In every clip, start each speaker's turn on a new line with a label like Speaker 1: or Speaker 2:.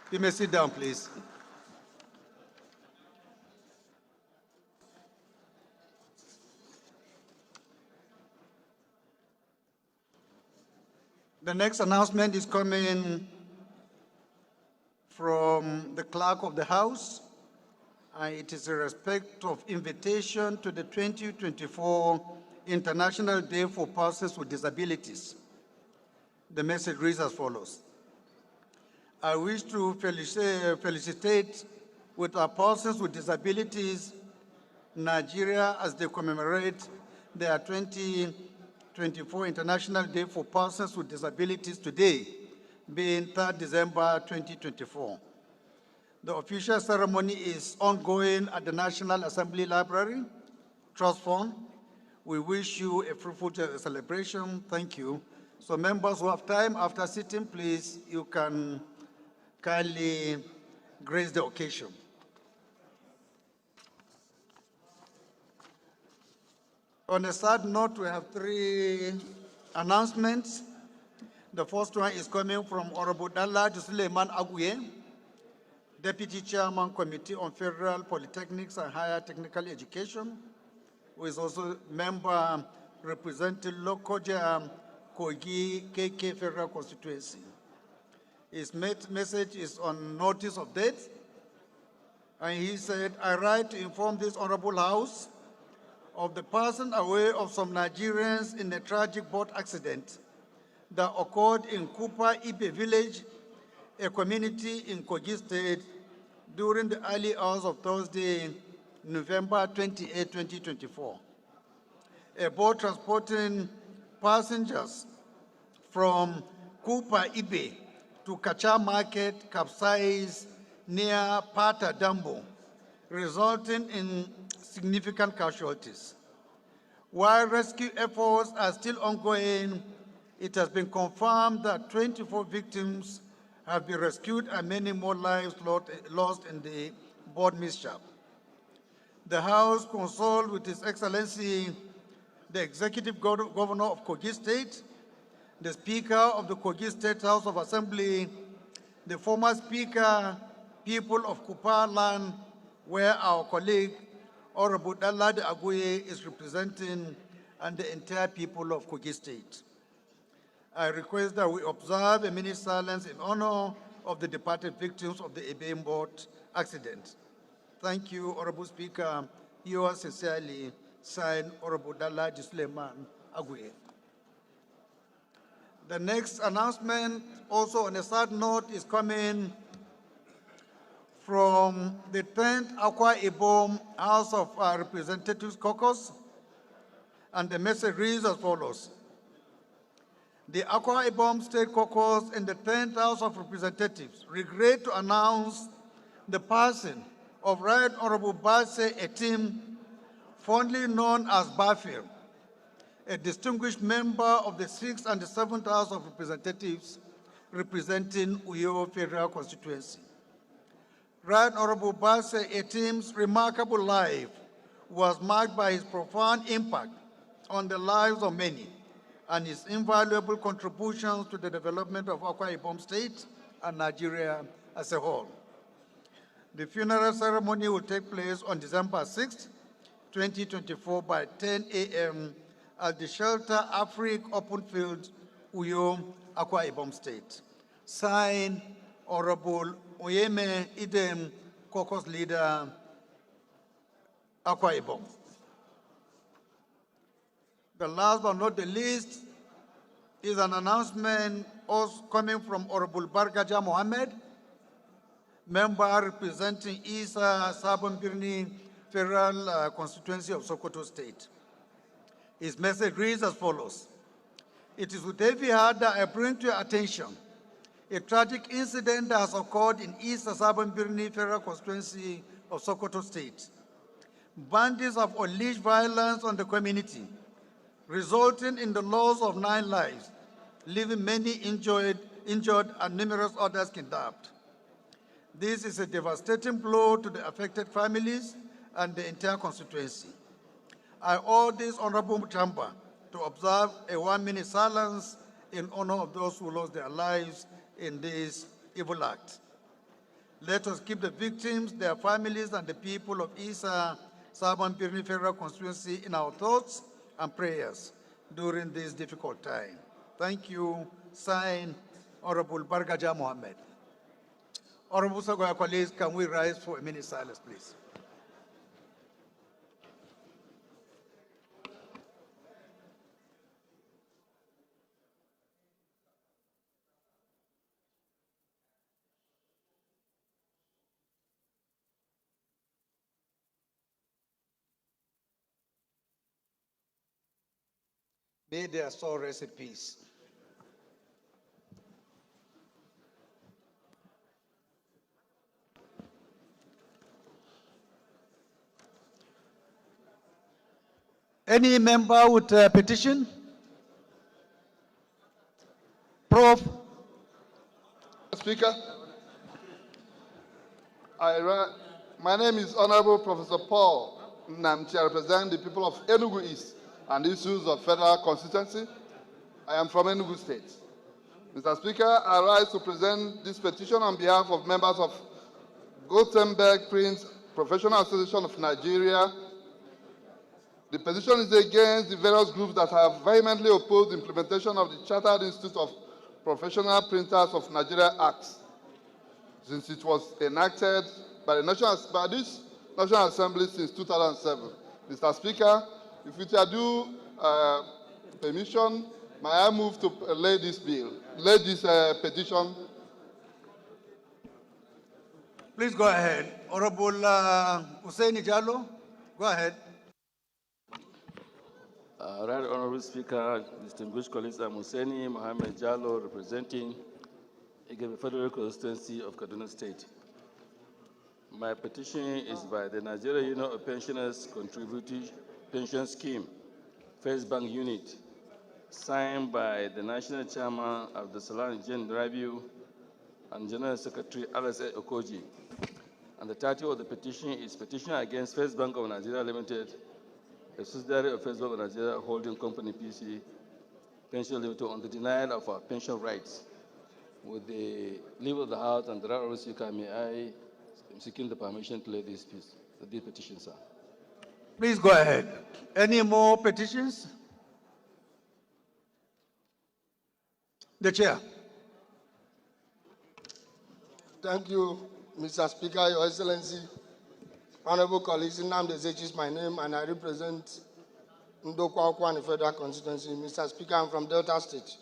Speaker 1: You may sit down, please. The next announcement is coming from the Clerk of the House. It is in respect of invitation to the 2024 International Day for Persons with Disabilities. The message reads as follows. I wish to felicitate with our persons with disabilities Nigeria as they commemorate their 2024 International Day for Persons with Disabilities today, being 3rd December 2024. The official ceremony is ongoing at the National Assembly Library, Trust Fund. We wish you a fruitful celebration. Thank you. So members who have time after sitting, please, you can kindly grace the occasion. On a sad note, we have 3 announcements. The first one is coming from Honorable Danladi Suleiman Aguye, Deputy Chairman, Committee on Federal Polytechnics and Higher Technical Education, who is also member representing Lokoja Kogi KK Federal Constituency. His message is on notice of death, and he said, I write to inform this Honorable House of the passing away of some Nigerians in a tragic boat accident that occurred in Kupa Ibe village, a community in Kogi State, during the early hours of Thursday, November 28, 2024. A boat transporting passengers from Kupa Ibe to Kacha Market capsized near Pata Dambo, resulting in significant casualties. While rescue efforts are still ongoing, it has been confirmed that 24 victims have been rescued and many more lives lost in the boat mishap. The House consulted with His Excellency, the Executive Governor of Kogi State, the Speaker of the Kogi State House of Assembly, the former Speaker, people of Kupa land, where our colleague, Honorable Danladi Aguye, is representing, and the entire people of Kogi State. I request that we observe a minute's silence in honor of the departed victims of the Ibe boat accident. Thank you, Honorable Speaker. Yours sincerely, signed, Honorable Danladi Suleiman Aguye. The next announcement, also on a sad note, is coming from the 10th Akwa Ibom House of Representatives Caucus, and the message reads as follows. The Akwa Ibom State Caucus in the 10th House of Representatives regret to announce the passing of Right Honorable Basse Etim, fondly known as Bafir, a distinguished member of the 6th and the 7th House of Representatives representing Uyo Federal Constituency. Right Honorable Basse Etim's remarkable life was marked by his profound impact on the lives of many and his invaluable contributions to the development of Akwa Ibom State and Nigeria as a whole. The funeral ceremony will take place on December 6, 2024 by 10 a.m. at the Shelter Afrique Open Field, Uyo, Akwa Ibom State. Signed, Honorable Oyeme Idem, Caucus Leader, Akwa Ibom. The last but not the least is an announcement also coming from Honorable Bargaja Mohammed, member representing Isa Sabon Birni Federal Constituency of Sokoto State. His message reads as follows. It is with heavy heart that I bring to your attention a tragic incident that has occurred in Isa Sabon Birni Federal Constituency of Sokoto State. Bandits have unleashed violence on the community, resulting in the loss of 9 lives, leaving many injured and numerous others kidnapped. This is a devastating blow to the affected families and the entire constituency. I urge this honorable chamber to observe a 1-minute silence in honor of those who lost their lives in this evil act. Let us keep the victims, their families, and the people of Isa Sabon Birni Federal Constituency in our thoughts and prayers during this difficult time. Thank you. Signed, Honorable Bargaja Mohammed. Honorable Sagoya colleagues, can we rise for a minute silence, please? May their soul rest in peace. Any member with a petition? Prof.
Speaker 2: Speaker, my name is Honorable Professor Paul Namchi. I represent the people of Enugu East and the issues of federal constituency. I am from Enugu State. Mr. Speaker, I rise to present this petition on behalf of members of Gothenburg Prince Professional Association of Nigeria. The petition is against the various groups that have vehemently opposed the implementation of the Chartered Institute of Professional Printers of Nigeria Act, since it was enacted by this National Assembly since 2007. Mr. Speaker, if it are due permission, may I move to lay this petition?
Speaker 1: Please go ahead. Honorable Hussein Jallo, go ahead.
Speaker 3: Right Honorable Speaker, distinguished colleagues, I'm Husseini Mohammed Jallo, representing the Federal Constituency of Kaduna State. My petition is by the Nigeria Union of Pensioners Contributory Pension Scheme, First Bank Unit, signed by the National Chairman of the Salon Gen Review and General Secretary RSA Okoji. And the title of the petition is Petition against First Bank of Nigeria Limited, a subsidiary of First Bank of Nigeria Holding Company PC, Pension Limited, on the denial of our pension rights. With the leave of the House and the right of Speaker, may I am seeking the permission to lay this petition, sir.
Speaker 1: Please go ahead. Any more petitions? The chair.
Speaker 2: Thank you, Mr. Speaker, Your Excellency. Honorable colleagues, Nnamdi Ezechi is my name, and I represent Ndokwa Okwani Federal Constituency. Mr. Speaker, I'm from Delta State.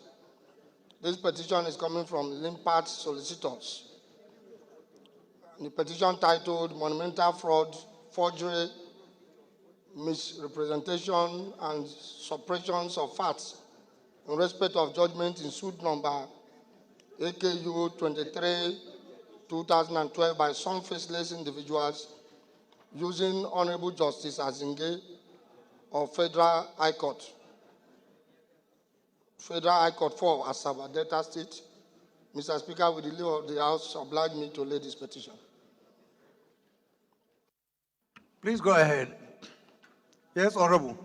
Speaker 2: This petition is coming from Limpart Solicitors. The petition titled Monumental Fraud, Forgery, Misrepresentation, and Suppressions of Facts in respect of judgment in suit number AKU 23/2012 by some faceless individuals using Honorable Justice Azinge of Federal High Court, Federal High Court 4, Asaba, Delta State. Mr. Speaker, with the leave of the House, oblige me to lay this petition.
Speaker 1: Please go ahead. Yes, Honorable.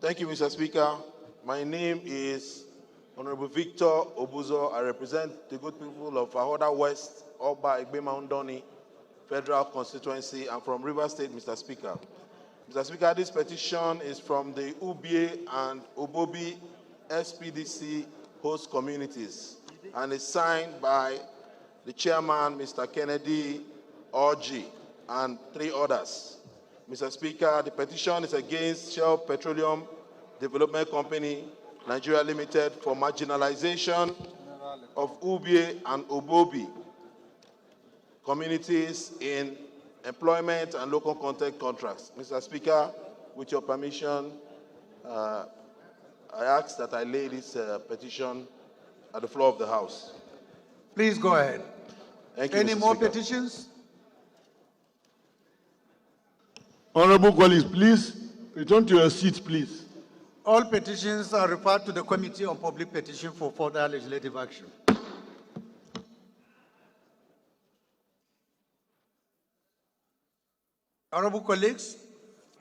Speaker 4: Thank you, Mr. Speaker. My name is Honorable Victor Obuzo. I represent the good people of Ahoda West, Oba Igbema Undoni Federal Constituency. I'm from River State, Mr. Speaker. Mr. Speaker, this petition is from the Ubie and Obobi SPDC host communities and is signed by the chairman, Mr. Kennedy Orji, and 3 others. Mr. Speaker, the petition is against Shell Petroleum Development Company, Nigeria Limited, for marginalization of Ubie and Obobi communities in employment and local content contracts. Mr. Speaker, with your permission, I ask that I lay this petition at the floor of the House.
Speaker 1: Please go ahead.
Speaker 4: Thank you,
Speaker 1: Any
Speaker 4: Mr.
Speaker 1: more
Speaker 4: Speaker.
Speaker 1: petitions?
Speaker 5: Honorable colleagues, please return to your seats, please.
Speaker 1: All petitions are referred to the Committee on Public Petition for further legislative action. Honorable colleagues,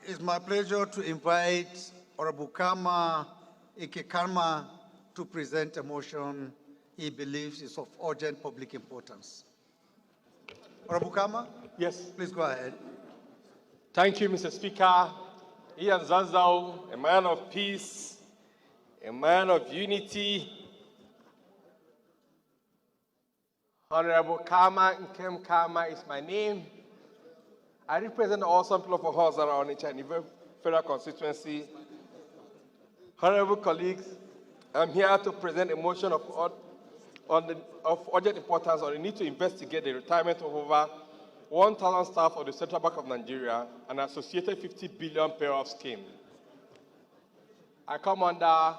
Speaker 1: it's my pleasure to invite Honorable Karma Ike Karma to present a motion he believes is of urgent public importance. Honorable Kama,
Speaker 6: Yes.
Speaker 1: please go ahead.
Speaker 6: Thank you, Mr. Speaker. Ian Zanzao, a man of peace, a man of unity. Honorable Kama Nkem Kama is my name. I represent the awesome people of Horse around Onicha Federal Constituency. Honorable colleagues, I'm here to present a motion of urgent importance on the need to investigate the retirement of over 1,000 staff of the Central Bank of Nigeria and associated 50 billion payoff scheme. I come under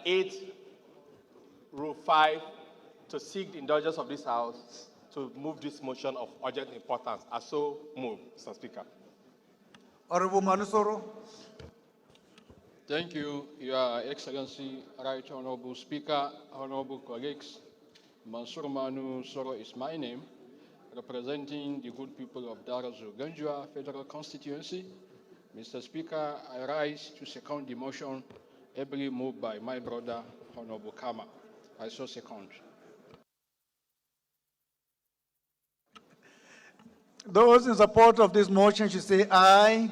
Speaker 6: 8, Rule 5, to seek the indulgence of this House to move this motion of urgent importance. I so move, Mr. Speaker.
Speaker 1: Honorable Manusoro.
Speaker 7: Thank you, Your Excellency, Right Honorable Speaker, honorable colleagues. Mansour Manu Soro is my name, representing the good people of Darazu Ganjua Federal Constituency. Mr. Speaker, I rise to second the motion ably moved by my brother, Honorable Kama. I so second.
Speaker 1: Those in support of this motion should say aye.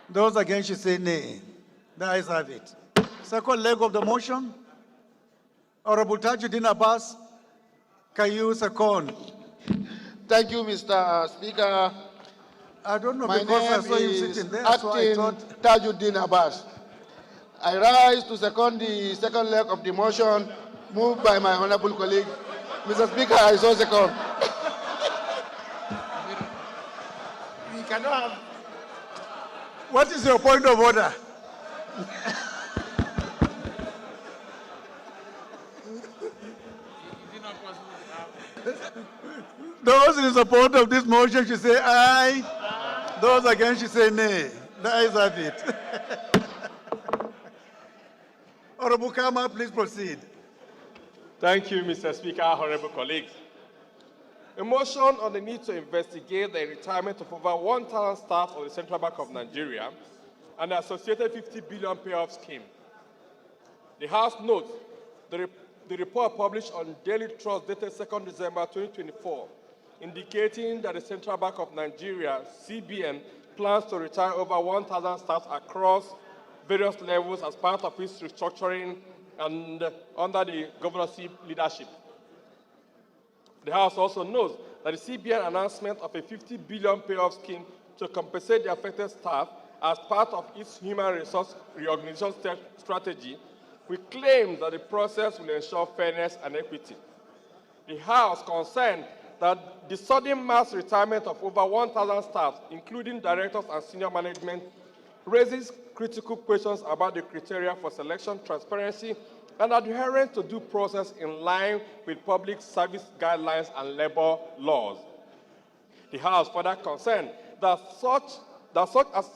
Speaker 1: Those against should say nay. The ayes have it. Second leg of the motion. Honorable Tajuddin Abbas, can you second?
Speaker 2: Thank you, Mr. Speaker.
Speaker 1: I don't know
Speaker 2: My
Speaker 1: because I
Speaker 2: name
Speaker 1: saw you
Speaker 2: is
Speaker 1: sitting there, so I
Speaker 2: Acting
Speaker 1: thought.
Speaker 2: Tajuddin Abbas. I rise to second the second leg of the motion moved by my honorable colleague. Mr. Speaker, I so second.
Speaker 1: We cannot have. What is your point of order? Those in support of this motion should say aye. Those against should say nay. The ayes have it. Honorable Kama, please proceed.
Speaker 6: Thank you, Mr. Speaker, honorable colleagues. A motion on the need to investigate the retirement of over 1,000 staff of the Central Bank of Nigeria and the associated 50 billion payoff scheme. The House notes the report published on Daily Trust dated 2nd December 2024, indicating that the Central Bank of Nigeria, CBN, plans to retire over 1,000 staff across various levels as part of its restructuring and under the governorship leadership. The House also notes that the CBN announcement of a 50 billion payoff scheme to compensate the affected staff as part of its human resource reorganization strategy, we claim that the process will ensure fairness and equity. The House concerned that the sudden mass retirement of over 1,000 staff, including directors and senior management, raises critical questions about the criteria for selection, transparency, and adherence to due process in line with public service guidelines and labor laws. The House further concerned that such as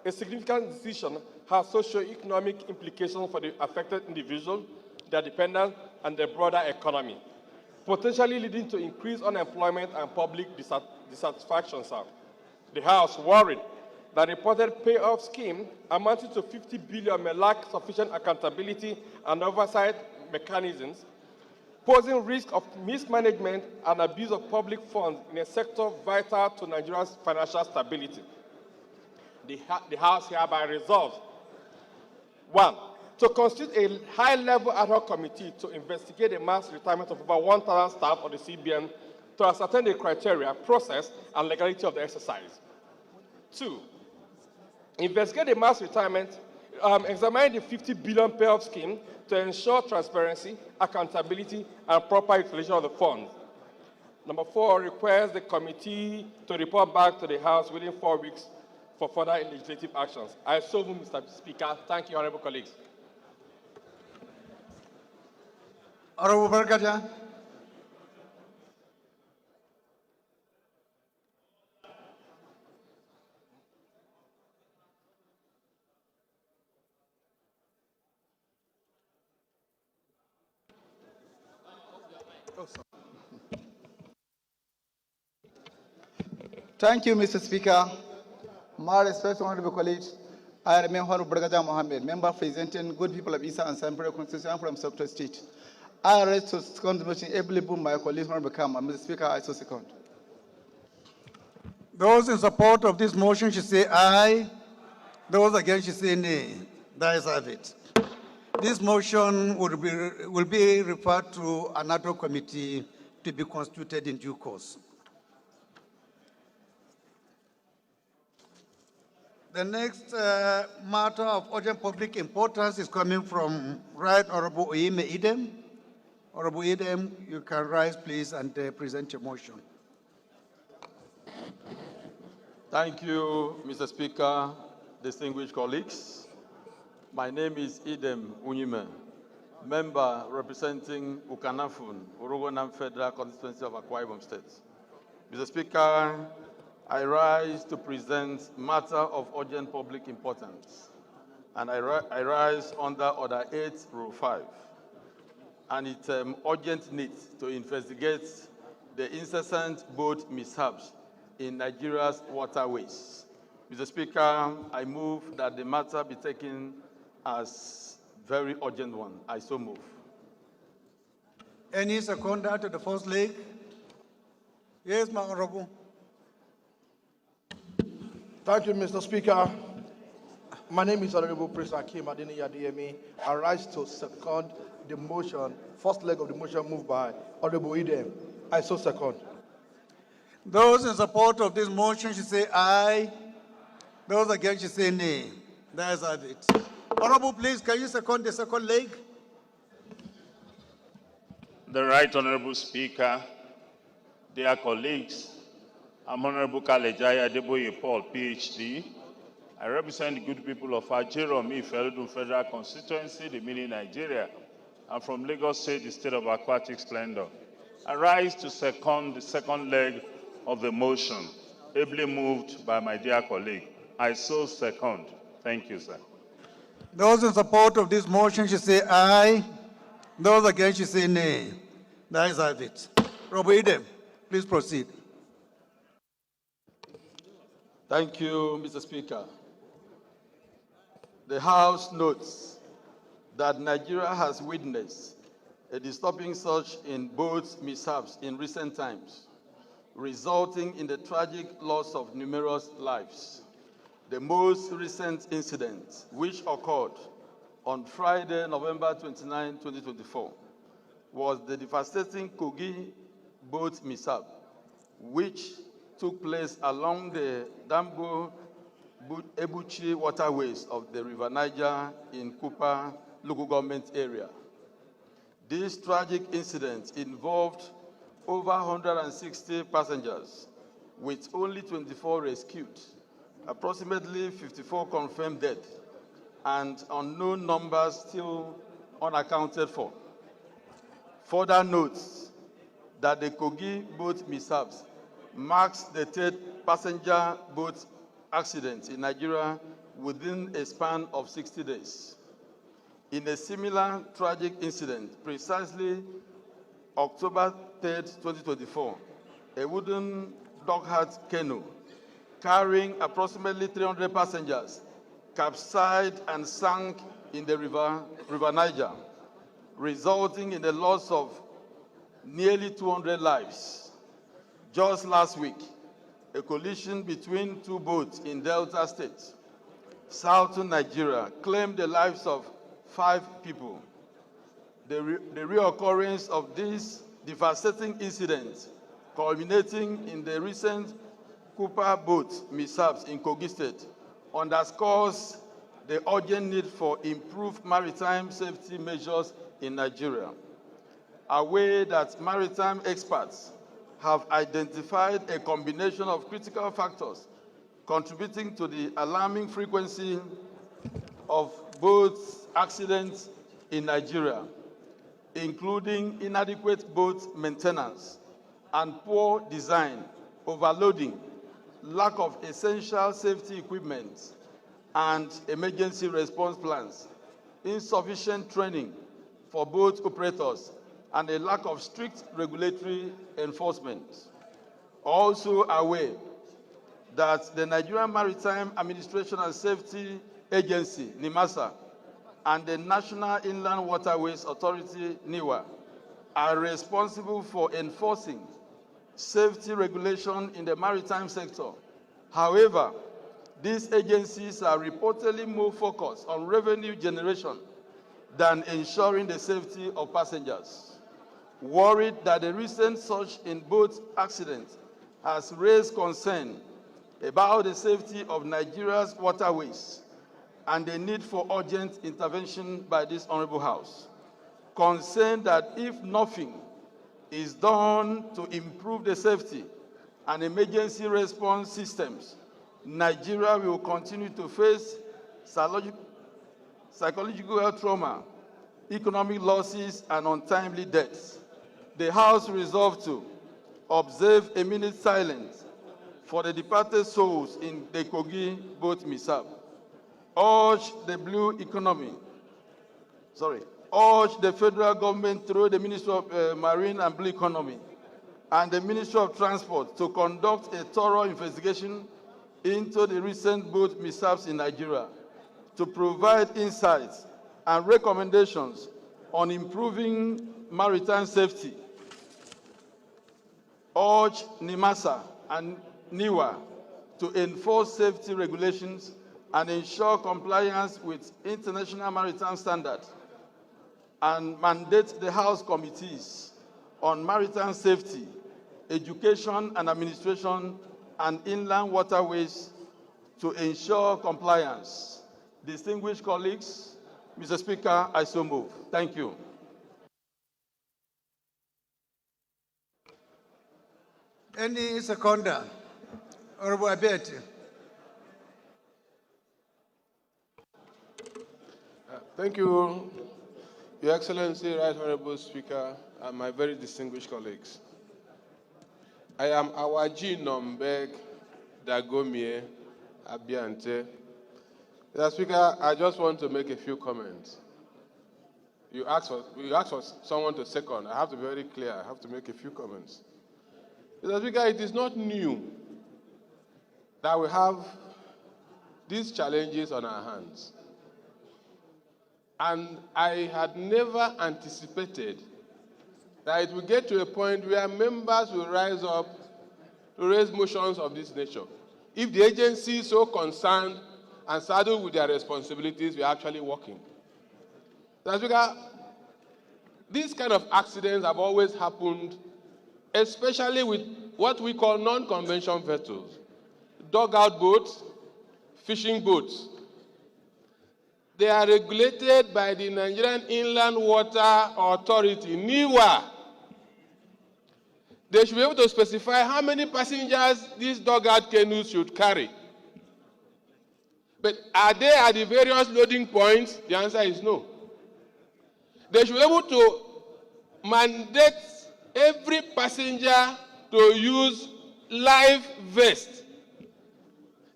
Speaker 6: a significant decision has socio-economic implications for the affected individual, their dependents, and the broader economy, potentially leading to increased unemployment and public dissatisfaction. The House worried that the reported payoff scheme amounting to 50 billion may lack sufficient accountability and oversight mechanisms, posing risk of mismanagement and abuse of public funds in a sector vital to Nigeria's financial stability. The House hereby resolves: 1, to constitute a high-level ad hoc committee to investigate the mass retirement of over 1,000 staff of the CBN to ascertain the criteria, process, and legality of the exercise. 2, investigate the mass retirement, examine the 50 billion payoff scheme to ensure transparency, accountability, and proper utilization of the funds. 4, request the committee to report back to the House within 4 weeks for further legislative actions. I so move, Mr. Speaker. Thank you, honorable colleagues.
Speaker 1: Honorable Barkata.
Speaker 8: Thank you, Mr. Speaker. My respected honorable colleagues, I remain Honorable Brigadier Mohammed, member representing good people of Eastern and Central Constituency. I'm from Sokoto State. I rise to second the motion, ably moved by my colleague, Honorable Kama. Mr. Speaker, I so second.
Speaker 1: Those in support of this motion should say aye. Those against should say nay. The ayes have it. This motion will be referred to another committee to be constituted in due course. The next matter of urgent public importance is coming from Right Honorable Oyime Idem. Honorable Idem, you can rise, please, and present your motion.
Speaker 3: Thank you, Mr. Speaker, distinguished colleagues. My name is Idem Unyime, member representing Ukanafun, Urogonam Federal Constituency of Akwa Ibom State. Mr. Speaker, I rise to present matter of urgent public importance, and I rise under Order 8, Rule 5, and its urgent need to investigate the incessant boat mishaps in Nigeria's waterways. Mr. Speaker, I move that the matter be taken as very urgent one. I so move.
Speaker 1: Any seconder to the first leg? Yes, my Honorable.
Speaker 9: Thank you, Mr. Speaker. My name is Honorable Prince Akim Adini Yadiemi. I rise to second the motion, first leg of the motion moved by Honorable Idem. I so second.
Speaker 1: Those in support of this motion should say aye. Those against should say nay. The ayes have it. Honorable, please, can you second the second leg?
Speaker 10: The Right Honorable Speaker, dear colleagues, I'm Honorable Kalejaya Deboye Paul, PhD. I represent the good people of Ajerom Ifelodun Federal Constituency, the mini Nigeria. I'm from Lagos State, the state of aquatic splendor. I rise to second the second leg of the motion, ably moved by my dear colleague. I so second. Thank you, sir.
Speaker 1: Those in support of this motion should say aye. Those against should say nay. The ayes have it. Honorable Idem, please proceed.
Speaker 3: Thank you, Mr. Speaker. The House notes that Nigeria has witnessed a disturbing surge in boat mishaps in recent times, resulting in the tragic loss of numerous lives. The most recent incident, which occurred on Friday, November 29, 2024, was the devastating Kogi boat mishap, which took place along the Dambo Ebuchi waterways of the River Niger in Kupa local government area. This tragic incident involved over 160 passengers, with only 24 rescued, approximately 54 confirmed dead, and unknown numbers still unaccounted for. Further notes that the Kogi boat mishaps marks the third passenger boat accident in Nigeria within a span of 60 days. In a similar tragic incident, precisely October 3, 2024, a wooden doghouse canoe carrying approximately 300 passengers capsized and sank in the River Niger, resulting in the loss of nearly 200 lives. Just last week, a collision between two boats in Delta State, southern Nigeria, claimed the lives of 5 people. The reoccurrence of this devastating incident, culminating in the recent Cooper boat mishaps in Kogi State, underscores the urgent need for improved maritime safety measures in Nigeria. Aware that maritime experts have identified a combination of critical factors contributing to the alarming frequency of boat accidents in Nigeria, including inadequate boat maintenance and poor design, overloading, lack of essential safety equipment and emergency response plans, insufficient training for boat operators, and a lack of strict regulatory enforcement. Also aware that the Nigerian Maritime Administration and Safety
Speaker 11: Agency, NIMASA, and the National Inland Waterways Authority, NIWA, are responsible for enforcing safety regulation in the maritime sector. However, these agencies are reportedly more focused on revenue generation than ensuring the safety of passengers. Worried that the recent surge in boat accidents has raised concern about the safety of Nigeria's waterways and the need for urgent intervention by this Honorable House. Concerned that if nothing is done to improve the safety and emergency response systems, Nigeria will continue to face psychological health trauma, economic losses, and untimely deaths. The House resolved to observe a minute silence for the departed souls in the Kogi boat mishap. Urge the federal government through the Ministry of Marine and Blue Economy and the Ministry of Transport to conduct a thorough investigation into the recent boat mishaps in Nigeria, to provide insights and recommendations on improving maritime safety. Urge NIMASA and NIWA to enforce safety regulations and ensure compliance with international maritime standards, and mandate the House committees on maritime safety, education and administration, and inland waterways to ensure compliance. Distinguished colleagues, Mr. Speaker, I so move. Thank you.
Speaker 1: Any seconder? Honorable Abeti.
Speaker 12: Thank you, Your Excellency, Right Honorable Speaker, and my very distinguished colleagues. I am Awaji Nombeg Dagomie Abiante. Mr. Speaker, I just want to make a few comments. You asked for someone to second. I have to be very clear. I have to make a few comments. Mr. Speaker, it is not new that we have these challenges on our hands. And I had never anticipated that it will get to a point where members will rise up to raise motions of this nature. If the agency is so concerned and saddled with their responsibilities, we are actually working. Mr. Speaker, these kind of accidents have always happened, especially with what we call non-conventional vessels, dugout boats, fishing boats. They are regulated by the Nigerian Inland Water Authority, NIWA. They should be able to specify how many passengers these dugout canoes should carry. But are they at the various loading points? The answer is no. They should be able to mandate every passenger to use life vest.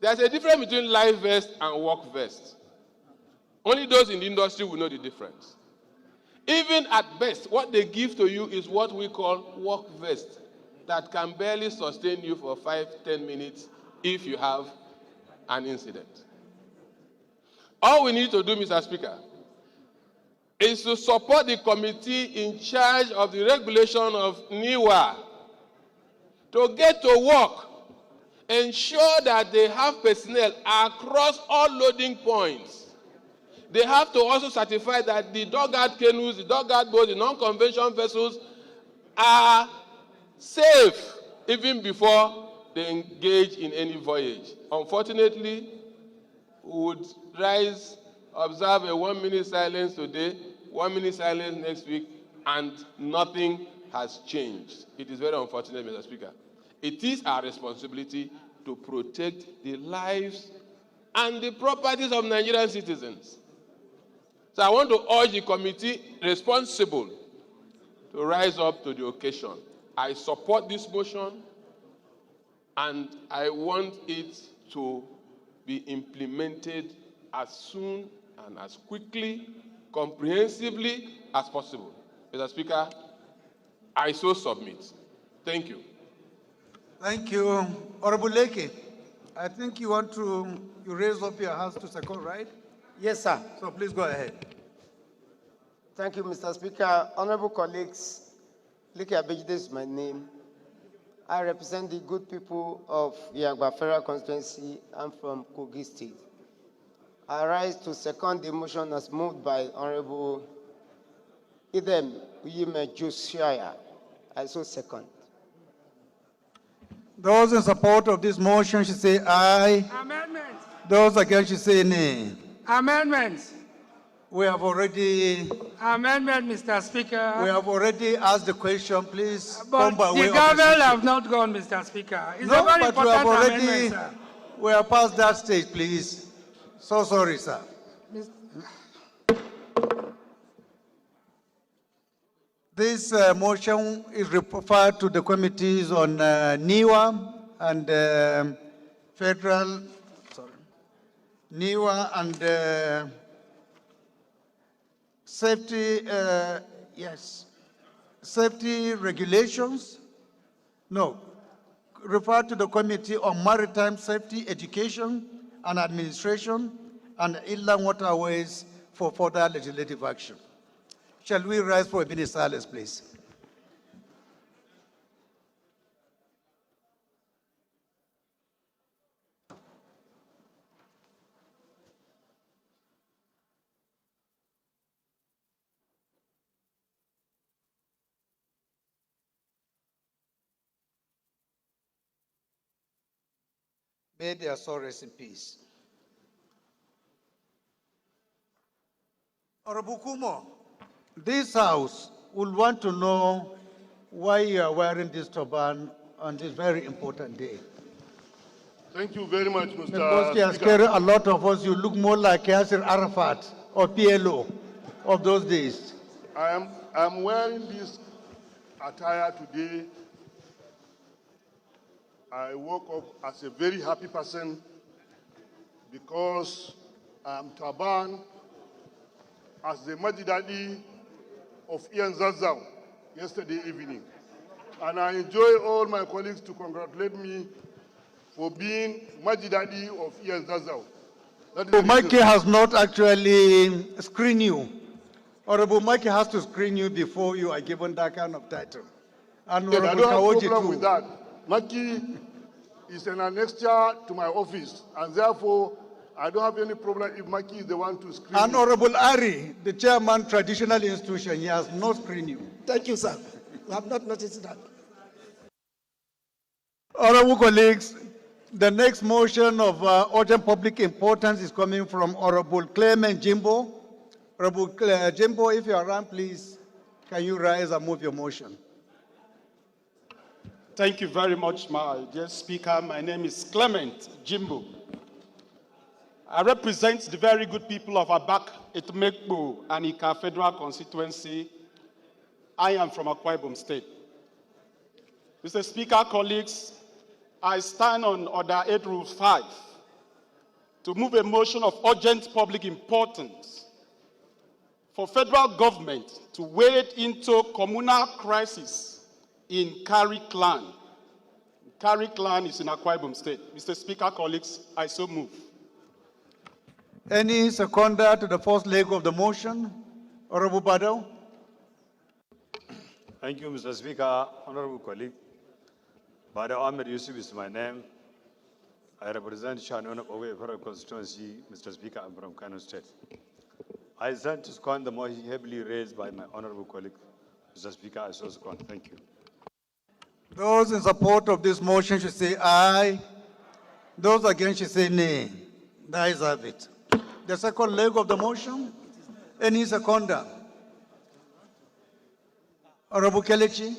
Speaker 12: There's a difference between life vest and work vest. Only those in the industry will know the difference. Even at best, what they give to you is what we call work vest that can barely sustain you for 5-10 minutes if you have an incident. All we need to do, Mr. Speaker, is to support the committee in charge of the regulation of NIWA to get to work, ensure that they have personnel across all loading points. They have to also certify that the dugout canoes, the dugout boats, the non-conventional vessels are safe even before they engage in any voyage. Unfortunately, we would observe a 1 minute silence today, 1 minute silence next week, and nothing has changed. It is very unfortunate, Mr. Speaker. It is our responsibility to protect the lives and the properties of Nigerian citizens. So I want to urge the committee responsible to rise up to the occasion. I support this motion, and I want it to be implemented as soon and as quickly, comprehensively as possible. Mr. Speaker, I so submit. Thank you.
Speaker 1: Thank you. Honorable Leke, I think you raise up your hands to second, right?
Speaker 13: Yes, sir.
Speaker 1: So please go ahead.
Speaker 13: Thank you, Mr. Speaker. Honorable colleagues, Liki Abejide is my name. I represent the good people of Yagba Federal Constituency. I'm from Kogi State. I rise to second the motion as moved by Honorable Idem Uyime Joshua. I so second.
Speaker 1: Those in support of this motion should say aye.
Speaker 14: Amendments.
Speaker 1: Those against should say nay.
Speaker 14: Amendments.
Speaker 1: We have already
Speaker 14: Amendment, Mr. Speaker.
Speaker 1: We have already asked the question. Please
Speaker 14: But
Speaker 1: come by way
Speaker 14: the
Speaker 1: of
Speaker 14: gavel
Speaker 1: decision.
Speaker 14: have not gone, Mr. Speaker. It's
Speaker 1: No,
Speaker 14: a very
Speaker 1: but we
Speaker 14: important
Speaker 1: have already
Speaker 14: amendment, sir.
Speaker 1: we are past that stage, please. So sorry, sir. This motion is referred to the committees on NIWA and federal, NIWA and safety, safety regulations. No, refer to the Committee on Maritime Safety, Education and Administration and Inland Waterways for further legislative action. Shall we rise for a minute silence, please? May their soul rest in peace. Honorable Kumo, this House will want to know why you are wearing this turban on this very important day.
Speaker 5: Thank you very much, Mr.
Speaker 1: Because he has
Speaker 5: Speaker.
Speaker 1: carried a lot of us, you look more like Yasser Arafat or PLO of those days.
Speaker 5: I'm wearing this attire today. I woke up as a very happy person because I'm turban as the Majidadi of Ian Zazau yesterday evening. And I enjoy all my colleagues to congratulate me for being Majidadi of Ian Zazau.
Speaker 1: Mikey has not actually screened you. Honorable Mikey has to screen you before you are given that kind of title. And
Speaker 5: Yes, I
Speaker 1: Honorable
Speaker 5: don't have
Speaker 1: Kawoji
Speaker 5: problem
Speaker 1: too.
Speaker 5: with that. Maki is an annexure to my office, and therefore I don't have any problem if Maki is the one to screen.
Speaker 1: And Honorable Ari, the chairman, traditional institution, he has not screened you.
Speaker 13: Thank you, sir. I have not noticed that.
Speaker 1: Honorable colleagues, the next motion of urgent public importance is coming from Honorable Clement Jimbo. Honorable Jimbo, if you are around, please, can you rise and move your motion?
Speaker 15: Thank you very much, my dear Speaker. My name is Clement Jimbo. I represent the very good people of Abak, Etemekbo, and Ika Federal Constituency. I am from Akwa Ibom State. Mr. Speaker, colleagues, I stand on Order 8 Rule 5 to move a motion of urgent public importance for federal government to wade into communal crisis in Kari Clan. Kari Clan is in Akwa Ibom State. Mr. Speaker, colleagues, I so move.
Speaker 1: Any seconder to the first leg of the motion? Honorable Badao.
Speaker 16: Thank you, Mr. Speaker. Honorable colleague, Badao Ahmed Yusuf is my name. I represent Shanon of Owe Federal Constituency. Mr. Speaker, I'm from Kano State. I stand to second the motion heavily raised by my honorable colleague. Mr. Speaker, I so second. Thank you.
Speaker 1: Those in support of this motion should say aye. Those against should say nay. The ayes have it. The second leg of the motion, any seconder? Honorable Kelechi.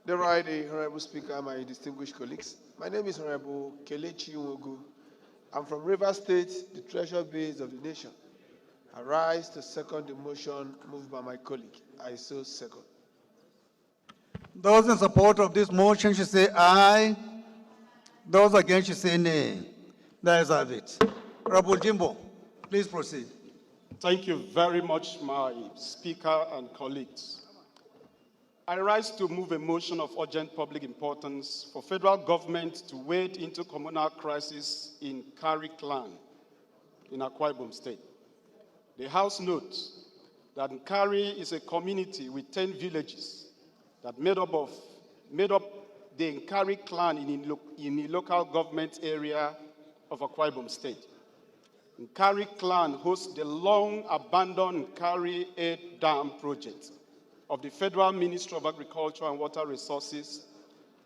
Speaker 17: The right, Honorable Speaker, my distinguished colleagues. My name is Honorable Kelechi Nwogu. I'm from Rivers State, the treasure base of the nation. I rise to second the motion moved by my colleague. I so second.
Speaker 1: Those in support of this motion should say aye. Those against should say nay. The ayes have it. Honorable Jimbo, please proceed.
Speaker 15: Thank you very much, my Speaker and colleagues. I rise to move a motion of urgent public importance for federal government to wade into communal crisis in Kari Clan in Akwa Ibom State. The House notes that Nkari is a community with 10 villages that made up the Nkari clan in the local government area of Akwa Ibom State. Nkari clan hosts the long-abandoned Nkari Aid Dam project of the Federal Ministry of Agriculture and Water Resources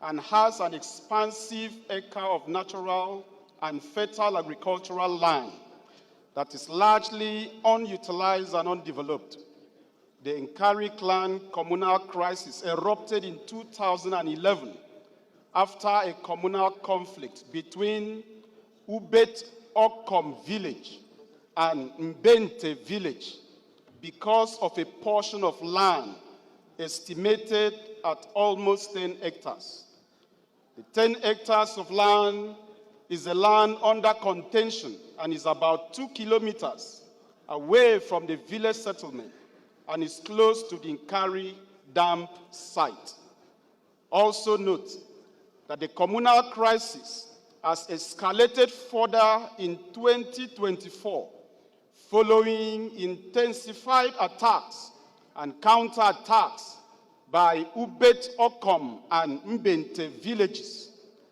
Speaker 15: and has an expansive acre of natural and fertile agricultural land that is largely unutilized and undeveloped. The Nkari clan communal crisis erupted in 2011 after a communal conflict between Ubet Okom village and Mbente village because of a portion of land estimated at almost 10 hectares. The 10 hectares of land is a land under contention and is about 2 kilometers away from the village settlement and is close to the Nkari Dam site. Also note that the communal crisis has escalated further in 2024 following intensified attacks and counterattacks by Ubet Okom and Mbente villages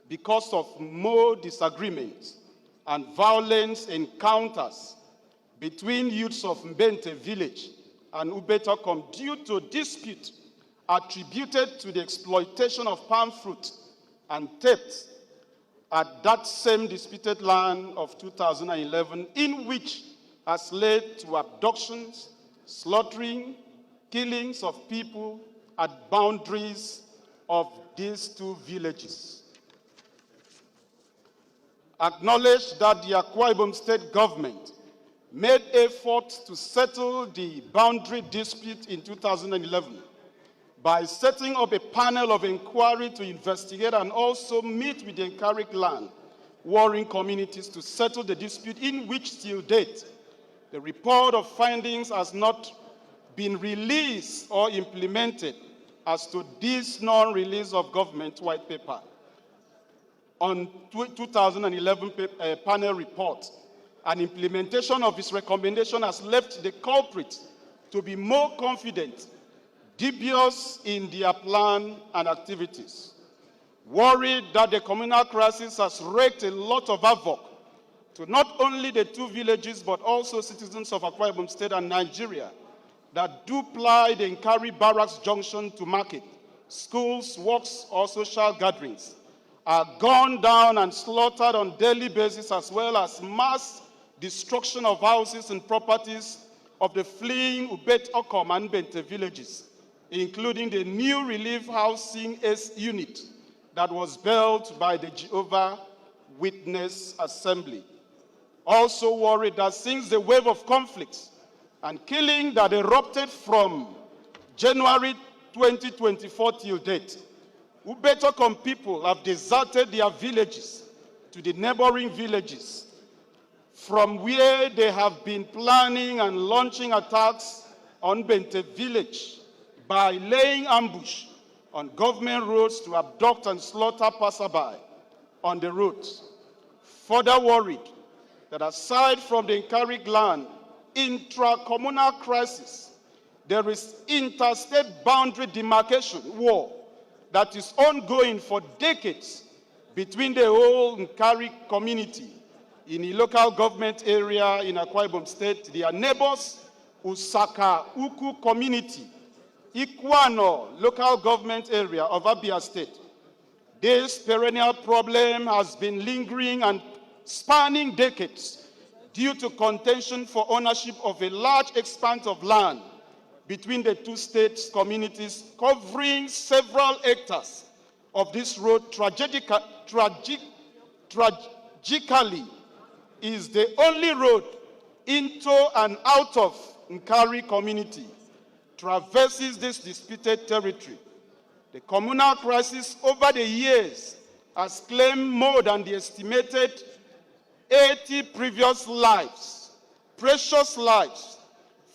Speaker 15: because of more disagreements and violence encounters between youths of Mbente village and Ubet Okom due to dispute attributed to the exploitation of palm fruit and theft at that same disputed land of 2011, in which has led to abductions, slaughtering, killings of people at boundaries of these two villages. Acknowledge that the Akwa Ibom State government made efforts to settle the boundary dispute in 2011 by setting up a panel of inquiry to investigate and also meet with the Nkari clan warring communities to settle the dispute, in which till date the report of findings has not been released or implemented as to this non-release of government white paper. On 2011 panel report, an implementation of its recommendation has left the culprit to be more confident, dubious in their plan and activities. Worried that the communal crisis has wreaked a lot of havoc to not only the two villages but also citizens of Akwa Ibom State and Nigeria that do ply the Nkari Barracks Junction to market, schools, works, or social gatherings, are gunned down and slaughtered on daily basis, as well as mass destruction of houses and properties of the fleeing Ubet Okom and Mbente villages, including the new relief housing S unit that was built by the Jehovah Witness Assembly. Also worried that since the wave of conflicts and killing that erupted from January 2024 till date, Ubet Okom people have deserted their villages to the neighboring villages, from where they have been planning and launching attacks on Mbente village by laying ambush on government roads to abduct and slaughter passerby on the roads. Further worried that aside from the Nkari clan intra-communal crisis, there is interstate boundary demarcation war that is ongoing for decades between the whole Nkari community in the local government area in Akwa Ibom State, their neighbors, Usaka Uku community, Ikwano local government area of Abia State. This perennial problem has been lingering and spanning decades due to contention for ownership of a large expanse of land between the two states' communities, covering several hectares of this road. Tragically is the only road into and out of Nkari community, traverses this disputed territory. The communal crisis over the years has claimed more than the estimated 80 previous lives, precious lives,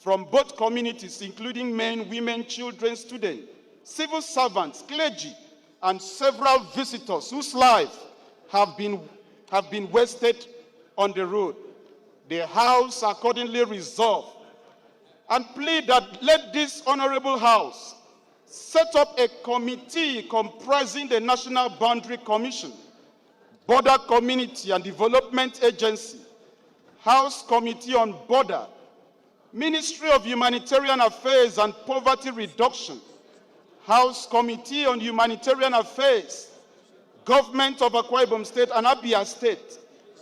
Speaker 15: from both communities, including men, women, children, students, civil servants, clergy, and several visitors whose lives have been wasted on the road. The House accordingly resolved and plead that let this honorable House set up a committee comprising the National Boundary Commission, Border Community and Development Agency, House Committee on Border, Ministry of Humanitarian Affairs and Poverty Reduction, House Committee on Humanitarian Affairs, Government of Akwa Ibom State and Abia State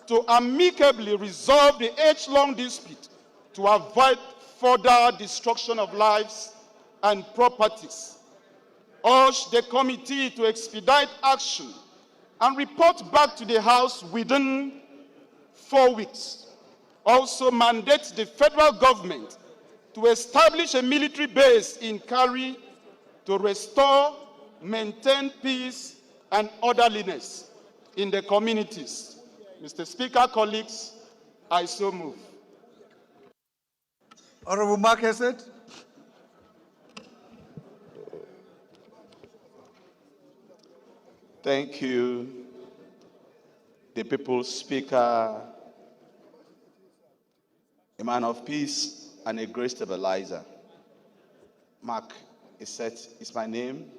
Speaker 15: to amicably resolve the age-long dispute to avoid further destruction of lives and properties. Urge the committee to expedite action and report back to the House within 4 weeks. Also mandate the federal government to establish a military base in Kari to restore, maintain peace and orderliness in the communities. Mr. Speaker, colleagues, I so move.
Speaker 1: Honorable Mark Hesed.
Speaker 18: Thank you, the People's Speaker, a man of peace and a great stabilizer. Mark Hesed is my name,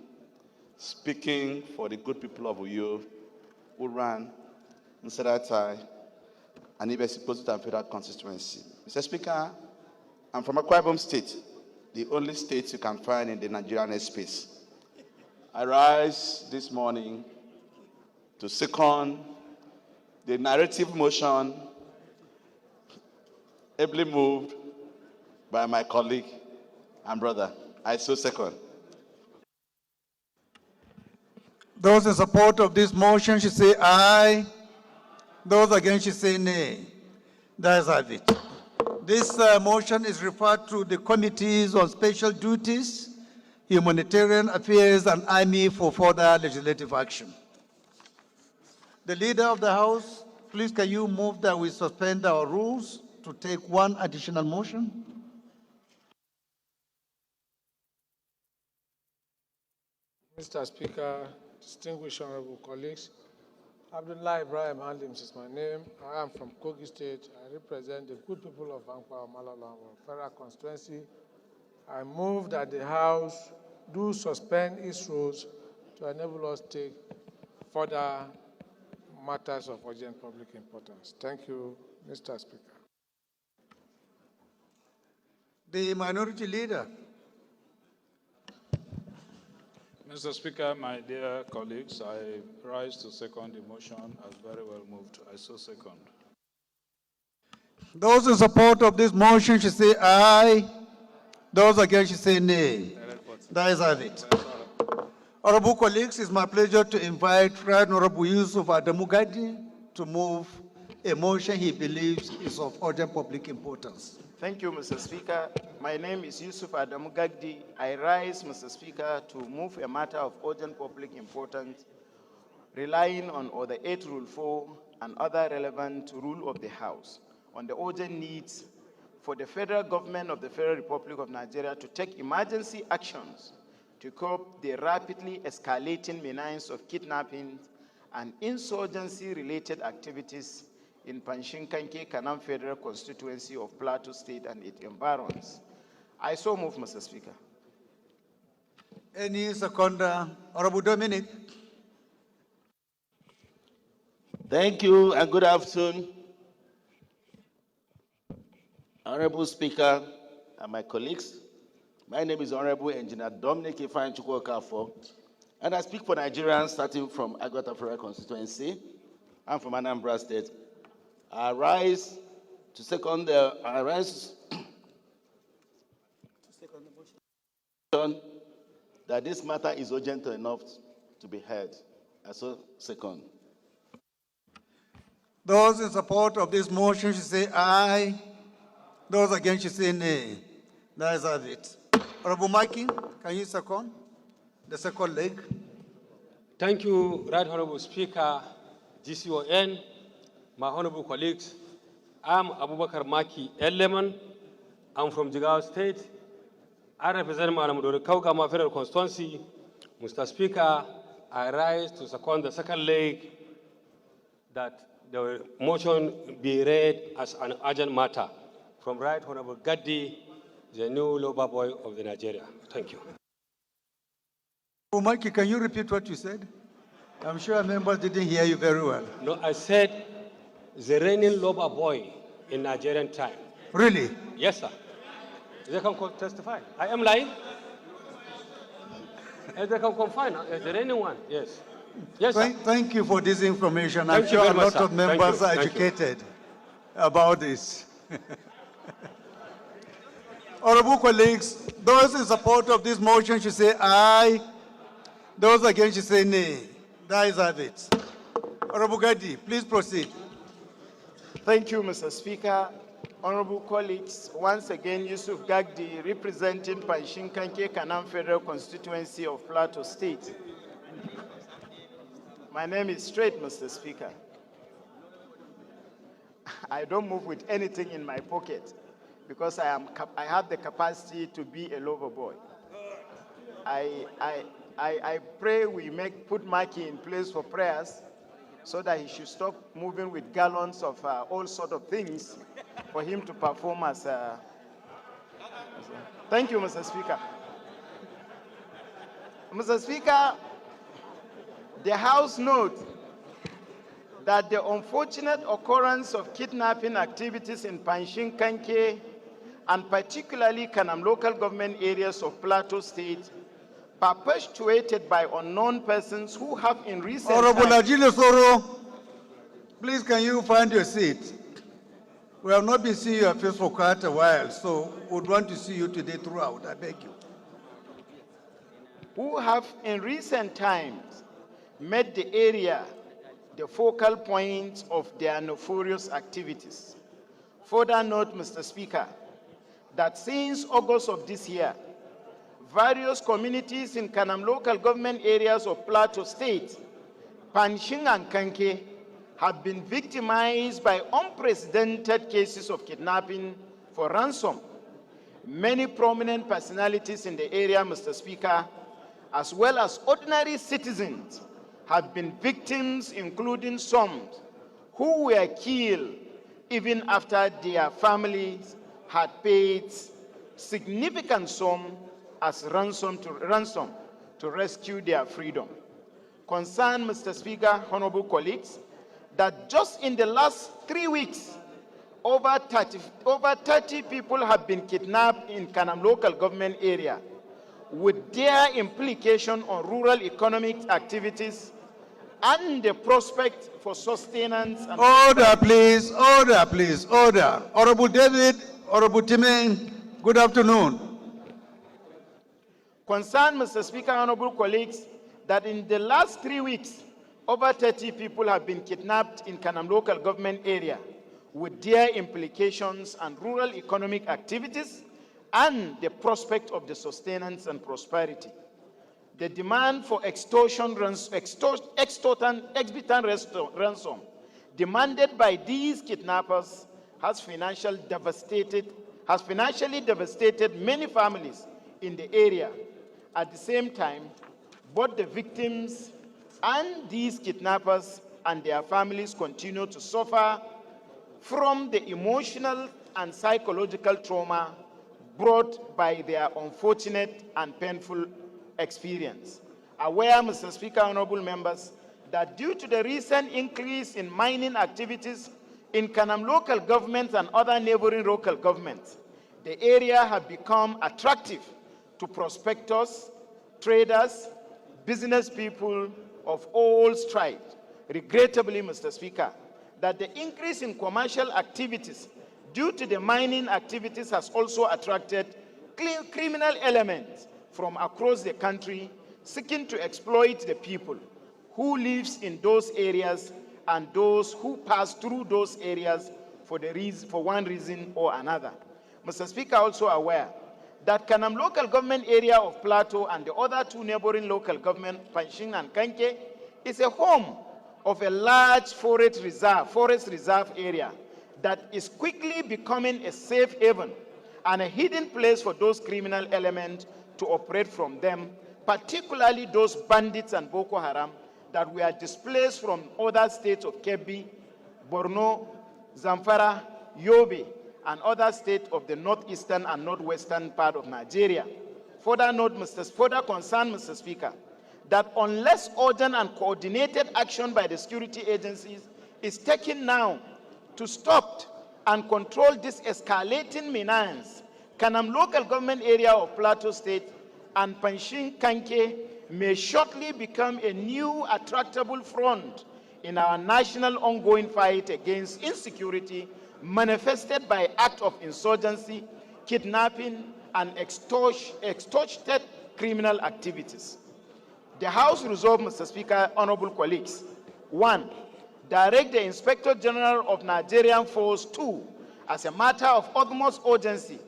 Speaker 18: speaking for the good people of Uyo, who ran Nseratai and Ibesi and Federal Constituency. Mr. Speaker, I'm from Akwa Ibom State, the only state you can find in the Nigerian airspace. I rise this morning to second the narrative motion ably moved by my colleague and brother. I so second.
Speaker 1: Those in support of this motion should say aye. Those against should say nay. That's have it. This motion is referred to the Committees on Special Duties, Humanitarian Affairs, and Army for further legislative action. The Leader of the House, please can you move that we suspend our rules to take one additional motion?
Speaker 19: Mr. Speaker, distinguished honorable colleagues, Abdullah Ibrahim Halim is my name. I am from Kogi State. I represent the good people of Ankwa Malala Federal Constituency. I move that the House do suspend its rules to enable us to take further matters of urgent public importance. Thank you, Mr. Speaker.
Speaker 1: The Minority Leader.
Speaker 20: Mr. Speaker, my dear colleagues, I rise to second the motion as very well moved. I so second.
Speaker 1: Those in support of this motion should say aye. Those against should say nay. That is have it. Honorable colleagues, it's my pleasure to invite Right Honorable Yusuf Adamu Gadi to move a motion he believes is of urgent public importance.
Speaker 21: Thank you, Mr. Speaker. My name is Yusuf Adamu Gadi. I rise, Mr. Speaker, to move a matter of urgent public importance, relying on Order 8, Rule 4, and other relevant rule of the House on the urgent needs for the federal government of the Federal Republic of Nigeria to take emergency actions to cope the rapidly escalating menace of kidnapping and insurgency-related activities in Panshinkanke Kanam Federal Constituency of Plateau State and its environs. I so move, Mr. Speaker.
Speaker 1: Any seconder? Honorable Dominic.
Speaker 22: Thank you and good afternoon. Honorable Speaker and my colleagues, my name is Honorable Engineer Dominic Ifeanyi Chukwuokafo, and I speak for Nigerians starting from Agwata Federal Constituency. I'm from Anambra State. I rise to second the motion that this matter is urgent enough to be heard. I so second.
Speaker 1: Those in support of this motion should say aye. Those against should say nay. That is have it. Honorable Maki, can you second the second leg?
Speaker 23: Thank you, Right Honorable Speaker, GCON, my honorable colleagues. I'm Abubakar Maki Eleman. I'm from Jigawa State. I represent Madam Kaukama Federal Constituency. Mr. Speaker, I rise to second the second leg that the motion be read as an urgent matter from Right Honorable Gaddi, the new Labour boy of the Nigeria. Thank you.
Speaker 1: Mikey, can you repeat what you said? I'm sure members didn't hear you very well.
Speaker 23: No, I said the reigning Labour boy in Nigerian time.
Speaker 1: Really?
Speaker 23: Yes, sir. They can testify. I am lying. They can confine the reigning one. Yes. Yes, sir.
Speaker 1: Thank you for this information.
Speaker 23: Thank
Speaker 1: I'm
Speaker 23: you
Speaker 1: sure
Speaker 23: very
Speaker 1: a
Speaker 23: much,
Speaker 1: lot
Speaker 23: sir.
Speaker 1: of members are
Speaker 23: Thank you.
Speaker 1: educated about this. Honorable colleagues, those in support of this motion should say aye. Those against should say nay. The ayes have it. Honorable Gaddi, please proceed.
Speaker 21: Thank you, Mr. Speaker. Honorable colleagues, once again, Yusuf Gagdi, representing Panshin Kanke Kanam Federal Constituency of Plateau State. My name is straight, Mr. Speaker. I don't move with anything in my pocket because I have the capacity to be a lover boy. I pray we put Maki in place for prayers so that he should stop moving with gallons of all sort of things for him to perform as a... Thank you, Mr. Speaker. Mr. Speaker, the House notes that the unfortunate occurrence of kidnapping activities in Panshin Kanke and particularly Kanam local government areas of Plateau State perpetuated by unknown persons who have in recent
Speaker 1: Honorable
Speaker 21: times...
Speaker 1: Ajile Soro, please can you find your seat? We have not been seeing your face for quite a while, so we would want to see you today throughout. I beg you.
Speaker 21: Who have in recent times made the area the focal point of their nefarious activities. Further note, Mr. Speaker, that since August of this year, various communities in Kanam local government areas of Plateau State, Panshin and Kanke, have been victimized by unprecedented cases of kidnapping for ransom. Many prominent personalities in the area, Mr. Speaker, as well as ordinary citizens, have been victims, including some who were killed even after their families had paid significant sum as ransom to rescue their freedom. Concern, Mr. Speaker, honorable colleagues, that just in the last 3 weeks, over 30 people have been kidnapped in Kanam local government area, with their implication on rural economic activities and the prospect for sustenance. And
Speaker 1: order, please. Order, please. Order. Honorable David, Honorable Timen, good afternoon.
Speaker 21: Concern, Mr. Speaker, honorable colleagues, that in the last 3 weeks, over 30 people have been kidnapped in Kanam local government area, with their implications on rural economic activities and the prospect of the sustenance and prosperity. The demand for extortant ransom demanded by these kidnappers has financially devastated many families in the area. At the same time, both the victims and these kidnappers and their families continue to suffer from the emotional and psychological trauma brought by their unfortunate and painful experience. Aware, Mr. Speaker, honorable members, that due to the recent increase in mining activities in Kanam local governments and other neighboring local governments, the area has become attractive to prospectors, traders, business people of all stripes. Regrettably, Mr. Speaker, that the increase in commercial activities due to the mining activities has also attracted criminal elements from across the country seeking to exploit the people who live in those areas and those who pass through those areas for one reason or another. Mr. Speaker, also aware that Kanam local government area of Plateau and the other two neighboring local governments, Panshin and Kanke, is a home of a large forest reserve area that is quickly becoming a safe haven and a hidden place for those criminal elements to operate from them, particularly those bandits and Boko Haram that were displaced from other states of Kebbi, Borno, Zamfara, Yobe, and other states of the northeastern and northwestern part of Nigeria. Further concern, Mr. Speaker, that unless urgent and coordinated action by the security agencies is taken now to stop and control this escalating menace, Kanam local government area of Plateau State and Panshin Kanke may shortly become a new attractable front in our national ongoing fight against insecurity manifested by acts of insurgency, kidnapping, and extorted criminal activities. The House resolved, Mr. Speaker, honorable colleagues, 1, direct the Inspector General of Nigerian Force 2, as a matter of utmost urgency,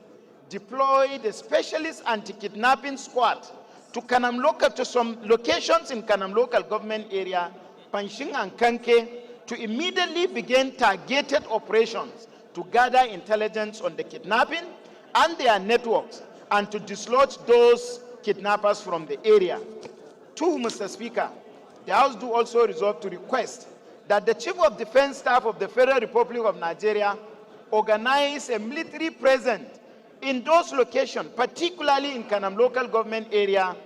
Speaker 21: deploy the specialist anti-kidnapping squad to some locations in Kanam local government area, Panshin and Kanke, to immediately begin targeted operations to gather intelligence on the kidnapping and their networks and to dislodge those kidnappers from the area. 2, Mr. Speaker, the House do also resolve to request that the Chief of Defense Staff of the Federal Republic of Nigeria organize a military presence in those locations, particularly in Kanam local government area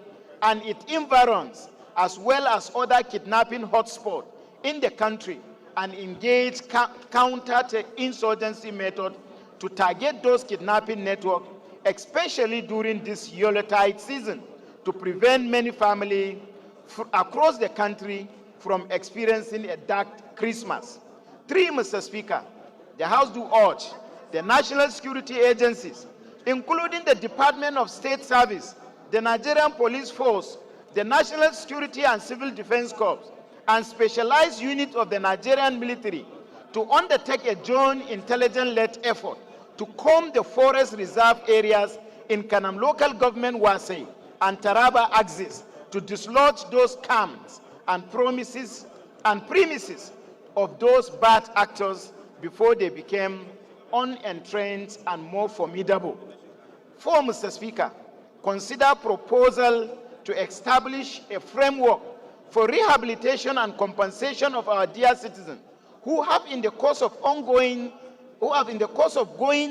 Speaker 21: and its environs, as well as other kidnapping hotspots in the country, and engage counter-insurgency method to target those kidnapping networks, especially during this Yuletide season, to prevent many families across the country from experiencing a dark Christmas. 3, Mr. Speaker, the House do urge the national security agencies, including the Department of State Service, the Nigerian Police Force, the National Security and Civil Defense Corps, and specialized units of the Nigerian military to undertake a joint intelligence-led effort to comb the forest reserve areas in Kanam local government Wasai and Taraba axis to dislodge those camps and premises of those bad actors before they became unentrained and more formidable. 4, Mr. Speaker, consider proposal to establish a framework for rehabilitation and compensation of our dear citizens who have in the course of going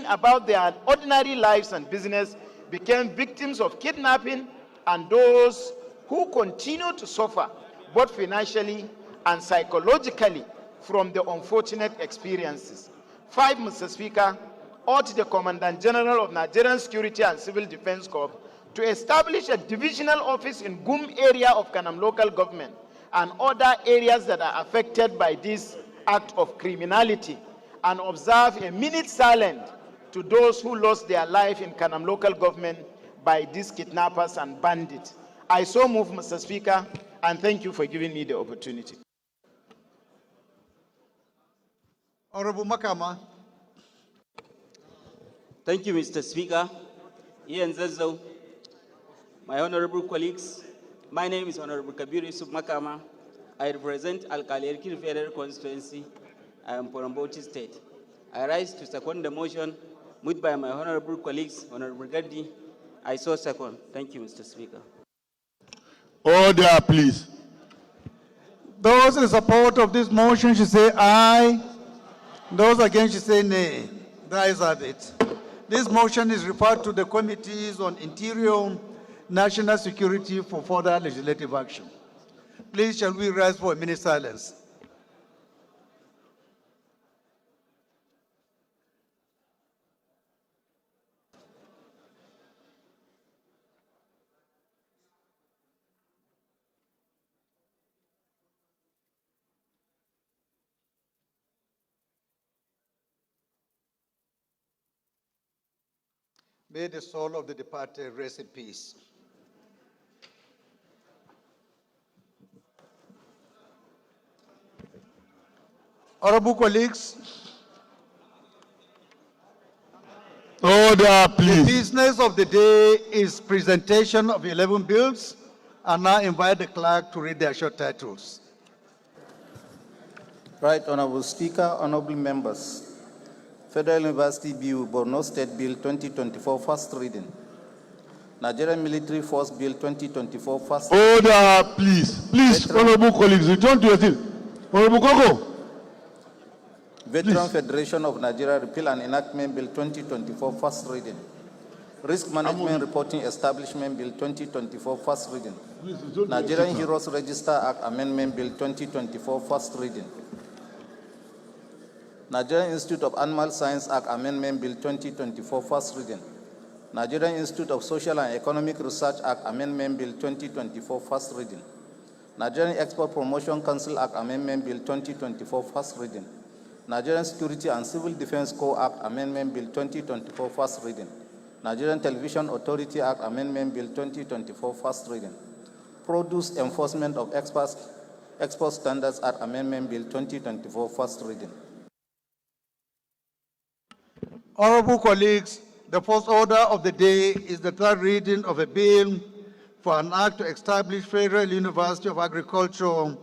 Speaker 21: about their ordinary lives and business became victims of kidnapping, and those who continue to suffer both financially and psychologically from the unfortunate experiences. 5, Mr. Speaker, urge the Commandant General of Nigerian Security and Civil Defense Corps to establish a divisional office in Gum area of Kanam local government and other areas that are affected by this act of criminality, and observe a minute silence to those who lost their life in Kanam local government by these kidnappers and bandits. I so move, Mr. Speaker, and thank you for giving me the opportunity.
Speaker 1: Honorable Makama.
Speaker 2: Thank you, Mr. Speaker. Ian Zazzau, my honorable colleagues, my name is Honorable Kabir Yusuf Makama. I represent Al-Kalerkir Federal Constituency. I am from Bauchi State. I rise to second the motion moved by my honorable colleagues, Honorable Gaddi. I so second. Thank you, Mr. Speaker.
Speaker 5: Order, please.
Speaker 1: Those in support of this motion should say aye. Those against should say nay. The ayes have it. This motion is referred to the Committees on Interior, National Security for further legislative action. Please, shall we rise for a minute silence? May the soul of the departed rest in peace. Honorable colleagues,
Speaker 5: order, please.
Speaker 1: The business of the day is presentation of 11 bills. I now invite the clerk to read their short titles.
Speaker 4: Right, Honorable Speaker, honorable members. Federal University Bill, Borno State Bill 2024, first reading. Nigerian Military Force Bill 2024, first reading.
Speaker 5: Order, please. Please, honorable colleagues, return to your seat. Honorable Koko.
Speaker 4: Veteran Federation of Nigeria Repeal and Enactment Bill 2024, first reading. Risk Management Reporting Establishment Bill 2024, first reading. Nigerian Heroes Register Act Amendment Bill 2024, first reading. Nigerian Institute of Animal Science Act Amendment Bill 2024, first reading. Nigerian Institute of Social and Economic Research Act Amendment Bill 2024, first reading. Nigerian Export Promotion Council Act Amendment Bill 2024, first reading. Nigerian Security and Civil Defense Corps Act Amendment Bill 2024, first reading. Nigerian Television Authority Act Amendment Bill 2024, first reading. Produce Enforcement of Export Standards Act Amendment Bill 2024, first reading.
Speaker 1: Honorable colleagues, the first order of the day is the third reading of a bill for an act to establish Federal University of Agriculture,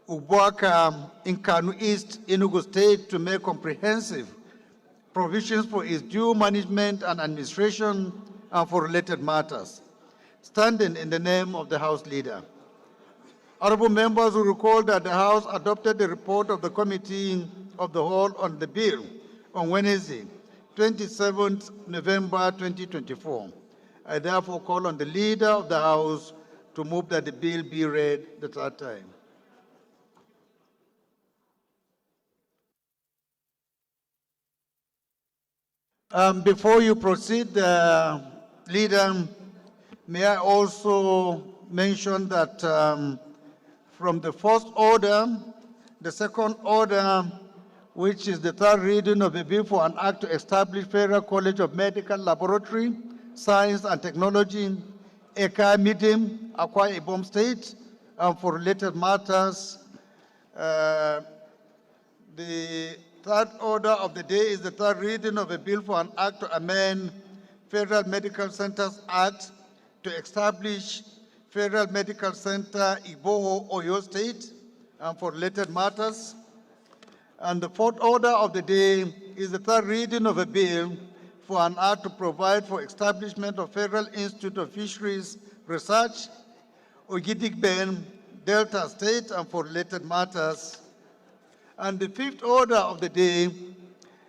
Speaker 1: Ubuaka, in Kano East, Enugu State, to make comprehensive provisions for its due management and administration and for related matters. Standing in the name of the House Leader. Honorable members will recall that the House adopted the report of the Committee of the Whole on the bill on Wednesday, 27th November 2024. I therefore call on the Leader of the House to move that the bill be read the third time. Before you proceed, Leader, may I also mention that from the first order, the second order, which is the third reading of a bill for an act to establish Federal College of Medical Laboratory, Science and Technology, Eka Midim, Akwa Ibom State, and for related matters. The third order of the day is the third reading of a bill for an act to amend Federal Medical Centers Act to establish Federal Medical Center Igboho, Oyo State, and for related matters. And the fourth order of the day is the third reading of a bill for an act to provide for establishment of Federal Institute of Fisheries Research, Ogidigben, Delta State, and for related matters. And the fifth order of the day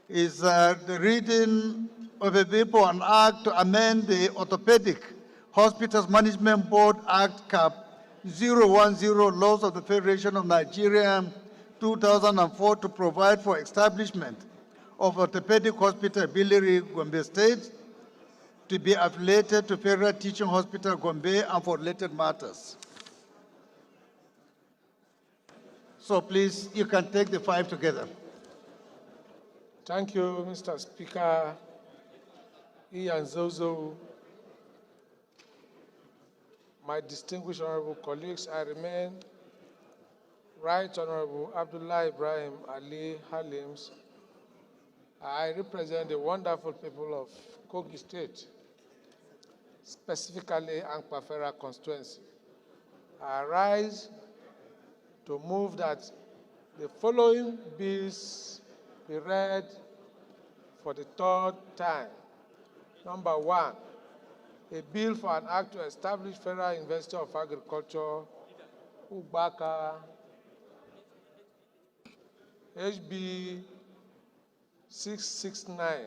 Speaker 1: is the reading of a bill for an act to amend the Orthopedic Hospitals Management Board Act Cap 010 Laws of the Federation of Nigeria 2004 to provide for establishment of Orthopedic Hospital Biliri, Gombe State, to be affiliated to Federal Teaching Hospital Gombe, and for related matters. So please, you can take the five together.
Speaker 19: Thank you, Mr. Speaker. Ian Zozo, my distinguished honorable colleagues, I remain Right Honorable Abdullah Ibrahim Ali Halims. I represent the wonderful people of Kogi State, specifically Ankpafera constituency. I rise to move that the following bills be read for the third time. Number one, a bill for an act to establish Federal University of Agriculture, Ubaka, HB 669.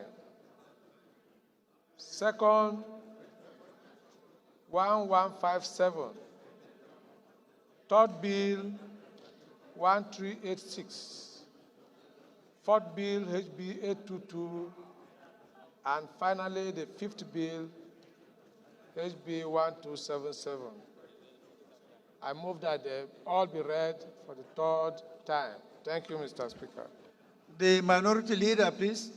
Speaker 19: Second, 1157. Third bill, 1386. Fourth bill, HB 822. And finally, the fifth bill, HB 1277. I move that they all be read for the third time. Thank you, Mr. Speaker.
Speaker 1: The Minority Leader, please.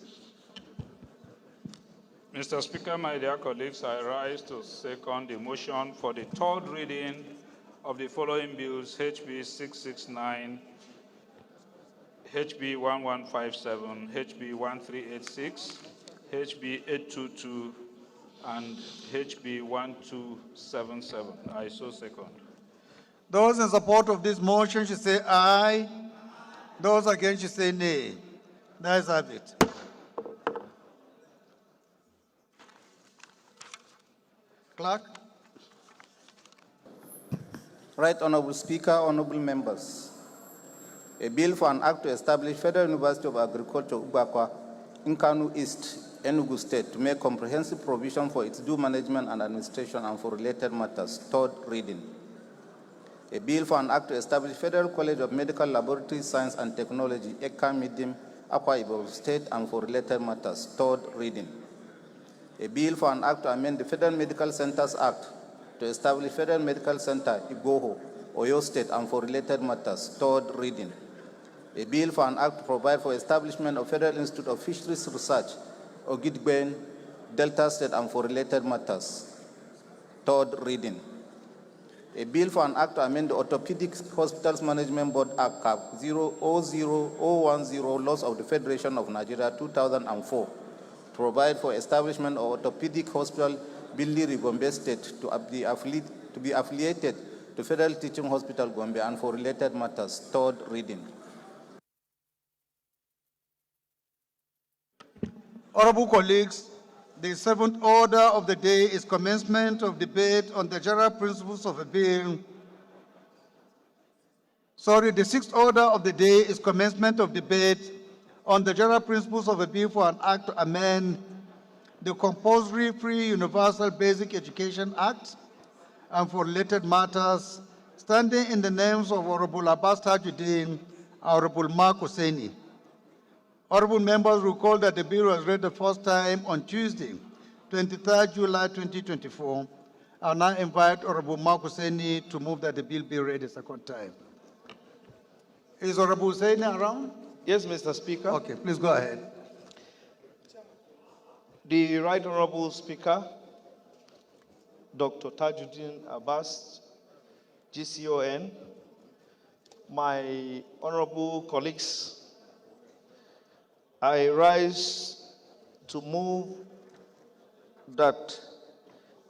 Speaker 20: Mr. Speaker, my dear colleagues, I rise to second the motion for the third reading of the following bills: HB 669, HB 1157, HB 1386, HB 822, and HB 1277. I so second.
Speaker 1: Those in support of this motion should say aye. Those against should say nay. The ayes have it. Clerk.
Speaker 4: Right Honorable Speaker, honorable members. A bill for an act to establish Federal University of Agriculture, Ubakwa, in Kanu East, Enugu State, to make comprehensive provision for its due management and administration and for related matters. Third reading. A bill for an act to establish Federal College of Medical Laboratory Science and Technology, Eka Midim, Akwa Ibom State, and for related matters. Third reading. A bill for an act to amend the Federal Medical Centers Act to establish Federal Medical Center, Igoho, Oyo State, and for related matters. Third reading. A bill for an act to provide for establishment of Federal Institute of Fisheries Research, Ogidben, Delta State, and for related matters. Third reading. A bill for an act to amend the Orthopedic Hospitals Management Board Act, Cap 000010, Laws of the Federation of Nigeria, 2004, to provide for establishment of Orthopedic Hospital, Billiri, Gombe State, to be affiliated to Federal Teaching Hospital, Gombe, and for related matters. Third reading.
Speaker 1: Honorable colleagues, the seventh order of the day is commencement of debate on the general principles of a bill. The sixth order of the day is commencement of debate on the general principles of a bill for an act to amend the Compulsory Free Universal Basic Education Act and for related matters, standing in the names of Honorable Abbas Tajuddin, Honorable Mark Hosseini. Honorable members recall that the bill was read the first time on Tuesday, 23 July 2024. I now invite Honorable Mark Hosseini to move that the bill be read a second time. Is Honorable Hosseini around?
Speaker 17: Yes, Mr. Speaker.
Speaker 1: Okay, please go ahead.
Speaker 17: The Right Honorable Speaker, Dr. Tajuddin Abbas, GCON, my honorable colleagues, I rise to move that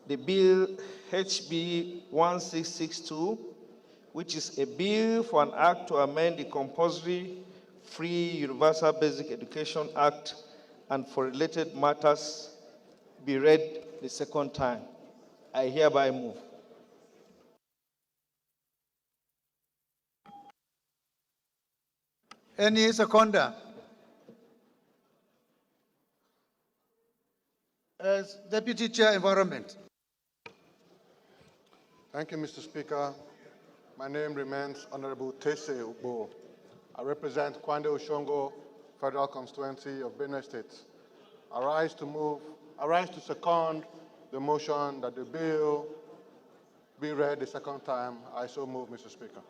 Speaker 17: the bill HB 1662, which is a bill for an act to amend the Compulsory Free Universal Basic Education Act and for related matters, be read the second time. I hereby move.
Speaker 1: Any seconder? As Deputy Chair, Environment.
Speaker 5: Thank you, Mr. Speaker. My name remains Honorable Tese Ubo. I represent Kwande Oshongo Federal Constituency of Benue State. I rise to second the motion that the bill be read the second time. I so move, Mr. Speaker.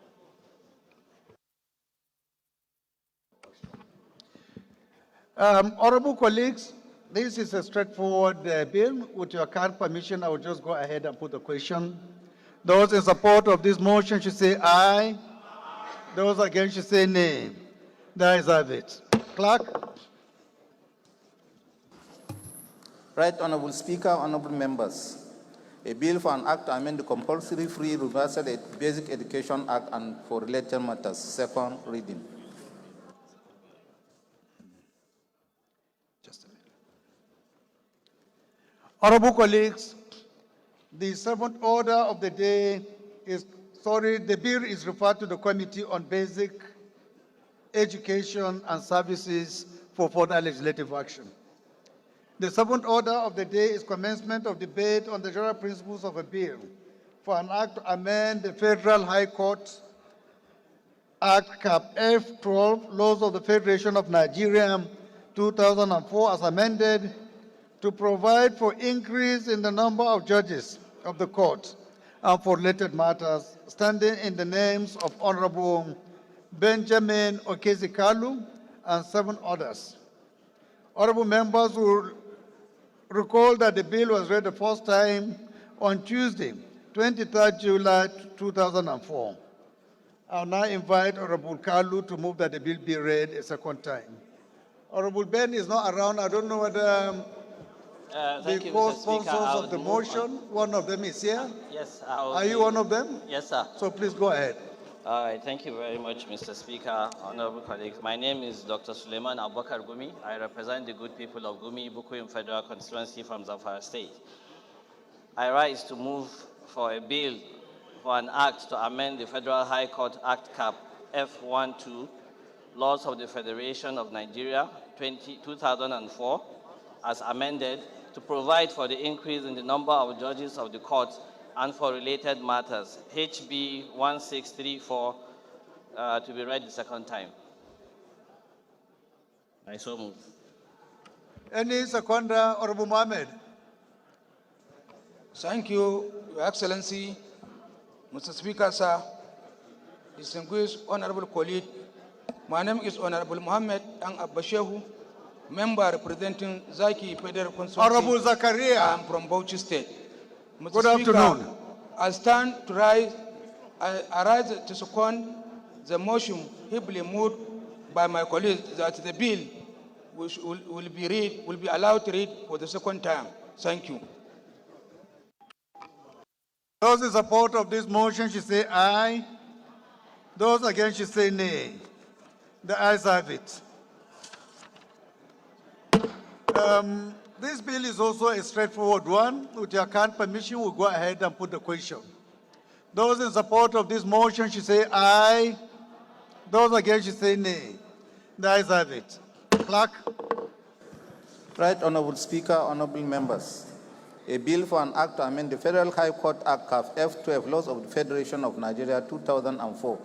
Speaker 1: Honorable colleagues, this is a straightforward bill. With your kind permission, I will just go ahead and put the question. Those in support of this motion should say aye. Those against should say nay. The ayes have it. Clerk.
Speaker 4: Right Honorable Speaker, honorable members. A bill for an act to amend the Compulsory Free Universal Basic Education Act and for related matters. Second reading.
Speaker 1: Honorable colleagues, the seventh order of the day is, the bill is referred to the Committee on Basic Education and Services for further legislative action. The seventh order of the day is commencement of debate on the general principles of a bill for an act to amend the Federal High Court Act Cap F12, Laws of the Federation of Nigeria, 2004 as amended, to provide for increase in the number of judges of the court and for related matters, standing in the names of Honorable Benjamin Okezikalu and 7 others. Honorable members will recall that the bill was read the first time on Tuesday, 23 July 2004. I'll now invite Honorable Kalu to move that the bill be read a second time. Honorable Ben is not around. I don't know whether
Speaker 6: Thank
Speaker 1: the
Speaker 6: you, Mr.
Speaker 1: co-sponsors
Speaker 6: Speaker. I
Speaker 1: of
Speaker 6: would
Speaker 1: the
Speaker 6: move
Speaker 1: motion, one of them is here.
Speaker 6: Yes,
Speaker 1: Are you one of them?
Speaker 6: Yes, sir.
Speaker 1: So please go ahead.
Speaker 6: All right, thank you very much, Mr. Speaker, honorable colleagues. My name is Dr. Suleiman Abubakar Gumi. I represent the good people of Gumi, Bukuim Federal Constituency from Zamfara State. I rise to move for a bill for an act to amend the Federal High Court Act Cap F12, Laws of the Federation of Nigeria 2004, as amended, to provide for the increase in the number of judges of the court and for related matters, HB 1634, to be read the second time. I so move.
Speaker 1: Any seconder, Honorable Mohammed?
Speaker 7: Thank you, Your Excellency, Mr. Speaker, sir, distinguished honorable colleague. My name is Honorable Mohammed Ang Abbashehu, member representing Zaki Federal Constituency.
Speaker 1: Honorable Zakaria.
Speaker 7: I am from Bauchi State. Mr.
Speaker 1: Good
Speaker 7: Speaker,
Speaker 1: afternoon.
Speaker 7: I stand to rise, I rise to second the motion heavily moved by my colleagues that the bill will be allowed to read for the second time. Thank you.
Speaker 1: Those in support of this motion should say aye. Those against should say nay. The ayes have it. This bill is also a straightforward one. With your kind permission, we'll go ahead and put the question. Those in support of this motion should say aye. Those against should say nay. The ayes have it. Clerk.
Speaker 4: Right Honorable Speaker, honorable members. A bill for an act to amend the Federal High Court Act F12, Laws of the Federation of Nigeria 2004,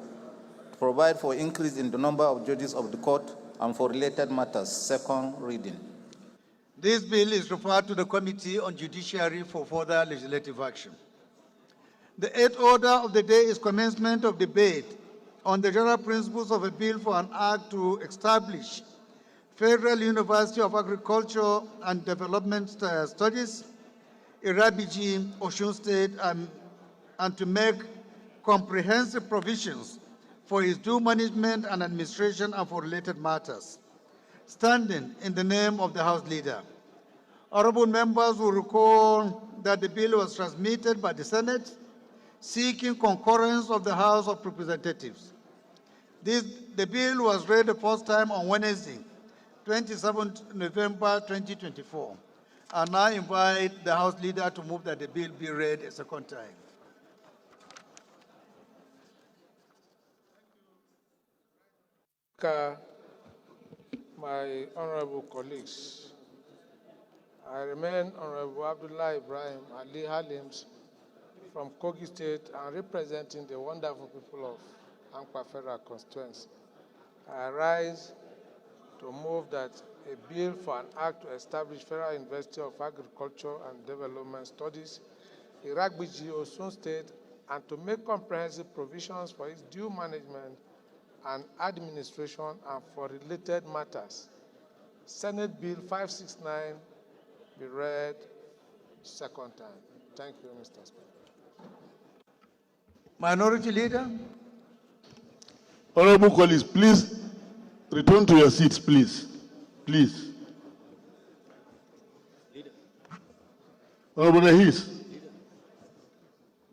Speaker 4: to provide for increase in the number of judges of the court and for related matters. Second reading.
Speaker 1: This bill is referred to the Committee on Judiciary for further legislative action. The eighth order of the day is commencement of debate on the general principles of a bill for an act to establish Federal University of Agriculture and Development Studies, Irabiji, Osun State, and to make comprehensive provisions for its due management and administration and for related matters. Standing in the name of the House Leader. Honorable members will recall that the bill was transmitted by the Senate, seeking concurrence of the House of Representatives. The bill was read the first time on Wednesday, 27th November 2024. I now invite the House Leader to move that the bill be read a second time.
Speaker 19: My honorable colleagues, I remain Honorable Abdullah Ibrahim Ali Halims from Kogi State and representing the wonderful people of Ankpa Federal Constituency. I rise to move that a bill for an act to establish Federal University of Agriculture and Development Studies, Iragbiji, Osun State, and to make comprehensive provisions for its due management and administration and for related matters. Senate Bill 569 be read second time. Thank you, Mr. Speaker.
Speaker 1: Minority Leader.
Speaker 5: Honorable colleagues, please return to your seats, please. Please. Honorable Nahis.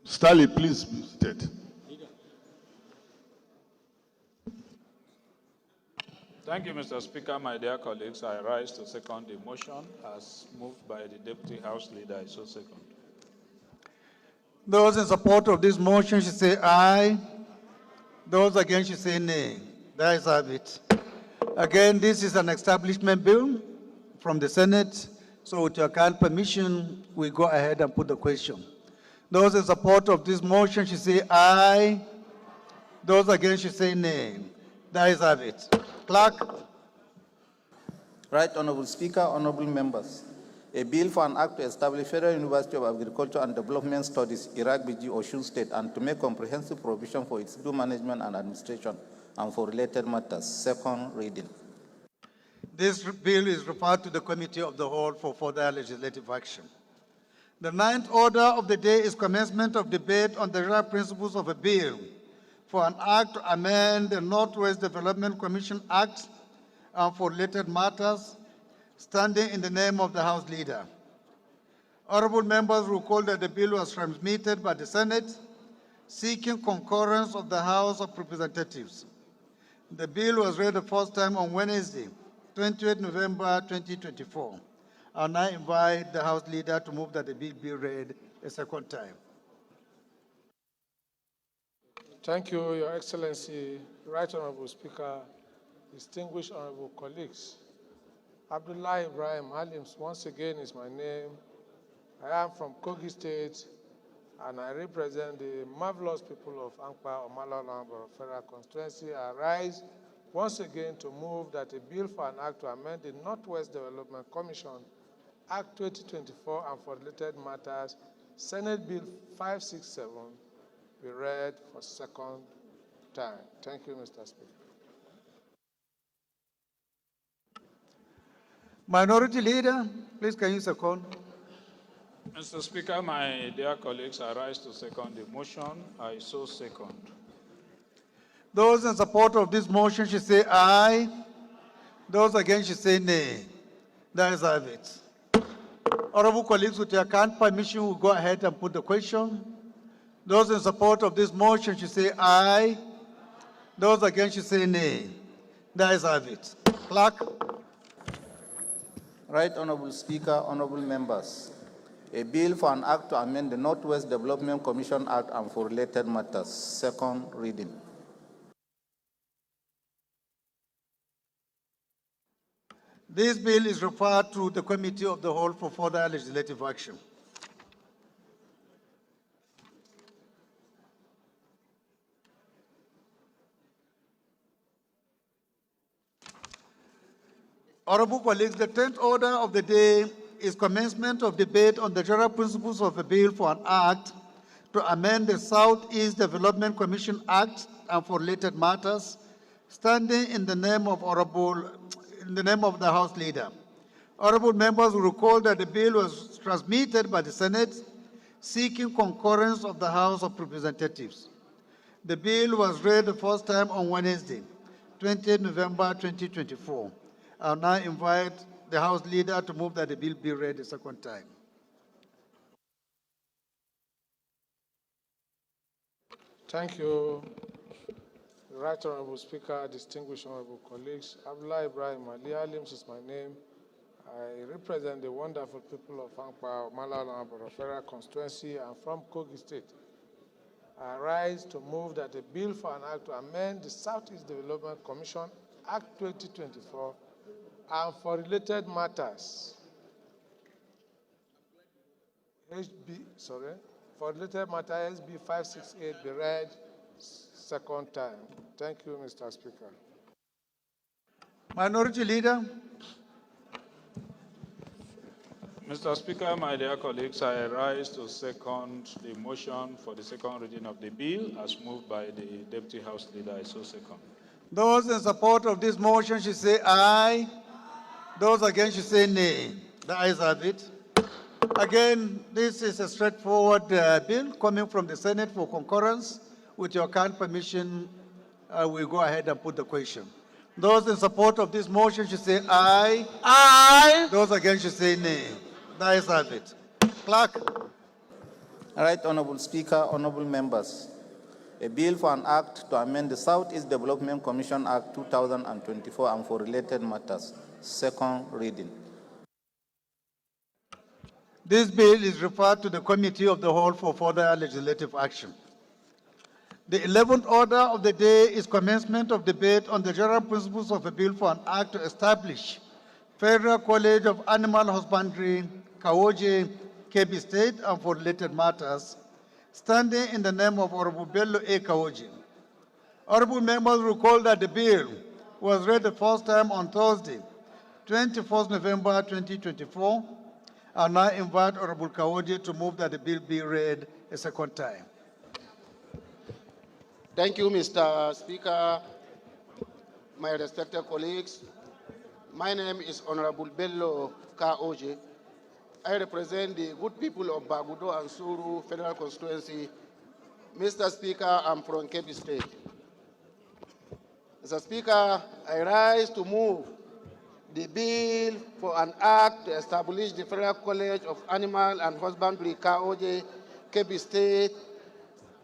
Speaker 5: Stanley, please be seated.
Speaker 20: Thank you, Mr. Speaker. My dear colleagues, I rise to second the motion as moved by the Deputy House Leader. I so second.
Speaker 1: Those in support of this motion should say aye. Those against should say nay. The ayes have it. Again, this is an establishment bill from the Senate, so with your kind permission, we go ahead and put the question. Those in support of this motion should say aye. Those against should say nay. The ayes have it. Clerk.
Speaker 4: Right Honorable Speaker, honorable members. A bill for an act to establish Federal University of Agriculture and Development Studies, Iragbiji, Osun State, and to make comprehensive provision for its due management and administration and for related matters. Second reading.
Speaker 1: This bill is referred to the Committee of the Whole for further legislative action. The ninth order of the day is commencement of debate on the general principles of a bill for an act to amend the Northwest Development Commission Act and for related matters, standing in the name of the House Leader. Honorable members recall that the bill was transmitted by the Senate, seeking concurrence of the House of Representatives. The bill was read the first time on Wednesday, 28 November 2024. I now invite the House Leader to move that the bill be read a second time.
Speaker 19: Thank you, Your Excellency, Right Honorable Speaker, distinguished honorable colleagues. Abdullah Ibrahim Halims, once again is my name. I am from Kogi State, and I represent the marvelous people of Ankpa Omala Federal Constituency. I rise once again to move that a bill for an act to amend the Northwest Development Commission Act 2024 and for related matters, Senate Bill 567, be read for second time. Thank you, Mr. Speaker.
Speaker 1: Minority Leader, please can you second?
Speaker 20: Mr. Speaker, my dear colleagues, I rise to second the motion. I so second.
Speaker 1: Those in support of this motion should say aye. Those against should say nay. That is have it. Honorable colleagues, with your kind permission, we'll go ahead and put the question. Those in support of this motion should say aye. Those against should say nay. That is have it. Clerk.
Speaker 4: Right Honorable Speaker, honorable members. A bill for an act to amend the Northwest Development Commission Act and for related matters. Second reading.
Speaker 1: This bill is referred to the Committee of the Whole for further legislative action. Honorable colleagues, the 10th order of the day is commencement of debate on the general principles of a bill for an act to amend the Southeast Development Commission Act and for related matters, standing in the name of the House Leader. Honorable members will recall that the bill was transmitted by the Senate seeking concurrence of the House of Representatives. The bill was read the first time on Wednesday, 20 November 2024. I'll now invite the House Leader to move that the bill be read a second time.
Speaker 19: Thank you, Right Honorable Speaker, distinguished honorable colleagues. Abdullah Ibrahim Ali Halims is my name. I represent the wonderful people of Ankpa Omala Federal Constituency and from Kogi State. I rise to move that a bill for an act to amend the Southeast Development Commission Act 2024 and for related matters. For related matter, SB 568 be read second time. Thank you, Mr. Speaker.
Speaker 1: Minority Leader.
Speaker 20: Mr. Speaker, my dear colleagues, I rise to second the motion for the second reading of the bill as moved by the Deputy House Leader. I so second.
Speaker 1: Those in support of this motion should say aye. Those against should say nay. The ayes have it. Again, this is a straightforward bill coming from the Senate for concurrence. With your kind permission, we'll go ahead and put the question. Those in support of this motion should say aye. Aye. Those against should say nay. The ayes have it. Clerk.
Speaker 4: Right Honorable Speaker, honorable members. A bill for an act to amend the Southeast Development Commission Act 2024 and for related matters. Second reading.
Speaker 1: This bill is referred to the Committee of the Whole for further legislative action. The 11th order of the day is commencement of debate on the general principles of a bill for an act to establish Federal College of Animal Husbandry, Kawoje, Kebbi State, and for related matters, standing in the name of Honorable Bello A. Kawoje. Honorable members recall that the bill was read the first time on Thursday, 21st November 2024. I now invite Honorable Kawoje to move that the bill be read a second time.
Speaker 21: Thank you, Mr. Speaker, my respected colleagues. My name is Honorable Bello Kawoje. I represent the good people of Bagudo and Suru Federal Constituency. Mr. Speaker, I'm from Kebbi State. Mr. Speaker, I rise to move the bill for an act to establish the Federal College of Animal and Husbandry, Kawoje, Kebbi State,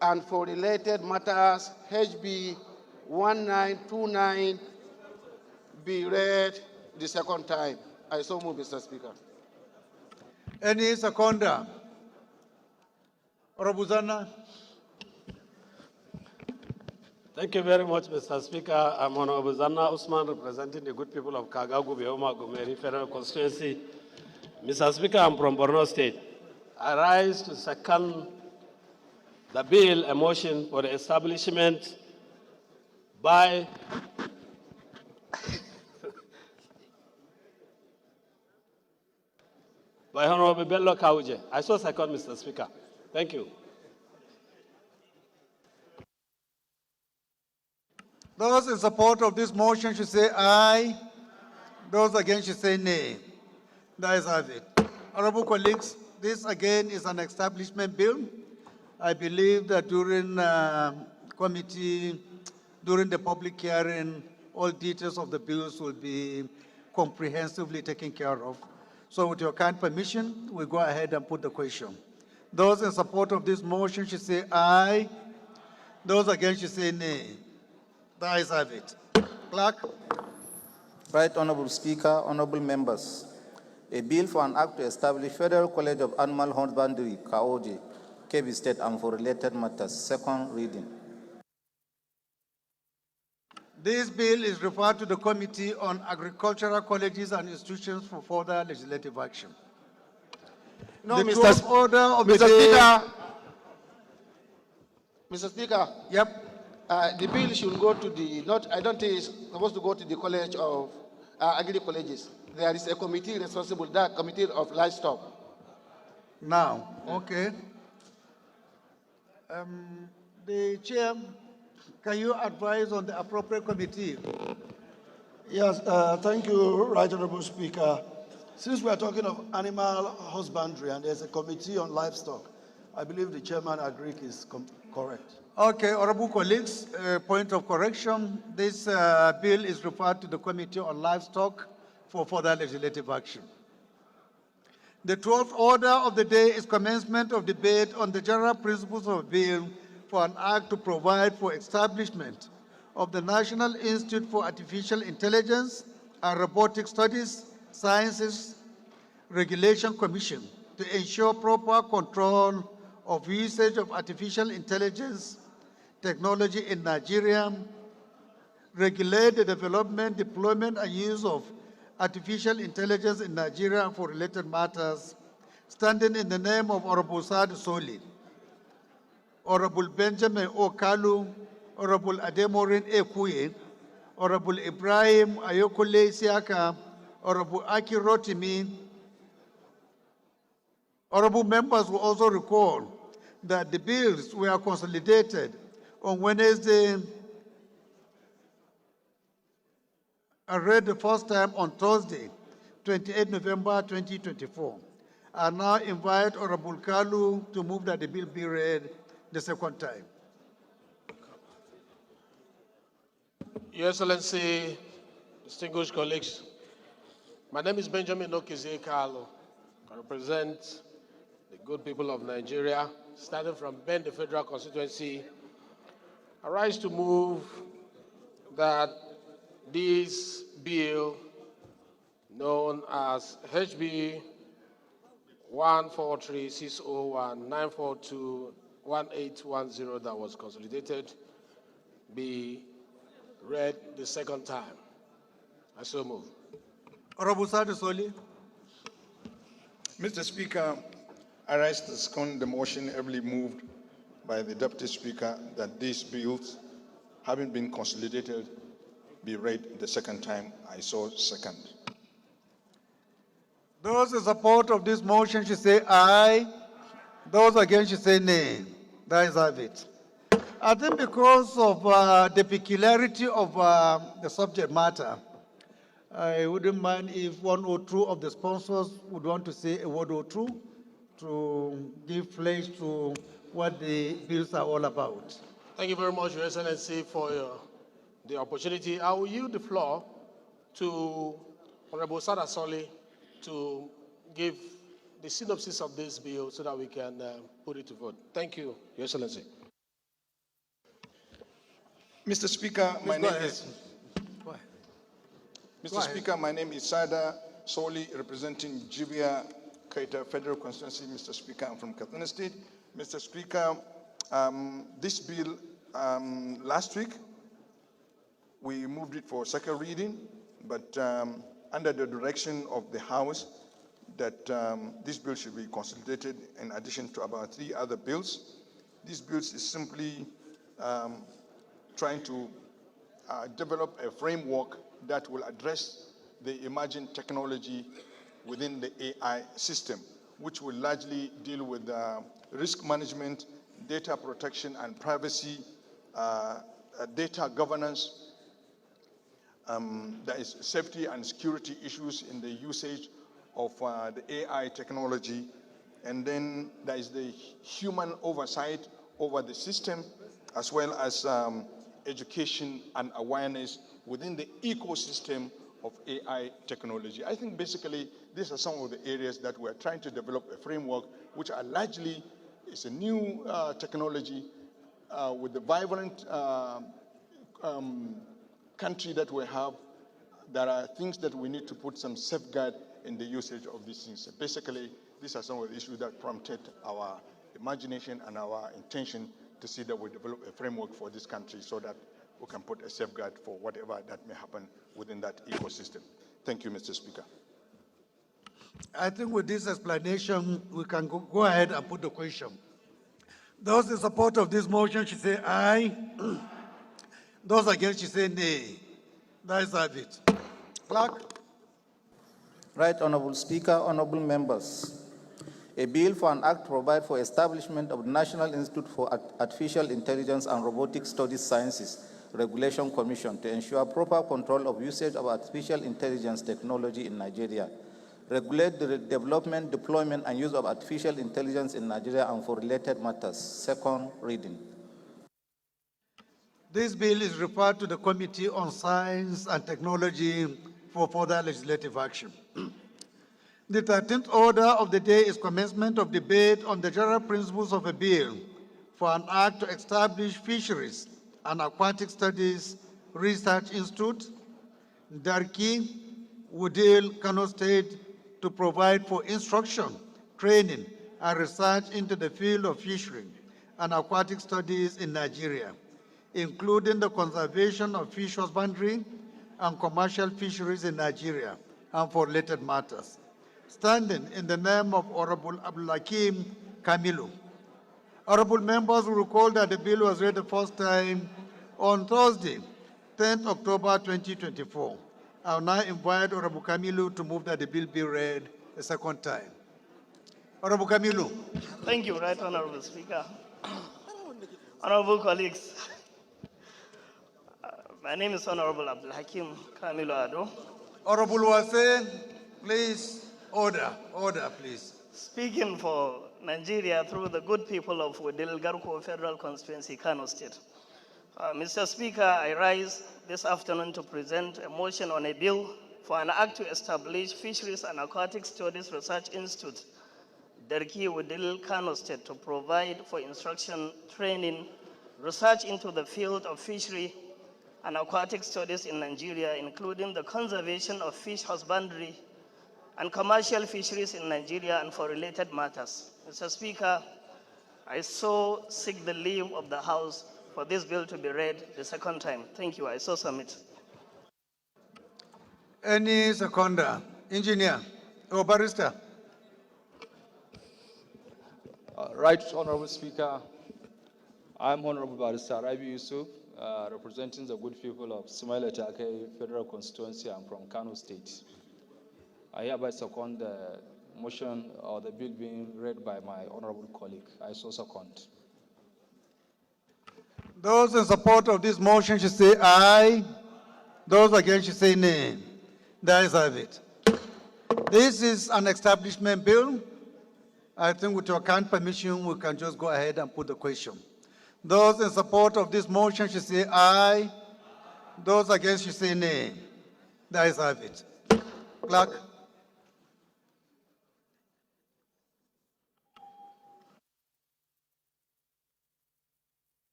Speaker 21: and for related matters, HB 1929, be read the second time. I so move, Mr. Speaker.
Speaker 1: Any seconder? Honorable Zanna.
Speaker 23: Thank you very much, Mr. Speaker. I'm Honorable Zanna Usman, representing the good people of Kagagu, Bioma, Gumeri Federal Constituency. Mr. Speaker, I'm from Borno State. I rise to second the bill, a motion for the establishment by Honorable Bello Kauje. I so second, Mr. Speaker. Thank you.
Speaker 1: Those in support of this motion should say aye. Those against should say nay. That is have it. Honorable colleagues, this again is an establishment bill. I believe that during committee, during the public hearing, all details of the bills will be comprehensively taken care of. So with your kind permission, we go ahead and put the question. Those in support of this motion should say aye. Those against should say nay. The ayes have it. Clerk.
Speaker 4: Right Honorable Speaker, honorable members. A bill for an act to establish Federal College of Animal Husbandry, Kaoje, Kebbi State, and for related matters. Second reading.
Speaker 1: This bill is referred to the Committee on Agricultural Colleges and Institutions for further legislative action.
Speaker 17: No,
Speaker 1: The
Speaker 17: Mr.
Speaker 1: 12th order of the
Speaker 17: Mr.
Speaker 1: day.
Speaker 17: Speaker. Mr. Speaker.
Speaker 1: Yep.
Speaker 17: The bill should go to the, I don't think it's supposed to go to the College of Agri Colleges. There is a committee responsible, that Committee of Livestock.
Speaker 1: Now, okay. The chair, can you advise on the appropriate committee?
Speaker 8: Yes, thank you, Right Honorable Speaker. Since we are talking of animal husbandry and there's a committee on livestock, I believe the chairman agreed is correct.
Speaker 1: Okay, honorable colleagues, point of correction. This bill is referred to the Committee on Livestock for further legislative action. The 12th order of the day is commencement of debate on the general principles of a bill for an act to provide for establishment of the National Institute for Artificial Intelligence and Robotic Studies, Sciences Regulation Commission to ensure proper control of usage of artificial intelligence technology in Nigeria, regulate the development, deployment, and use of artificial intelligence in Nigeria and for related matters, standing in the name of Honorable Saad Soli, Honorable Benjamin O. Kalu, Honorable Ademorin A. Kuye, Honorable Ibrahim Ayokole Siaka, Honorable Aki Rotimi. Honorable members will also recall that the bills were consolidated on Wednesday and read the first time on Thursday, 28 November 2024. I now invite Honorable Kalu to move that the bill be read the second time.
Speaker 19: Your Excellency, distinguished colleagues, my name is Benjamin Okizie Kalu. I represent the good people of Nigeria, starting from Ben, the Federal Constituency. I rise to move that this bill, known as HB 143-601-942-1810 that was consolidated, be read the second time. I so move.
Speaker 1: Honorable Saad Soli.
Speaker 9: Mr. Speaker, I rise to second the motion ably moved by the Deputy Speaker that these bills, having been consolidated, be read the second time. I so second.
Speaker 1: Those in support of this motion should say aye. Those against should say nay. That is have it. I think because of the peculiarity of the subject matter, I wouldn't mind if one or two of the sponsors would want to say a word or two to give flesh to what the bills are all about.
Speaker 19: Thank you very much, Your Excellency, for the opportunity. I will yield the floor to Honorable Sada Soli to give the synopsis of this bill so that we can put it to vote. Thank you, Your Excellency.
Speaker 9: Mr. Speaker, my name is Sada Soli, representing Jibia Kaita Federal Constituency. Mr. Speaker, I'm from Katsina State. Mr. Speaker, this bill, last week, we moved it for second reading, but under the direction of the House that this bill should be consolidated in addition to about 3 other bills. This bill is simply trying to develop a framework that will address the emerging technology within the AI system, which will largely deal with risk management, data protection and privacy, data governance. There is safety and security issues in the usage of the AI technology. And then there is the human oversight over the system, as well as education and awareness within the ecosystem of AI technology. I think basically these are some of the areas that we're trying to develop a framework, which are largely, it's a new technology with the vibrant country that we have. There are things that we need to put some safeguard in the usage of these things. Basically, these are some of the issues that prompted our imagination and our intention to see that we develop a framework for this country so that we can put a safeguard for whatever that may happen within that ecosystem. Thank you, Mr. Speaker.
Speaker 1: I think with this explanation, we can go ahead and put the question. Those in support of this motion should say aye. Those against should say nay. That is it. Clerk.
Speaker 4: Right, Honorable Speaker, honorable members. A bill for an act to provide for establishment of the National Institute for Artificial Intelligence and Robotic Studies Sciences Regulation Commission to ensure proper control of usage of artificial intelligence technology in Nigeria, regulate the development, deployment, and use of artificial intelligence in Nigeria and for related matters. Second reading.
Speaker 1: This bill is referred to the Committee on Science and Technology for further legislative action. The 13th order of the day is commencement of debate on the general principles of a bill for an act to establish fisheries and aquatic studies research institute, Darki, Wudil, Kano State, to provide for instruction, training, and research into the field of fishery and aquatic studies in Nigeria, including the conservation of fish husbandry and commercial fisheries in Nigeria, and for related matters. Standing in the name of Honorable Abdulhakim Kamilu. Honorable members will recall that the bill was read the first time on Thursday, 10th October 2024. I will now invite Honorable Kamilu to move that the bill be read a second time. Honorable Kamilu.
Speaker 3: Thank you, Right Honorable Speaker. Honorable colleagues, my name is Honorable Abdulhakim Kamilu Ado.
Speaker 1: Honorable Wase, please, order, please.
Speaker 3: Speaking for Nigeria through the good people of Wudil Garko Federal Constituency, Kano State. Mr. Speaker, I rise this afternoon to present a motion on a bill for an act to establish Fisheries and Aquatic Studies Research Institute, Darki Wudil, Kano State, to provide for instruction, training, research into the field of fishery and aquatic studies in Nigeria, including the conservation of fish husbandry and commercial fisheries in Nigeria and for related matters. Mr. Speaker, I so seek the leave of the House for this bill to be read the second time. Thank you. I so submit.
Speaker 1: Any seconder? Engineer or barrister?
Speaker 10: Right, Honorable Speaker. I'm Honorable Barrister Rabi Yusuf, representing the good people of Sumaila Take Federal Constituency. I'm from Kano State. I hereby second the motion or the bill being read by my honorable colleague. I so second.
Speaker 1: Those in support of this motion should say aye. Those against should say nay. That is it. This is an establishment bill. I think with your kind permission, we can just go ahead and put the question. Those in support of this motion should say aye. Those against should say nay. That is it. Clerk.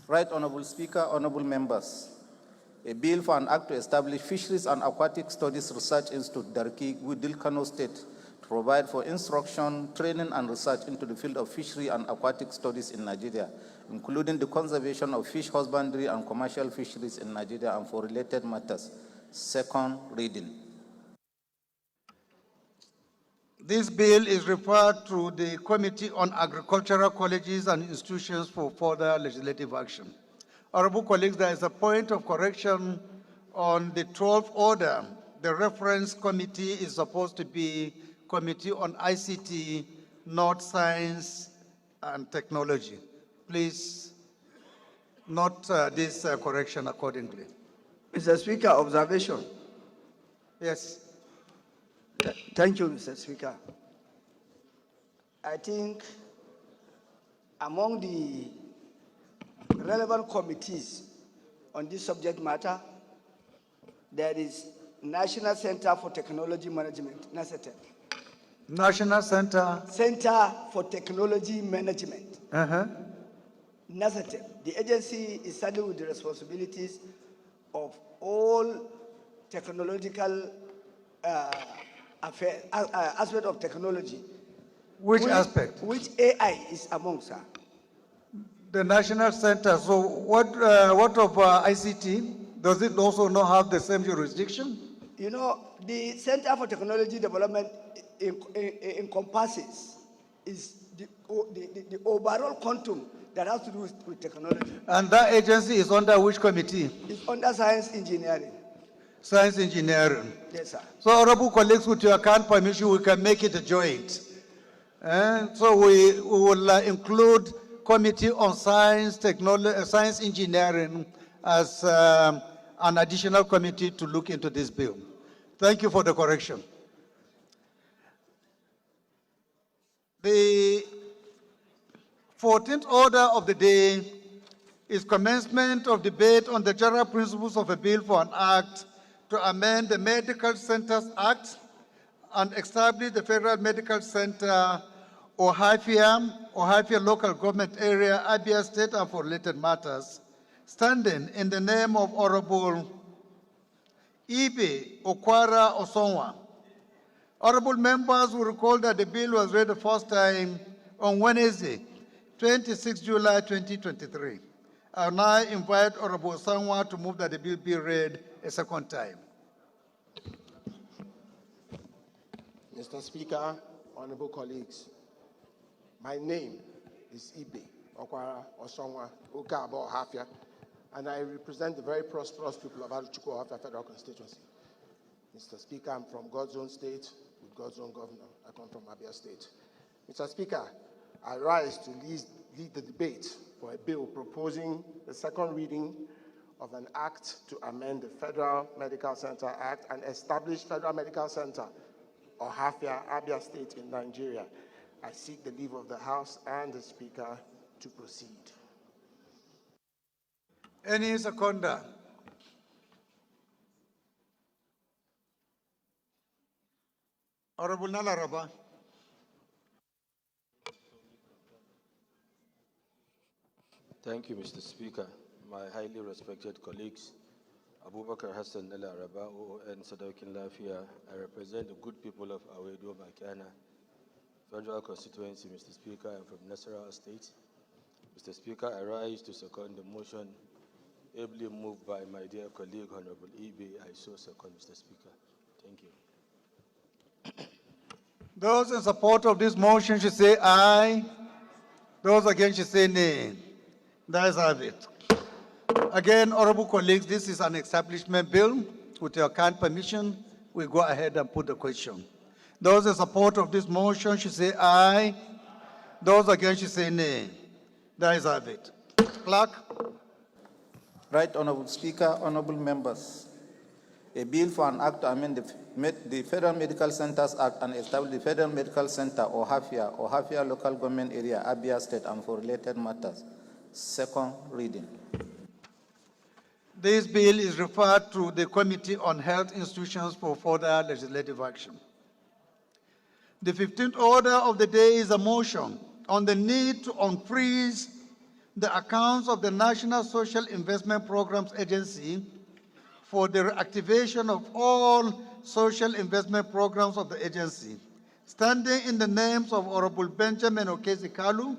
Speaker 4: Right, Honorable Speaker, honorable members. A bill for an act to establish Fisheries and Aquatic Studies Research Institute, Darki, Wudil, Kano State, to provide for instruction, training, and research into the field of fishery and aquatic studies in Nigeria, including the conservation of fish husbandry and commercial fisheries in Nigeria and for related matters. Second reading.
Speaker 1: This bill is referred to the Committee on Agricultural Colleges and Institutions for further legislative action. Honorable colleagues, there is a point of correction on the 12th order. The reference committee is supposed to be Committee on ICT, not Science and Technology. Please note this correction accordingly.
Speaker 8: Mr. Speaker, observation.
Speaker 1: Yes.
Speaker 8: Thank you, Mr. Speaker. I think among the relevant committees on this subject matter, there is National Center for Technology Management, NACETEC.
Speaker 1: National Center.
Speaker 8: Center for Technology Management, NACETEC. The agency is saddled with the responsibilities of all technological aspect of technology.
Speaker 1: Which aspect?
Speaker 8: Which AI is among, sir.
Speaker 1: The National Center. So what of ICT? Does it also not have the same jurisdiction?
Speaker 8: You know, the Center for Technology Development encompasses is the overall quantum that has to do with technology.
Speaker 1: And that agency is under which committee?
Speaker 8: It's under Science Engineering.
Speaker 1: Science Engineering.
Speaker 8: Yes, sir.
Speaker 1: So, honorable colleagues, with your kind permission, we can make it a joint. So we will include Committee on Science, Technology, Science Engineering as an additional committee to look into this bill. Thank you for the correction. The 14th order of the day is commencement of debate on the general principles of a bill for an act to amend the Medical Centers Act and establish the Federal Medical Center Ohafia Local Government Area, Abia State, and for related matters, standing in the name of Honorable Ibe Okwara Osonwa. Honorable members will recall that the bill was read the first time on Wednesday, 26 July 2023. I now invite Honorable Osonwa to move that the bill be read a second time.
Speaker 17: Mr. Speaker, honorable colleagues, my name is Ibe Okwara Osonwa Okabo Ohafia, and I represent the very prosperous people of Aluchukwu Ohafia Federal Constituency. Mr. Speaker, I'm from God's own state with God's own governor. I come from Abia State. Mr. Speaker, I rise to lead the debate for a bill proposing the second reading of an act to amend the Federal Medical Center Act and establish Federal Medical Center Ohafia, Abia State in Nigeria. I seek the leave of the House and the Speaker to proceed.
Speaker 1: Any seconder? Honorable Nalaraba.
Speaker 11: Thank you, Mr. Speaker. My highly respected colleagues, Abubakar Hassan Nalaraba, OON Sadaukin Lafia, I represent the good people of Awedo Makiana, Federal Constituency, Mr. Speaker. I'm from Nasarawa State. Mr. Speaker, I rise to second the motion ably moved by my dear colleague, Honorable Ibe. I so second, Mr. Speaker. Thank you.
Speaker 1: Those in support of this motion should say aye. Those against should say nay. That is have it. Again, honorable colleagues, this is an establishment bill. With your kind permission, we go ahead and put the question. Those in support of this motion should say aye. Those against should say nay. That is have it. Clerk.
Speaker 4: Right, Honorable Speaker, honorable members. A bill for an act to amend the Federal Medical Centers Act and establish the Federal Medical Center Ohafia Local Government Area, Abia State, and for related matters. Second reading.
Speaker 1: This bill is referred to the Committee on Health Institutions for further legislative action. The 15th order of the day is a motion on the need to unfreeze the accounts of the National Social Investment Programs Agency for the reactivation of all social investment programs of the agency. standing in the names of Honorable Benjamin Okezi Kalu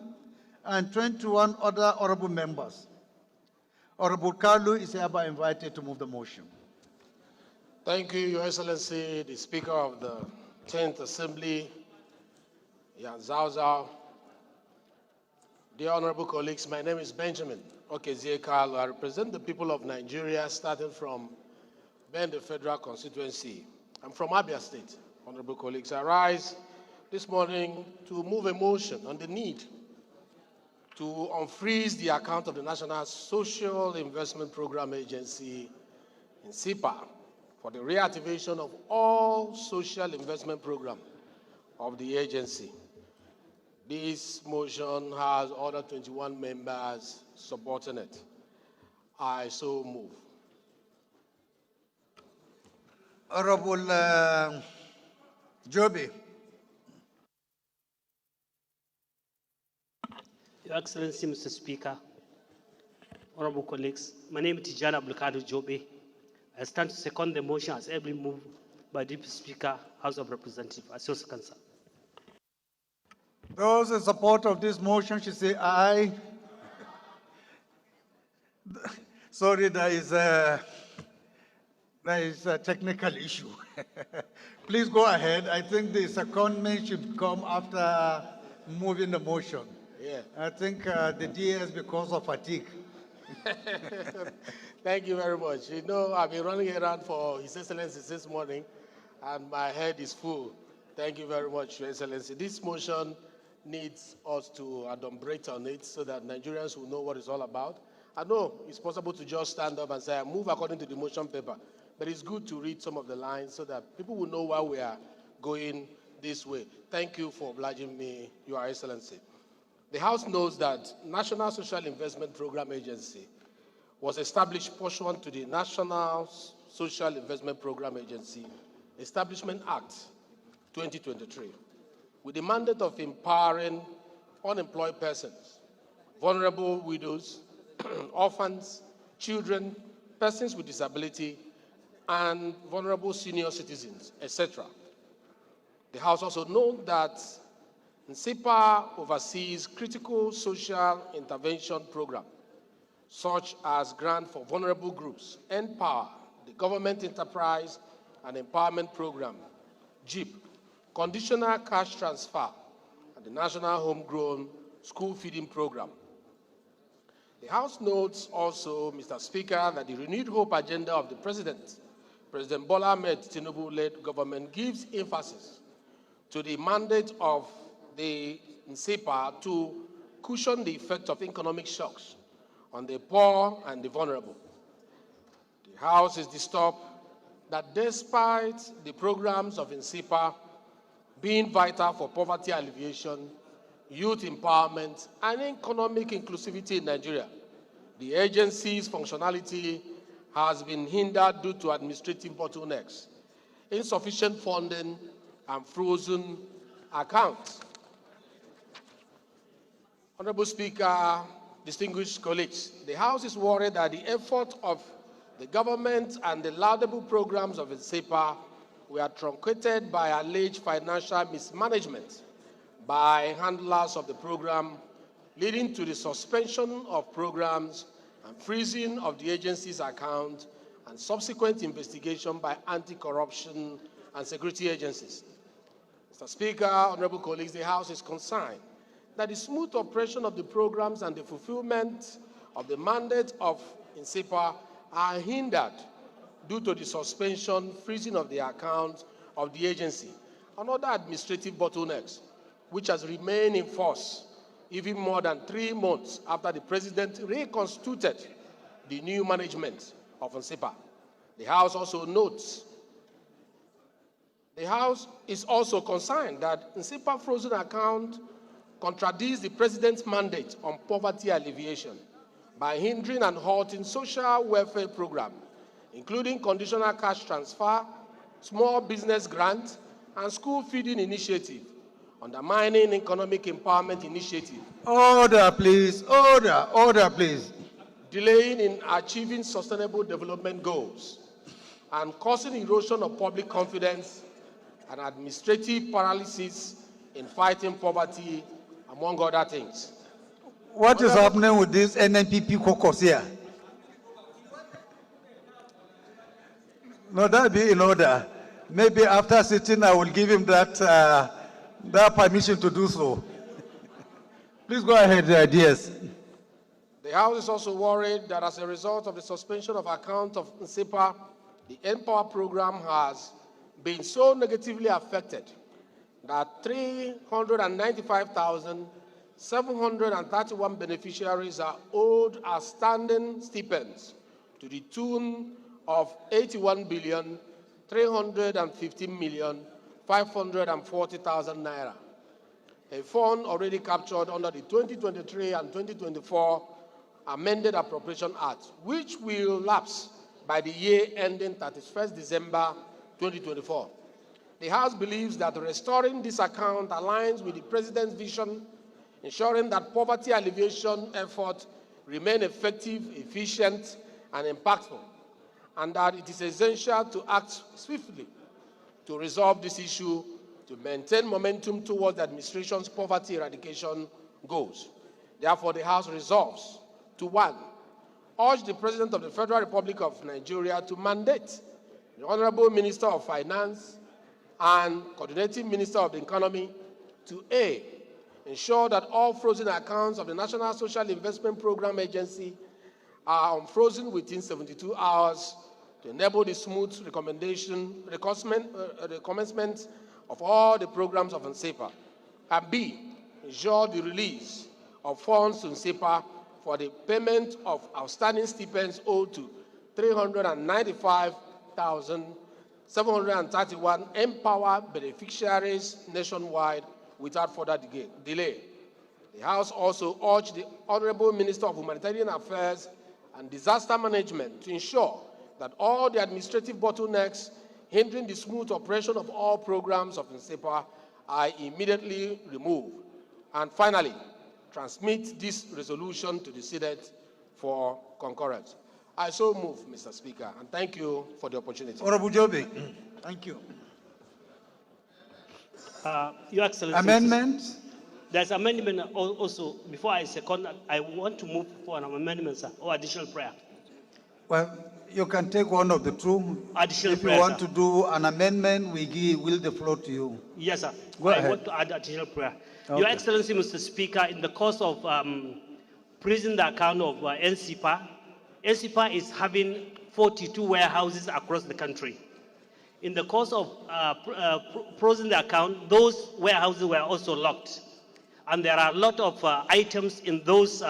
Speaker 1: and 21 other honorable members. Honorable Kalu is hereby invited to move the motion.
Speaker 12: Thank you, Your Excellency, the Speaker of the 10th Assembly, Yan Zhao Zhao. Dear honorable colleagues, my name is Benjamin Okezie Kalu. I represent the people of Nigeria, starting from Bende Federal Constituency. I'm from Abia State. Honorable colleagues, I rise this morning to move a motion on the need to unfreeze the account of the National Social Investment Program Agency in SIPA for the reactivation of all social investment programs of the agency. This motion has other 21 members supporting it. I so move.
Speaker 1: Honorable Joby.
Speaker 13: Your Excellency, Mr. Speaker, honorable colleagues, my name is Tijana Abdulkadir Joby. I stand to second the motion as ably moved by Deputy Speaker, House of Representatives. I so second, sir.
Speaker 1: Those in support of this motion should say aye. Sorry, there is a technical issue. Please go ahead. I think the secondment should come after moving the motion.
Speaker 12: Yeah.
Speaker 1: I think the DS because of fatigue.
Speaker 12: Thank you very much. You know, I've been running around for His Excellency this morning, and my head is full. Thank you very much, Your Excellency. This motion needs us to adumbrate on it so that Nigerians will know what it's all about. I know it's possible to just stand up and say, I move according to the motion paper, but it's good to read some of the lines so that people will know why we are going this way. Thank you for obliging me, Your Excellency. The House knows that National Social Investment Program Agency was established pursuant to the National Social Investment Program Agency Establishment Act 2023, with the mandate of empowering unemployed persons, vulnerable widows, orphans, children, persons with disability, and vulnerable senior citizens, etc. The House also knows that NCIPA oversees critical social intervention programs, such as grant for vulnerable groups, Empower, the Government Enterprise and Empowerment Program, GEEP, Conditional Cash Transfer, and the National Homegrown School Feeding Program. The House notes also, Mr. Speaker, that the renewed hope agenda of the President Bola Ahmed Tinubu-led government gives emphasis to the mandate of the NCIPA to cushion the effect of economic shocks on the poor and the vulnerable. The House is disturbed that despite the programs of NCIPA being vital for poverty alleviation, youth empowerment, and economic inclusivity in Nigeria, the agency's functionality has been hindered due to administrative bottlenecks, insufficient funding, and frozen accounts. Honorable Speaker, distinguished colleagues, the House is worried that the effort of the government and the laudable programs of NCIPA were truncated by alleged financial mismanagement by handlers of the program, leading to the suspension of programs and freezing of the agency's account and subsequent investigation by anti-corruption and security agencies. Mr. Speaker, honorable colleagues, the House is concerned that the smooth operation of the programs and the fulfillment of the mandate of NCIPA are hindered due to the suspension, freezing of the account of the agency and other administrative bottlenecks, which has remained in force even more than 3 months after the President reconstituted the new management of NCIPA. The House also notes, the House is also concerned that NCIPA frozen account contradicts the President's mandate on poverty alleviation by hindering and halting social welfare programs, including conditional cash transfer, small business grant, and school feeding initiative, undermining economic empowerment initiative.
Speaker 1: Order, please. Order, please.
Speaker 12: Delaying in achieving sustainable development goals, and causing erosion of public confidence and administrative paralysis in fighting poverty, among other things.
Speaker 1: What is happening with this NNPP caucus here? No, that be in order. Maybe after sitting, I will give him that permission to do so. Please go ahead, DS.
Speaker 12: The House is also worried that as a result of the suspension of accounts of NSEPA, the Empower program has been so negatively affected that 395,731 beneficiaries are owed outstanding stipends to the tune of 81,315,540,000 naira, a fund already captured under the 2023 and 2024 Amended Appropriation Act, which will lapse by the year ending 31st December 2024. The House believes that restoring this account aligns with the President's vision, ensuring that poverty alleviation efforts remain effective, efficient, and impactful, and that it is essential to act swiftly to resolve this issue to maintain momentum towards the administration's poverty eradication goals. Therefore, the House resolves to 1, urge the President of the Federal Republic of Nigeria to mandate the Honorable Minister of Finance and Coordinating Minister of the Economy to A, ensure that all frozen accounts of the National Social Investment Program Agency are unfrozen within 72 hours to enable the smooth commencement of all the programs of NSEPA, and B, ensure the release of funds to NSEPA for the payment of outstanding stipends owed to 395,731 Empower beneficiaries nationwide without further delay. The House also urged the Honorable Minister of Humanitarian Affairs and Disaster Management to ensure that all the administrative bottlenecks hindering the smooth operation of all programs of NSEPA are immediately removed. And finally, transmit this resolution to the Senate for concurrence. I so move, Mr. Speaker, and thank you for the opportunity.
Speaker 1: Honorable Jobe, thank you.
Speaker 13: Your Excellency.
Speaker 1: Amendment?
Speaker 13: There's amendment also. Before I second, I want to move for an amendment, sir, or additional prayer.
Speaker 1: Well, you can take one of the two.
Speaker 13: Additional
Speaker 1: if
Speaker 13: prayer,
Speaker 1: you want
Speaker 13: sir.
Speaker 1: to do an amendment, we will the floor to you.
Speaker 13: Yes, sir.
Speaker 1: Go
Speaker 13: I
Speaker 1: ahead.
Speaker 13: want to add additional prayer.
Speaker 1: Okay.
Speaker 13: Your Excellency, Mr. Speaker, in the course of freezing the account of NSEPA, NSEPA is having 42 warehouses across the country. In the course of freezing the account, those warehouses were also locked. And there are a lot of items in those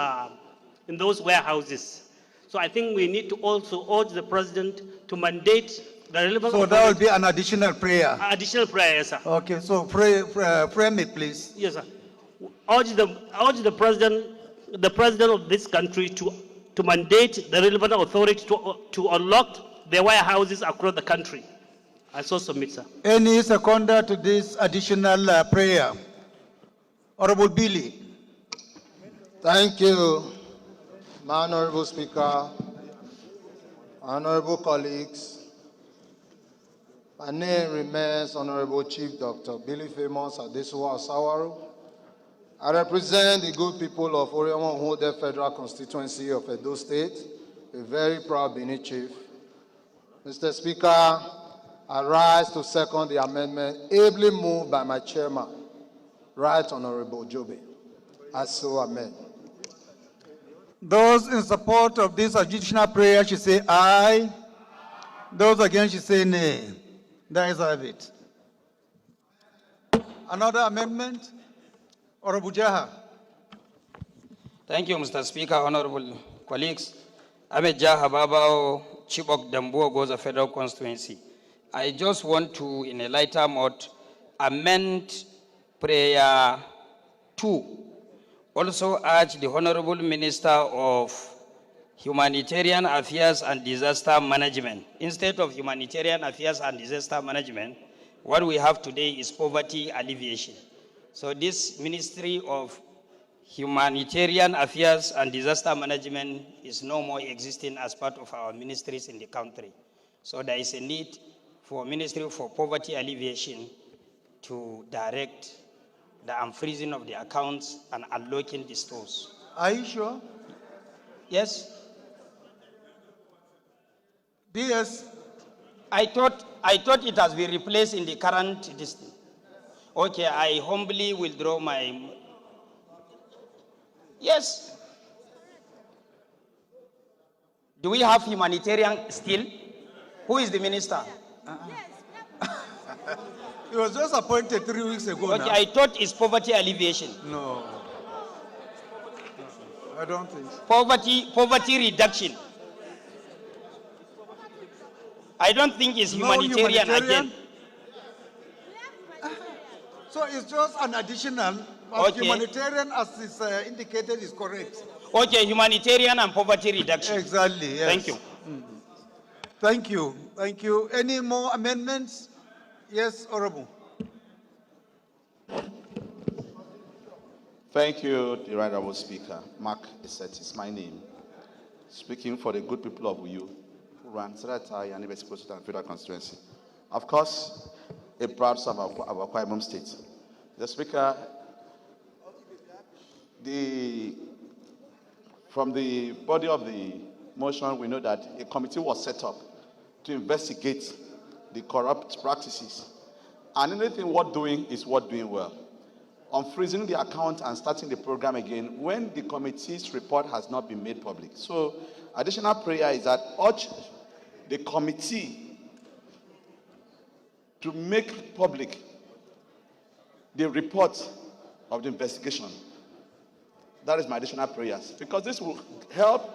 Speaker 13: warehouses. So I think we need to also urge the President to mandate the relevant.
Speaker 1: So that will be an additional prayer.
Speaker 13: Additional prayer, yes, sir.
Speaker 1: Okay, so frame it, please.
Speaker 13: Yes, sir. Urge the President of this country to mandate the relevant authority to unlock the warehouses across the country. I so submit, sir.
Speaker 1: Any seconder to this additional prayer? Honorable Billy.
Speaker 14: Thank you, my Honorable Speaker, honorable colleagues. My name remains Honorable Chief Dr. Billy Famous Adesuwa Osawaru. I represent the good people of Oriomon Hode Federal Constituency of Edo State, a very proud Bini chief. Mr. Speaker, I rise to second the amendment ably moved by my chairman, Right Honorable Jobe. I so amend.
Speaker 1: Those in support of this additional prayer should say aye. Those against should say nay. That is have it. Another amendment? Honorable Jaha.
Speaker 15: Thank you, Mr. Speaker, honorable colleagues. Ahmed Jaha Babao, Chibok Dambuo Goza Federal Constituency. I just want to, in a lighter mode, amend prayer 2. Also urge the Honorable Minister of Humanitarian Affairs and Disaster Management. Instead of Humanitarian Affairs and Disaster Management, what we have today is poverty alleviation. So this Ministry of Humanitarian Affairs and Disaster Management is no more existing as part of our ministries in the country. So there is a need for Ministry for Poverty Alleviation to direct the unfreezing of the accounts and unlocking the stores.
Speaker 1: Are you sure?
Speaker 15: Yes.
Speaker 1: DS.
Speaker 15: I thought it has been replaced in the current district. Okay, I humbly withdraw my. Yes. Do we have humanitarian still? Who is the minister?
Speaker 1: He was just appointed 3 weeks ago.
Speaker 15: Okay,
Speaker 1: now.
Speaker 15: I thought it's poverty alleviation.
Speaker 1: No. I don't think so.
Speaker 15: Poverty reduction. I don't think it's
Speaker 1: No
Speaker 15: humanitarian again.
Speaker 1: So it's just an additional, but
Speaker 15: Okay.
Speaker 1: humanitarian, as is indicated, is correct.
Speaker 15: Okay, humanitarian and poverty reduction.
Speaker 1: Exactly, yes.
Speaker 15: Thank you.
Speaker 1: Thank you. Thank you. Any more amendments? Yes, Honorable.
Speaker 16: Thank you, the Right Honourable Speaker. Mark Iset is my name. Speaking for the good people of Uyu, who run Seratai and Ibesi and Federal Constituency. Of course, a proud son of our Akwa Ibom State. The Speaker, from the body of the motion, we know that a committee was set up to investigate the corrupt practices. And anything worth doing is worth doing well. On freezing the account and starting the program again when the committee's report has not been made public. So, additional prayer is that urge the committee to make public the report of the investigation. That is my additional prayers, because this will help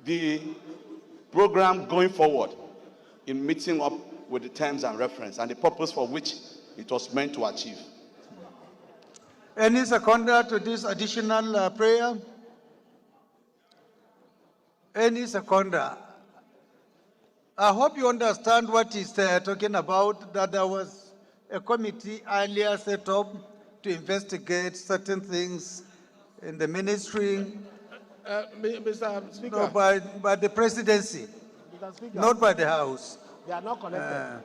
Speaker 16: the program going forward in meeting up with the terms and reference and the purpose for which it was meant to achieve.
Speaker 1: Any seconder to this additional prayer? Any seconder? I hope you understand what he's talking about, that there was a committee earlier set up to investigate certain things in the ministry.
Speaker 12: Mr. Speaker.
Speaker 1: No, by the presidency,
Speaker 12: Mr. Speaker.
Speaker 1: not by the House.
Speaker 12: They are not connected.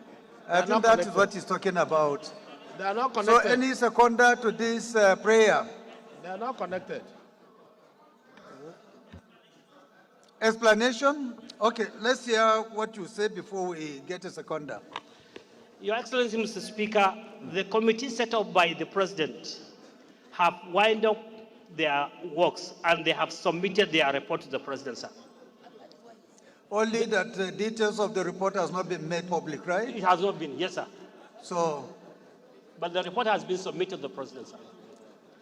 Speaker 1: I think that is what he's talking about.
Speaker 12: They are not
Speaker 1: So
Speaker 12: connected.
Speaker 1: any seconder to this prayer?
Speaker 12: They are not connected.
Speaker 1: Explanation? Okay, let's hear what you said before we get a seconder.
Speaker 13: Your Excellency, Mr. Speaker, the committee set up by the President have wound up their works and they have submitted their report to the President, sir.
Speaker 1: Only that the details of the report has not been made public, right?
Speaker 13: It has not been, yes, sir.
Speaker 1: So,
Speaker 13: But the report has been submitted to the President, sir.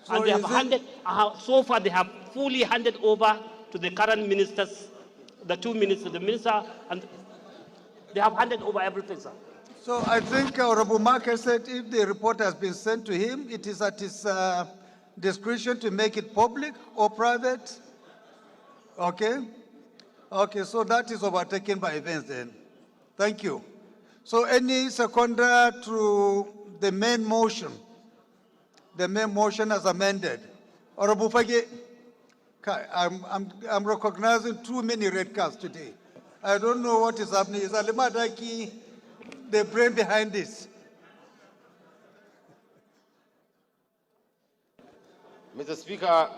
Speaker 1: So
Speaker 13: And they have
Speaker 1: is it-
Speaker 13: handed, so far they have fully handed over to the current ministers, the two ministers, the minister, and they have handed over everything, sir.
Speaker 1: so I think Honorable Marker said if the report has been sent to him, it is at his discretion to make it public or private. Okay? Okay, so that is overtaken by events then. Thank you. So any seconder to the main motion? The main motion as amended. Honorable Fage, I'm recognizing too many red cards today. I don't know what is happening. Is Alimadaki the brain behind this?
Speaker 18: Mr. Speaker,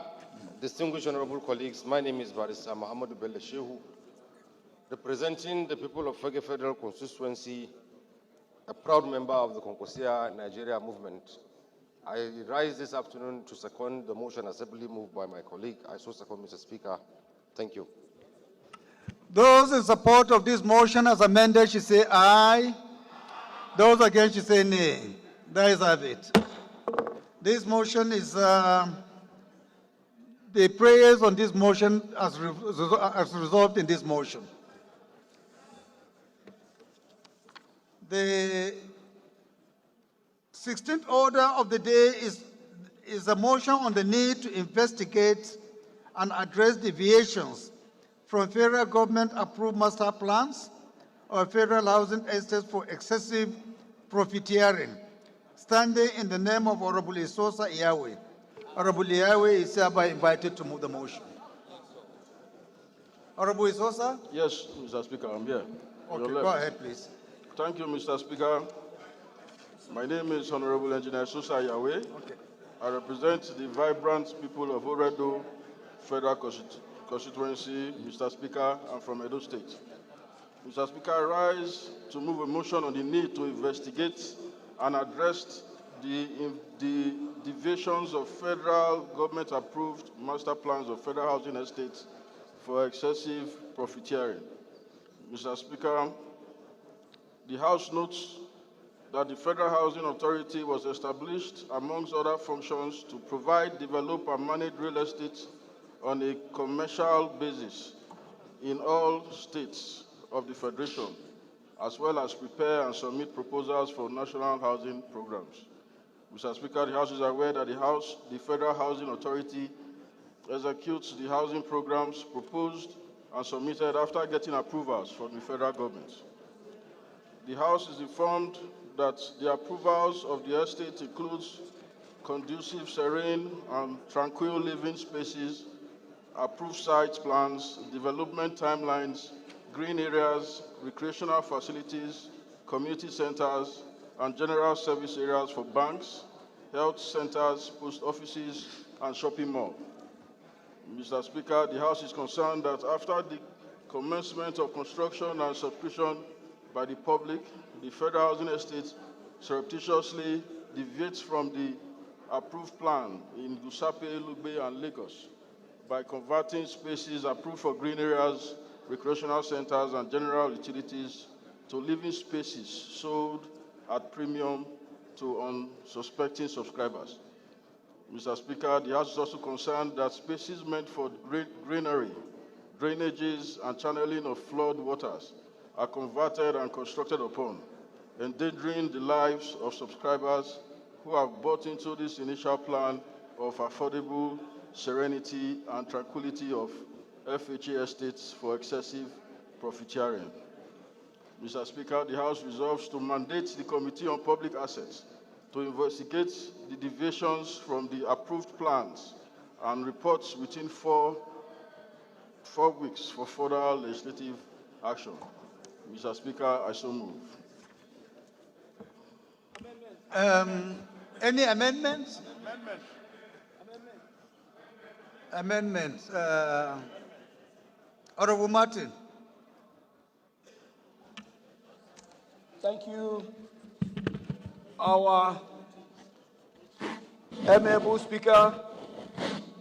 Speaker 18: distinguished honorable colleagues, my name is Barrister Muhammadu Bello Shehu, representing the people of Fege Federal Constituency, a proud member of the Konkosia Nigeria movement. I rise this afternoon to second the motion assembly moved by my colleague. I so second, Mr. Speaker. Thank you.
Speaker 1: Those in support of this motion as amended should say aye. Those against should say nay. There is have it. This motion is, the prayers on this motion as resolved in this motion. The 16th order of the day is a motion on the need to investigate and address deviations from federal government approved master plans or federal housing estates for excessive profiteering, standing in the name of Honorable Isosa Iyawe. Honorable Iyawe is hereby invited to move the motion. Honorable Isosa?
Speaker 22: Yes, Mr. Speaker, I'm here.
Speaker 1: Okay,
Speaker 22: Your
Speaker 1: go
Speaker 22: left.
Speaker 1: ahead, please.
Speaker 22: Thank you, Mr. Speaker.
Speaker 5: My name is Honorable Engineer Susa Yahweh. I represent the vibrant people of Oredo Federal Constituency. Mr. Speaker, I'm from Edo State. Mr. Speaker, I rise to move a motion on the need to investigate and address the deviations of federal government-approved master plans of federal housing estates for excessive profiteering. Mr. Speaker, the House notes that the Federal Housing Authority was established, amongst other functions, to provide, develop, and manage real estate on a commercial basis in all states of the Federation, as well as prepare and submit proposals for national housing programs. Mr. Speaker, the House is aware that the Federal Housing Authority executes the housing programs proposed and submitted after getting approvals from the federal government. The House is informed that the approvals of the estate includes conducive, serene, and tranquil living spaces, approved site plans, development timelines, green areas, recreational facilities, community centers, and general service areas for banks, health centers, post offices, and shopping malls. Mr. Speaker, the House is concerned that after the commencement of construction and subscription by the public, the federal housing estate surreptitiously deviates from the approved plan in Gusape, Lugbe, and Lagos by converting spaces approved for green areas, recreational centers, and general utilities to living spaces sold at premium to unsuspecting subscribers. Mr. Speaker, the House is also concerned that spaces meant for greenery, drainages, and channeling of flood waters are converted and constructed upon, endangering the lives of subscribers who have bought into this initial plan of affordable serenity and tranquility of FHA estates for excessive profiteering. Mr. Speaker, the House resolves to mandate the Committee on Public Assets to investigate the deviations from the approved plans and reports within four weeks for further legislative action. Mr. Speaker, I so move.
Speaker 1: Any amendments? Amendments. Honorable Martin.
Speaker 2: Thank you, our amiable Speaker.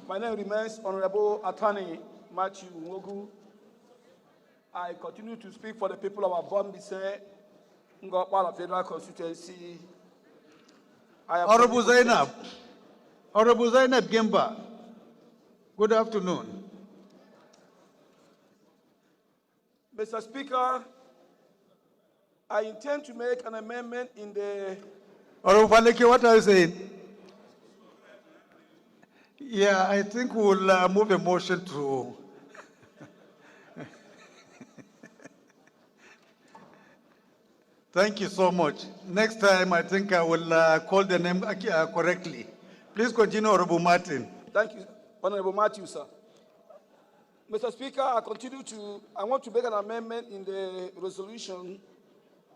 Speaker 2: My name remains Honorable Attorney Matthew Nwogu. I continue to speak for the people of Abombise, Ngokpala Federal Constituency.
Speaker 1: Honorable Zainab. Honorable Zainab Gemba. Good afternoon.
Speaker 2: Mr. Speaker, I intend to make an amendment in the...
Speaker 1: Honorable Faleke, what are you saying? Yeah, I think we'll move a motion to... Thank you so much. Next time, I think I will call the name correctly. Please continue, Honorable Martin.
Speaker 2: Thank you, Honorable Matthew, sir. Mr. Speaker, I want to make an amendment in the resolution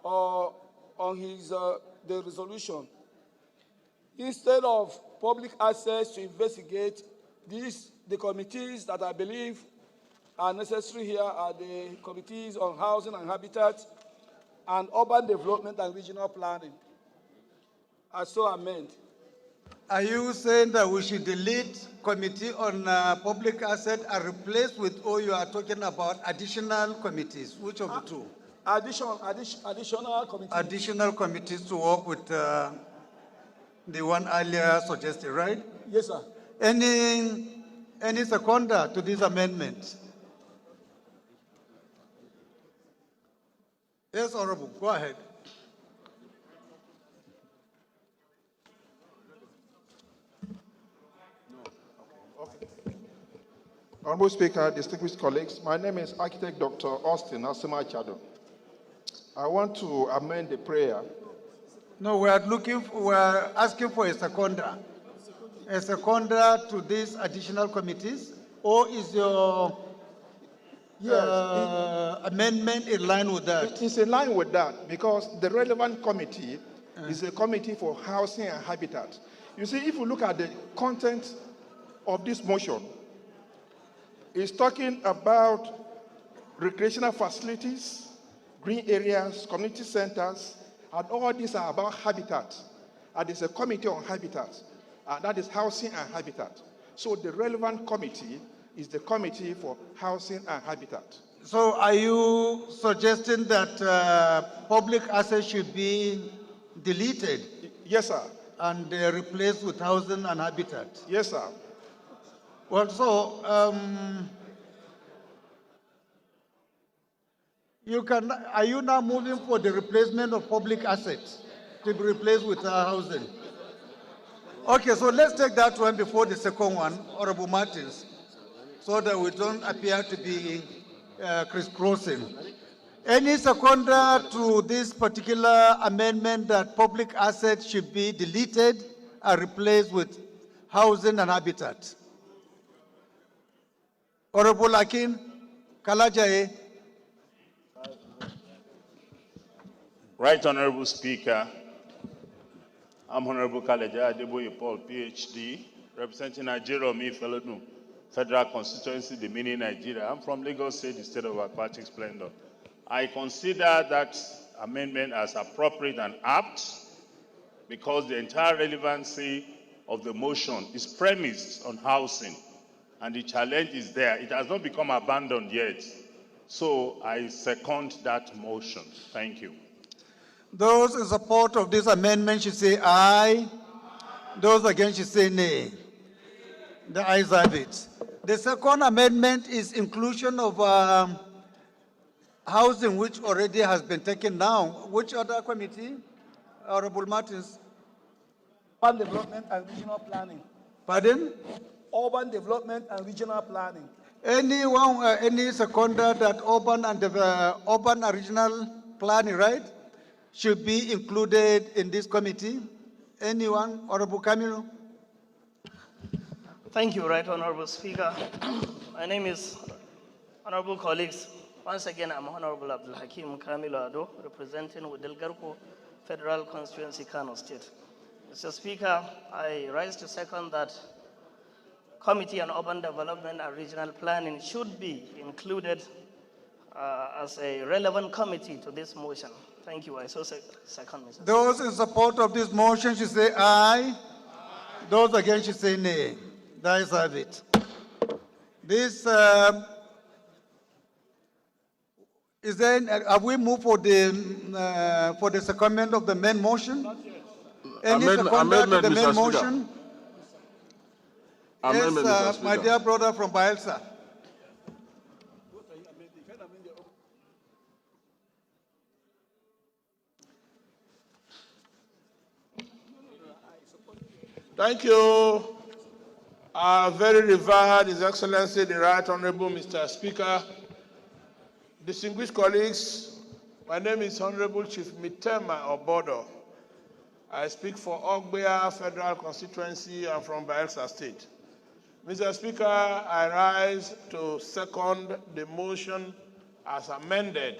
Speaker 2: on the resolution. Instead of public access to investigate the committees that I believe are necessary here are the committees on housing and habitat and urban development and regional planning. I so amend.
Speaker 1: Are you saying that we should delete Committee on Public Asset and replace with, or you are talking about additional committees? Which of the two?
Speaker 2: Additional committees.
Speaker 1: Additional committees to work with the one earlier suggested, right?
Speaker 2: Yes, sir.
Speaker 1: Any seconder to this amendment? Yes, Honorable, go ahead.
Speaker 9: Honorable Speaker, distinguished colleagues, my name is Architect Dr. Austin Asima Chado. I want to amend the prayer.
Speaker 1: No, we're asking for a seconder. A seconder to these additional committees, or is your amendment in line with that?
Speaker 9: It is in line with that because the relevant committee
Speaker 17: It's a committee for housing and habitat. You see, if you look at the content of this motion, it's talking about recreational facilities, green areas, community centers, and all these are about habitat. And there's a committee on habitat, and that is housing and habitat. So the relevant committee is the committee for housing and habitat.
Speaker 1: So are you suggesting that public assets should be deleted?
Speaker 17: Yes, sir.
Speaker 1: And replaced with housing and habitat?
Speaker 17: Yes, sir.
Speaker 1: Well, so are you now moving for the replacement of public assets to be replaced with housing? Okay, so let's take that one before the second one, Honorable Martins, so that we don't appear to be crisscrossing. Any seconder to this particular amendment that public assets should be deleted and replaced with housing and habitat? Honorable Akin Kalajaye.
Speaker 6: Right Honorable Speaker, I'm Honorable Kalajaye Adeboye Paul, PhD, representing Nigeria Omi Federal Constituency, the mini Nigeria. I'm from Lagos State, the state of aquatic splendor. I consider that amendment as appropriate and apt because the entire relevancy of the motion is premised on housing, and the challenge is there. It has not become abandoned yet. So I second that motion. Thank you.
Speaker 1: Those in support of this amendment should say aye. Those against should say nay. The ayes have it. The second amendment is inclusion of housing, which already has been taken down. Which other committee? Honorable Martins.
Speaker 2: Urban Development and Regional Planning.
Speaker 1: Pardon?
Speaker 2: Urban Development and Regional Planning.
Speaker 1: Any seconder that urban and regional planning, right, should be included in this committee? Anyone? Honorable Camilo?
Speaker 3: Thank you, Right Honorable Speaker. My name is, honorable colleagues, once again, I'm Honorable Abdul Hakim Camilo Ado, representing Wudil Garko Federal Constituency, Kano State. Mr. Speaker, I rise to second that Committee on Urban Development and Regional Planning should be included as a relevant committee to this motion. Thank you. I so second, Mr.
Speaker 1: Those in support of this motion should say aye. Those against should say nay. The ayes have it. This is then. Have we moved for the secondment of the main motion? Any secondment to the main motion? Yes, my dear brother from Bayelsa.
Speaker 17: Thank you. Very revered His Excellency, the Right Honorable Mr. Speaker, distinguished colleagues, my name is Honorable Chief Mitema Obodo. I speak for Ogbea Federal Constituency and from Bayelsa State. Mr. Speaker, I rise to second the motion as amended.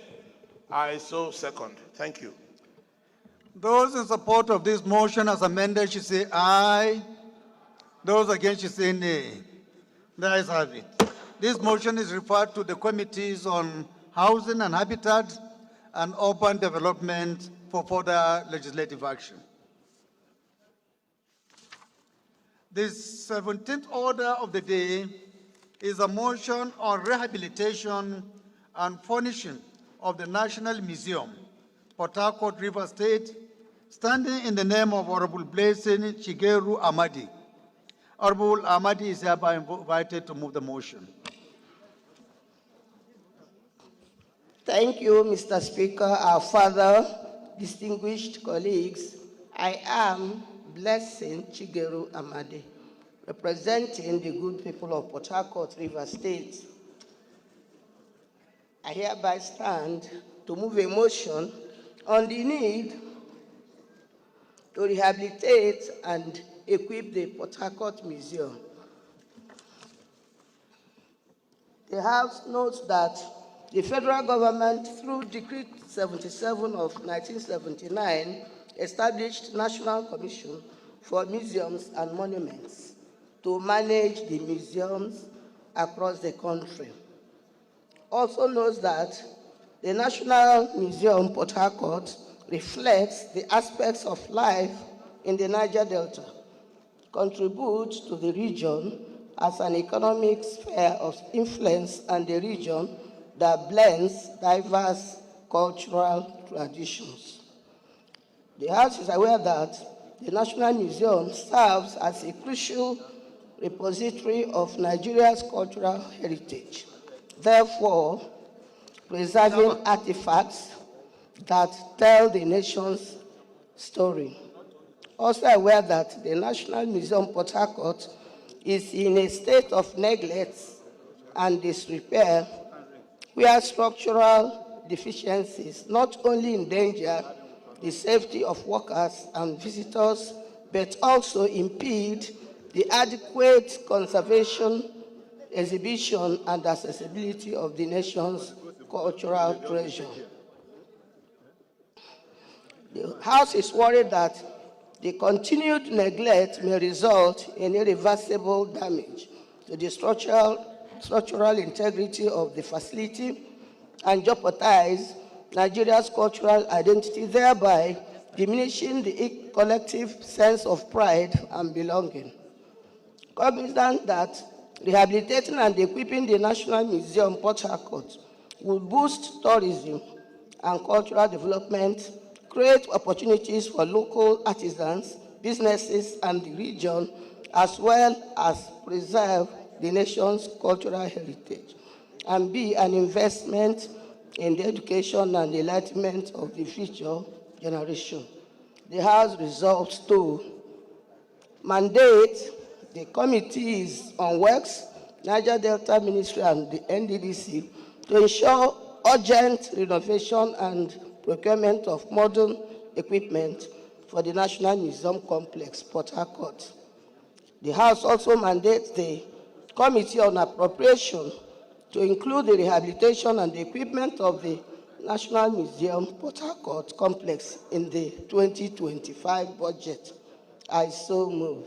Speaker 17: I so second. Thank you.
Speaker 1: Those in support of this motion as amended should say aye. Those against should say nay. The ayes have it. This motion is referred to the committees on housing and habitat and urban development for further legislative action. The 17th order of the day is a motion on rehabilitation and furnishing of the National Museum, Port Harcourt, River State, standing in the name of Honorable Blessing Shigeru Amadi. Honorable Amadi is hereby invited to move the motion.
Speaker 7: Thank you, Mr. Speaker. Our Father, distinguished colleagues, I am Blessing Shigeru Amadi, representing the good people of Port Harcourt, River State. I hereby stand to move a motion on the need to rehabilitate and equip the Port Harcourt Museum. The House notes that the federal government, through Decree 77 of 1979, established National Commission for Museums and Monuments to manage the museums across the country. Also notes that the National Museum Port Harcourt reflects the aspects of life in the Niger Delta, contributes to the region as an economic sphere of influence and a region that blends diverse cultural traditions. The House is aware that the National Museum serves as a crucial repository of Nigeria's cultural heritage. Therefore, preserving artifacts that tell the nation's story. Also aware that the National Museum Port Harcourt is in a state of neglect and disrepair, where structural deficiencies not only endanger the safety of workers and visitors, but also impede the adequate conservation, exhibition, and accessibility of the nation's cultural treasure. The House is worried that the continued neglect may result in irreversible damage to the structural integrity of the facility and jeopardize Nigeria's cultural identity, thereby diminishing the collective sense of pride and belonging. Cognizant that rehabilitating and equipping the National Museum Port Harcourt will boost tourism and cultural development, create opportunities for local artisans, businesses, and the region, as well as preserve the nation's cultural heritage, and be an investment in the education and enlightenment of the future generation. The House resolves to mandate the Committees on Works, Niger Delta Ministry, and the NDDC to ensure urgent renovation and procurement of modern equipment for the National Museum Complex, Port Harcourt. The House also mandates the Committee on Appropriation to include the rehabilitation and the equipment of the National Museum Port Harcourt Complex in the 2025 budget. I so move.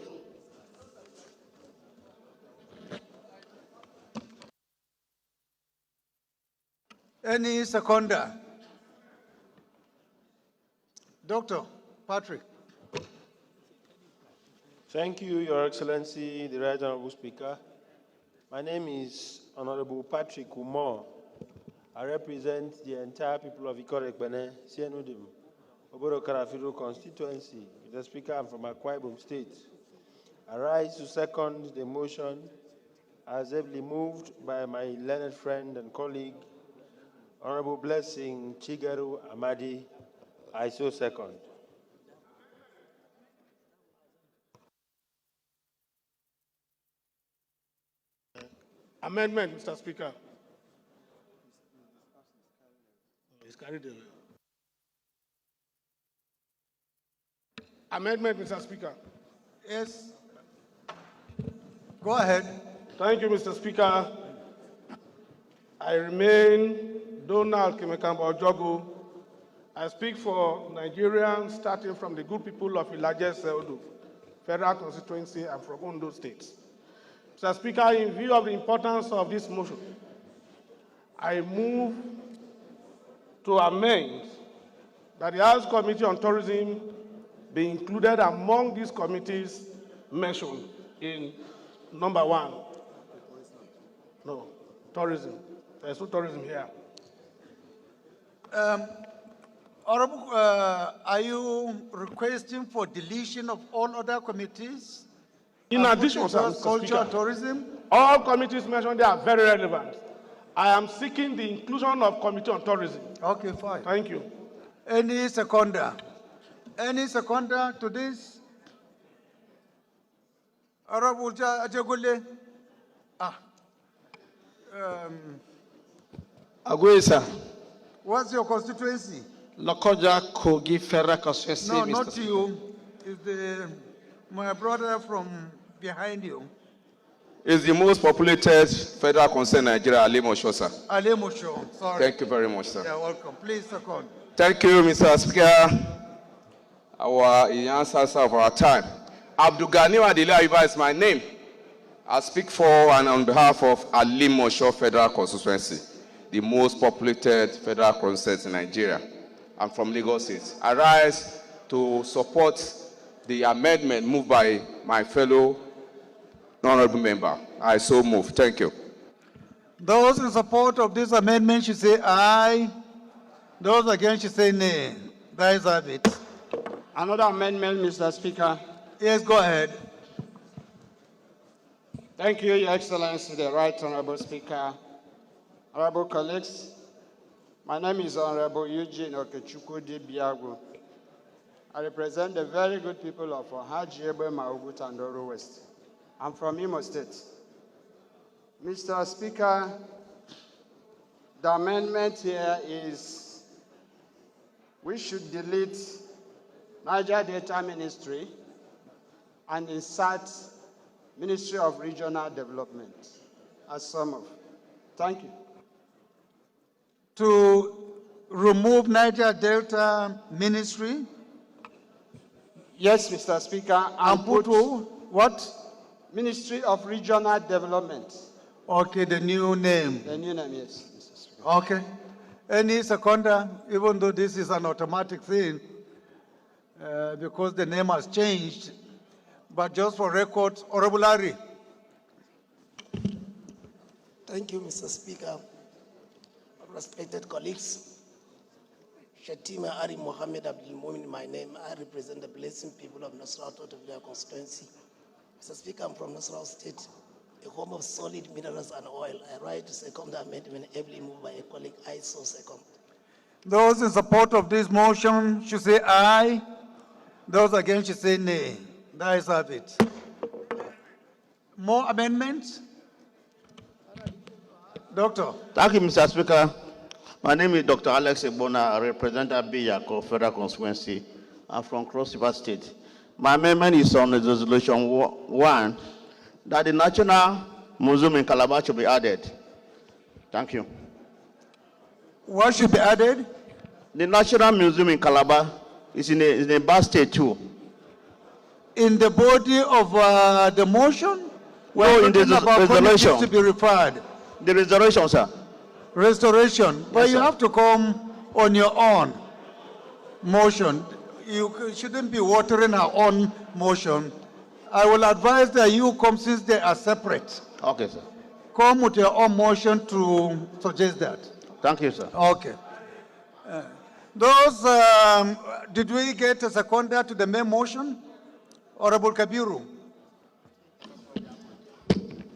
Speaker 1: Any seconder? Dr. Patrick.
Speaker 17: Thank you, Your Excellency, the Right Honorable Speaker. My name is Honorable Patrick Umar. I represent the entire people of Ikore-Ekpene, Sienudim, Oboro Karafiro constituency. Mr. Speaker, I'm from Akwa Ibom State. I rise to second the motion as ably moved by my learned friend and colleague, Honorable Blessing Chigeru Amadi. I so second.
Speaker 19: Amendment, Mr. Speaker. It's carried away. Amendment, Mr. Speaker.
Speaker 1: Yes. Go ahead.
Speaker 19: Thank you, Mr. Speaker. I remain Donald Kimekamba Ojogu. I speak for Nigerians, starting from the good people of Ilaje Seodo, Federal Constituency, and from Ondo State. Mr. Speaker, in view of the importance of this motion, I move to amend that the House Committee on Tourism be included among these committees mentioned in number 1. No, tourism. There's no tourism here.
Speaker 1: Honorable, are you requesting for deletion of all other committees?
Speaker 19: In addition, Mr.
Speaker 1: Culture
Speaker 19: Speaker,
Speaker 1: and tourism?
Speaker 19: all committees mentioned there are very relevant. I am seeking the inclusion of Committee on Tourism.
Speaker 1: Okay, fine.
Speaker 19: Thank you.
Speaker 1: Any seconder? Any seconder to this? Honorable Ajagule?
Speaker 17: Aguesa,
Speaker 1: What's your constituency?
Speaker 17: Lokoja Kogi Federal Constituency.
Speaker 1: No,
Speaker 17: Mr.
Speaker 1: not
Speaker 17: Speaker.
Speaker 1: you. It's my brother from behind you.
Speaker 20: Is the most populated federal concern in Nigeria, Alimosho, sir.
Speaker 1: Alemosho, sorry.
Speaker 20: Thank you very much, sir.
Speaker 1: You're welcome. Please second.
Speaker 20: Thank you, Mr. Speaker. our ancestors of our time. Abdul Ghani Adile Ayuba is my name. I speak for and on behalf of Ali Mosho Federal Constituency, the most populated federal constituency in Nigeria. I'm from Lagos State. I rise to support the amendment moved by my fellow honorable member. I so move. Thank you.
Speaker 1: Those in support of this amendment should say aye. Those against should say nay. That is it.
Speaker 21: Another amendment, Mr. Speaker.
Speaker 1: Yes, go ahead.
Speaker 21: Thank you, Your Excellency, the Right Honorable Speaker. Honorable colleagues, my name is Honorable Eugene Okechukwu Dibiagu. I represent the very good people of Hajiebe Maugut and Oro West. I'm from Imo State. Mr. Speaker, the amendment here is we should delete Niger Delta Ministry and insert Ministry of Regional Development as sum of. Thank you.
Speaker 1: To remove Niger Delta Ministry?
Speaker 21: Yes, Mr. Speaker.
Speaker 1: And put what?
Speaker 21: Ministry of Regional Development.
Speaker 1: Okay, the new name.
Speaker 21: The new name, yes, Mr. Speaker.
Speaker 1: Okay. Any seconder, even though this is an automatic thing, because the name has changed, but just for records, Honorable Larry.
Speaker 22: Thank you, Mr. Speaker. Respected colleagues, Shatima Ari Mohammed Abdul Mumin, my name. I represent the blessing people of Nasrallah Totavia constituency. Mr. Speaker, I'm from Nasrallah State, a home of solid minerals and oil. I write to second the amendment ably moved by a colleague. I so second.
Speaker 1: Those in support of this motion should say aye. Those against should say nay. That is it. More amendments? Doctor.
Speaker 23: Thank you, Mr. Speaker. My name is Dr. Alex Ebona. I represent Abiyako Federal Constituency. I'm from Cross River State. My amendment is on the resolution 1 that the National Museum in Calabar should be added. Thank you.
Speaker 1: What should be added?
Speaker 23: The National Museum in Calabar is in a bad state too.
Speaker 1: In the body of the motion?
Speaker 23: No, in the resolution.
Speaker 1: To be referred.
Speaker 23: The restoration, sir.
Speaker 1: Restoration. But
Speaker 23: Yes,
Speaker 1: you
Speaker 23: sir.
Speaker 1: have to come on your own motion. You shouldn't be watering our own motion. I will advise that you come since they are separate.
Speaker 23: Okay, sir.
Speaker 1: Come with your own motion to suggest that.
Speaker 23: Thank you, sir.
Speaker 1: Okay. Did we get a seconder to the main motion? Honorable Kabiru.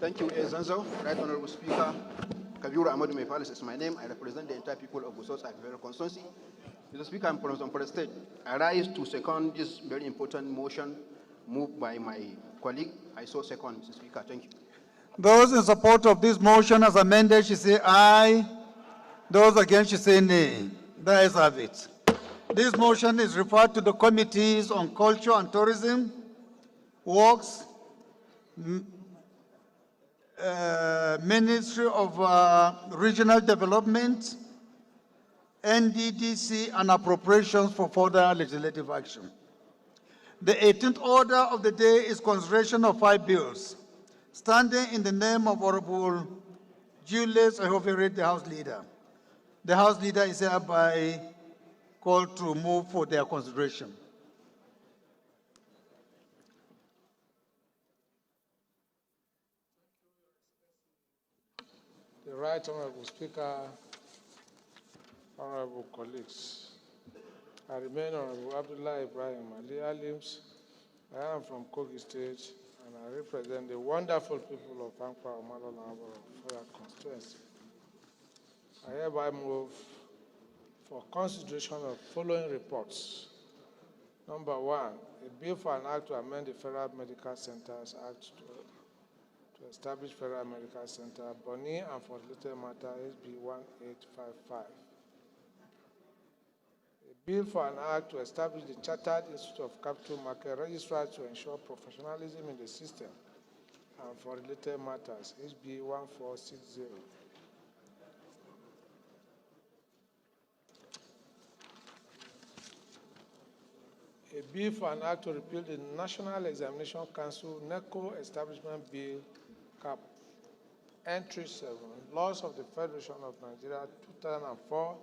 Speaker 24: Thank you, Ezanzo. Right Honorable Speaker, Kabiru Ahmadu Mefalis is my name. I represent the entire people of Gusau Federal Constituency. Mr. Speaker, I'm from Zamfara State. I rise to second this very important motion moved by my colleague. I so second, Mr. Speaker. Thank you.
Speaker 1: Those in support of this motion as amended should say aye. Those against should say nay. That is it. This motion is referred to the committees on culture and tourism, works, Ministry of Regional Development, NDDC, and appropriations for further legislative action. The 18th order of the day is consideration of 5 bills. Standing in the name of Honorable Julius Ehofere, the House Leader. The House Leader is hereby called to move for their consideration.
Speaker 19: The Right Honorable Speaker, honorable colleagues, I remain Honorable Abdullah Ibrahim Ali Alims. I am from Kogi State, and I represent the wonderful people of Ankpa Omalola Federal Constituency. I hereby move for consideration of following reports. Number 1, a bill for an act to amend the Federal Medical Centers Act to establish Federal Medical Center, Boni and for related matter, SB 1855. A bill for an act to establish the Chartered Institute of Capital Market Registrar to ensure professionalism in the system, and for related matters, SB 1460. a bill for an act to repeal the National Examination Council NECO Establishment Bill Cap Entry 7, Laws of the Federation of Nigeria 2004,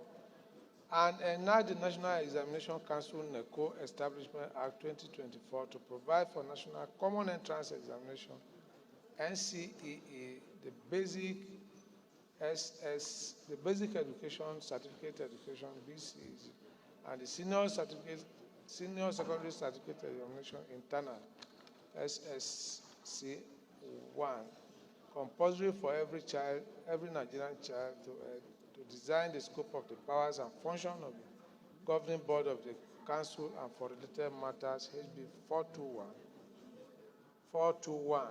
Speaker 19: and enact the National Examination Council NECO Establishment Act 2024 to provide for National Common Entrance Examination NCEE, the Basic the Basic Education Certificate Education BCEG, and the Senior Secondary Certificate Examination Internal SSC1, compulsory for every Nigerian child to design the scope of the powers and function of the governing board of the council and for related matters, HB 421.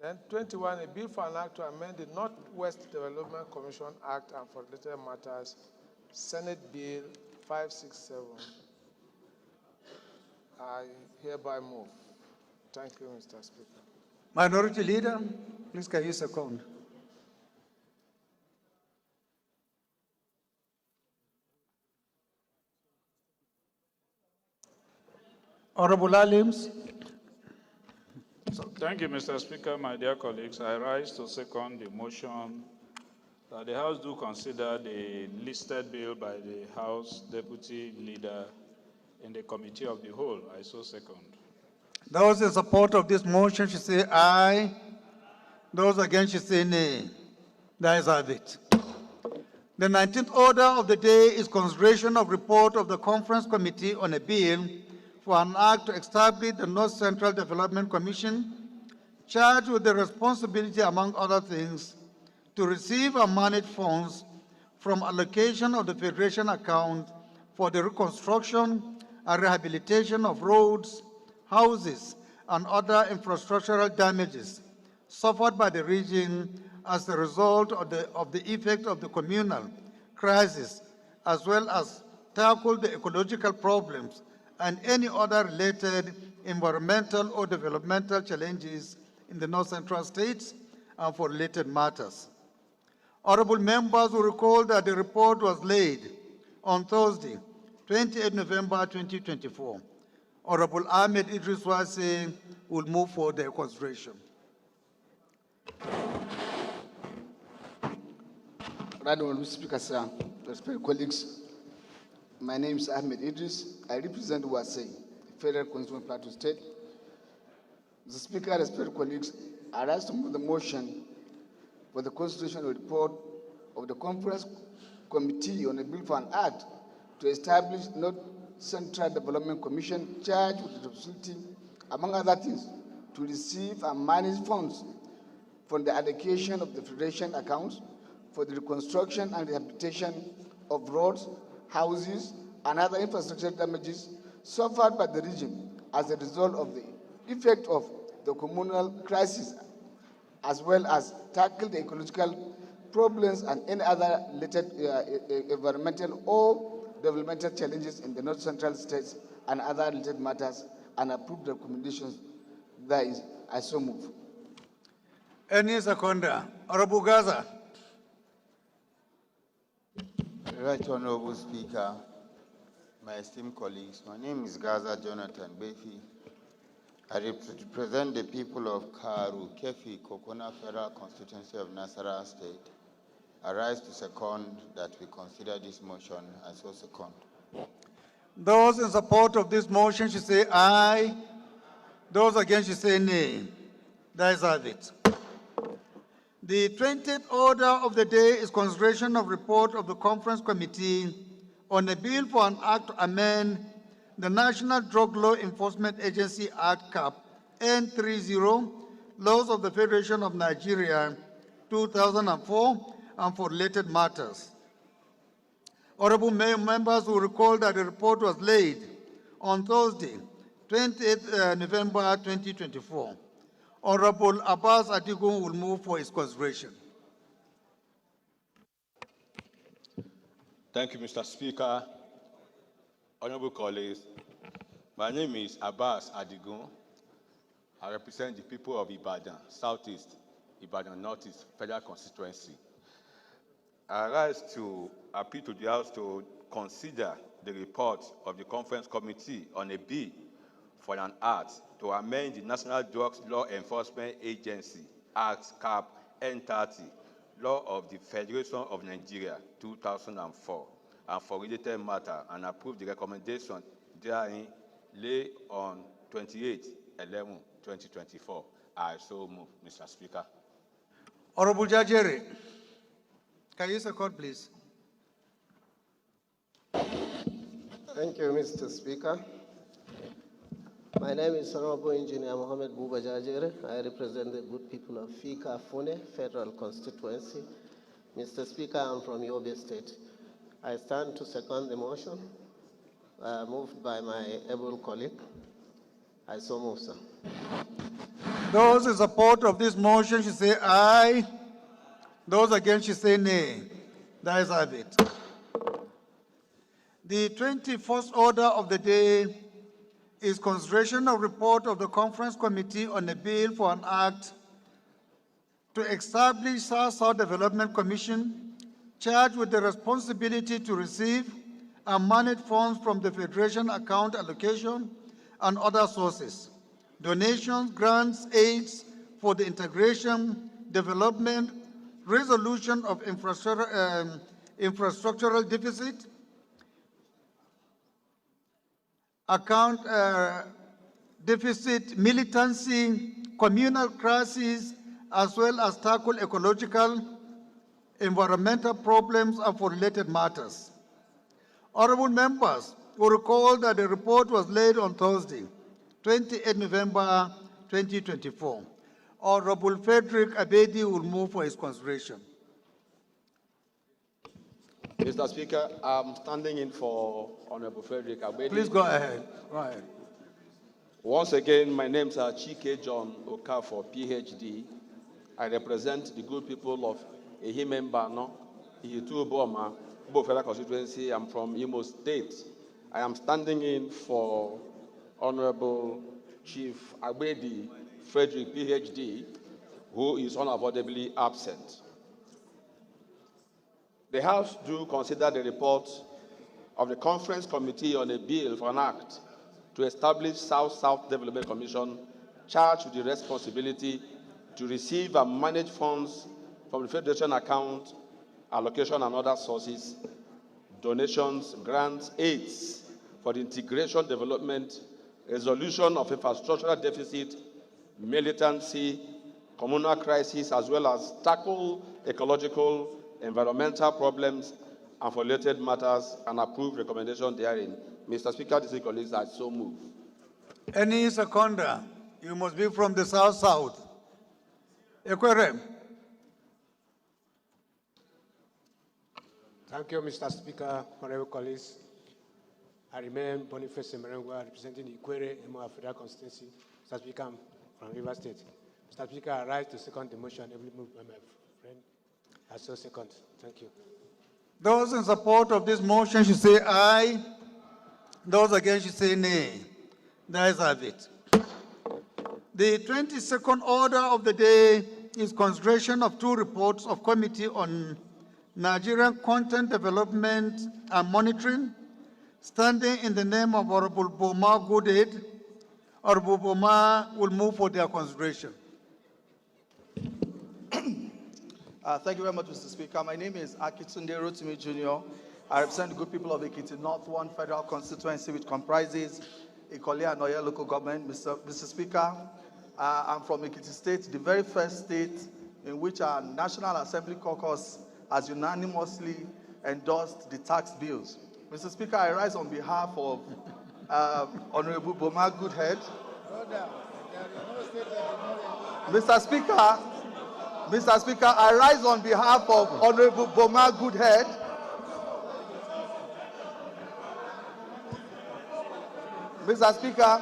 Speaker 19: Then 21, a bill for an act to amend the Northwest Development Commission Act and for related matters, Senate Bill 567. I hereby move. Thank you, Mr. Speaker.
Speaker 1: Minority Leader, please can you second? Honorable Alims.
Speaker 4: Thank you, Mr. Speaker. My dear colleagues, I rise to second the motion that the House do consider the listed bill by the House Deputy Leader in the Committee of the Whole. I so second.
Speaker 1: Those in support of this motion should say aye. Those against should say nay. The ayes have it. The 19th order of the day is consideration of report of the Conference Committee on a bill for an act to establish the North Central Development Commission, charged with the responsibility, among other things, to receive and manage funds from allocation of the Federation account for the reconstruction and rehabilitation of roads, houses, and other infrastructural damages suffered by the region as a result of the effect of the communal crisis, as well as tackle the ecological problems and any other related environmental or developmental challenges in the North Central states and for related matters. Honorable members will recall that the report was laid on Thursday, 28 November 2024. Honorable Ahmed Idris Wase will move for their consideration.
Speaker 24: Right Honorable Speaker, sir, respected colleagues, my name is Ahmed Idris. I represent Wasai, Federal Constituent Plateau State. Mr. Speaker, respected colleagues, I rise to move the motion for the constitutional report of the Conference Committee on a Bill for an Act to establish North Central Development Commission charged with the responsibility, among other things, to receive and manage funds from the allocation of the Federation accounts for the reconstruction and rehabilitation of roads, houses, and other infrastructure damages suffered by the region as a result of the effect of the communal crisis, as well as tackle the ecological problems and any other related environmental or developmental challenges in the North Central states and other related matters, and approve the recommendations. That is, I so move.
Speaker 1: Any seconder? Honorable Gaza.
Speaker 8: Right Honorable Speaker, my esteemed colleagues, my name is Gaza Jonathan Befi. I represent the people of Karu, Kefi, Kokona Federal Constituency of Nasarawa State. I rise to second that we consider this motion. I so second.
Speaker 1: Those in support of this motion should say aye. Those against should say nay. The ayes have it. The 20th order of the day is consideration of report of the Conference Committee on a bill for an act to amend the National Drug Law Enforcement Agency Act (CAP) N30, Laws of the Federation of Nigeria 2004, and for related matters. Honorable members will recall that the report was laid on Thursday, 28 November 2024. Honorable Abbas Adigun will move for his consideration.
Speaker 10: Thank you, Mr. Speaker. Honorable colleagues, my name is Abbas Adigun. I represent the people of Ibadan, Southeast, Ibadan Northeast Federal Constituency. I rise to appeal to the House to consider the report of the Conference Committee on a bill for an act to amend the National Drugs Law Enforcement Agency Act Cap N30, Law of the Federation of Nigeria 2004, and for related matter, and approve the recommendation therein laid on 28/11/2024. I so move, Mr. Speaker.
Speaker 1: Honorable Jajere, can you second, please?
Speaker 11: Thank you, Mr. Speaker. My name is Honorable Engineer Mohammed Buba Jajere. I represent the good people of Fika Fune Federal Constituency. Mr. Speaker, I'm from Yobe State. I stand to second the motion moved by my able colleague. I so move, sir.
Speaker 1: Those in support of this motion should say aye. Those against should say nay. The ayes have it. The 21st order of the day is consideration of report of the Conference Committee on a bill for an act to establish South-South Development Commission charged with the responsibility to receive and manage funds from the Federation account allocation and other sources, donations, grants, aids for the integration, development, resolution of infrastructural deficit, account deficit, militancy, communal crises, as well as tackle ecological, environmental problems and for related matters. Honorable members will recall that the report was laid on Thursday, 28 November 2024. Honorable Frederick Abedi will move for his consideration.
Speaker 14: Mr. Speaker, I'm standing in for Honorable Frederick Abedi.
Speaker 1: Please go ahead. Go ahead.
Speaker 14: Once again, my name is Chike John Okafor, PhD. I represent the good people of Ehimembano, Ihitu Boma, Bo Federal Constituency. I'm from Imo State. I am standing in for Honorable Chief Abedi Frederick, PhD, who is unavoidably absent. The House do consider the report of the Conference Committee on a bill for an act to establish South-South Development Commission charged with the responsibility to receive and manage funds from the Federation account, allocation and other sources, donations, grants, aids for the integration, development, resolution of infrastructural deficit, militancy, communal crisis, as well as tackle ecological, environmental problems, and for related matters, and approve recommendation therein. Mr. Speaker, this colleagues, I so move.
Speaker 1: Any seconder? You must be from the South-South. Ekwere.
Speaker 15: Thank you, Mr. Speaker, honorable colleagues. I remain Boniface Merengwa, representing the Ikwere Emoa Federal Constituency. Mr. Speaker, I'm from River State. Mr. Speaker, I rise to second the motion, every moved by my friend. I so second. Thank you.
Speaker 1: Those in support of this motion should say aye. Those against should say nay. The ayes have it. The 22nd order of the day is consideration of two reports of Committee on Nigerian Content Development and Monitoring, standing in the name of Honorable Boma Goodhead. Honorable Boma will move for their consideration.
Speaker 16: Thank you very much, Mr. Speaker. My name is Akitunde Rotimi Jr. I represent the good people of Ekiti North 1 Federal Constituency, which comprises Ikole and Oye local government. Mr. Speaker, I'm from Ekiti State, the very first state in which our National Assembly caucus has unanimously endorsed the tax bills. Mr. Speaker, I rise on behalf of Honorable Boma Goodhead. Mr. Speaker, I rise on behalf of Honorable Boma Goodhead. Mr. Speaker.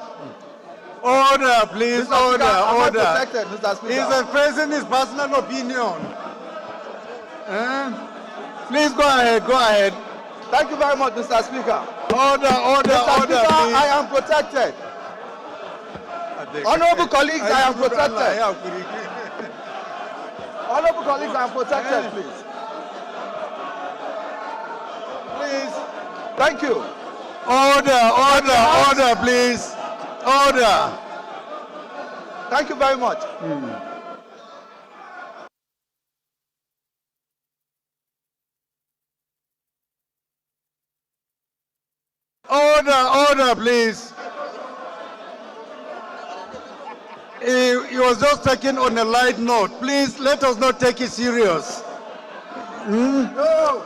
Speaker 1: Order, please.
Speaker 16: Mr.
Speaker 1: Order,
Speaker 16: Speaker, I'm
Speaker 1: order.
Speaker 16: not protected, Mr. Speaker.
Speaker 1: He's expressing his personal opinion. Please go ahead, go ahead.
Speaker 16: Thank you very much, Mr. Speaker.
Speaker 1: Order,
Speaker 16: Mr.
Speaker 1: order,
Speaker 16: Speaker,
Speaker 1: please.
Speaker 16: I am protected. Honorable colleagues, I am protected. Honorable colleagues, I am protected, please. Please. Thank you.
Speaker 1: Order, please. Order.
Speaker 16: Thank you very much.
Speaker 1: Order, please. He was just taken on a light note. Please, let us not take it serious.
Speaker 16: No.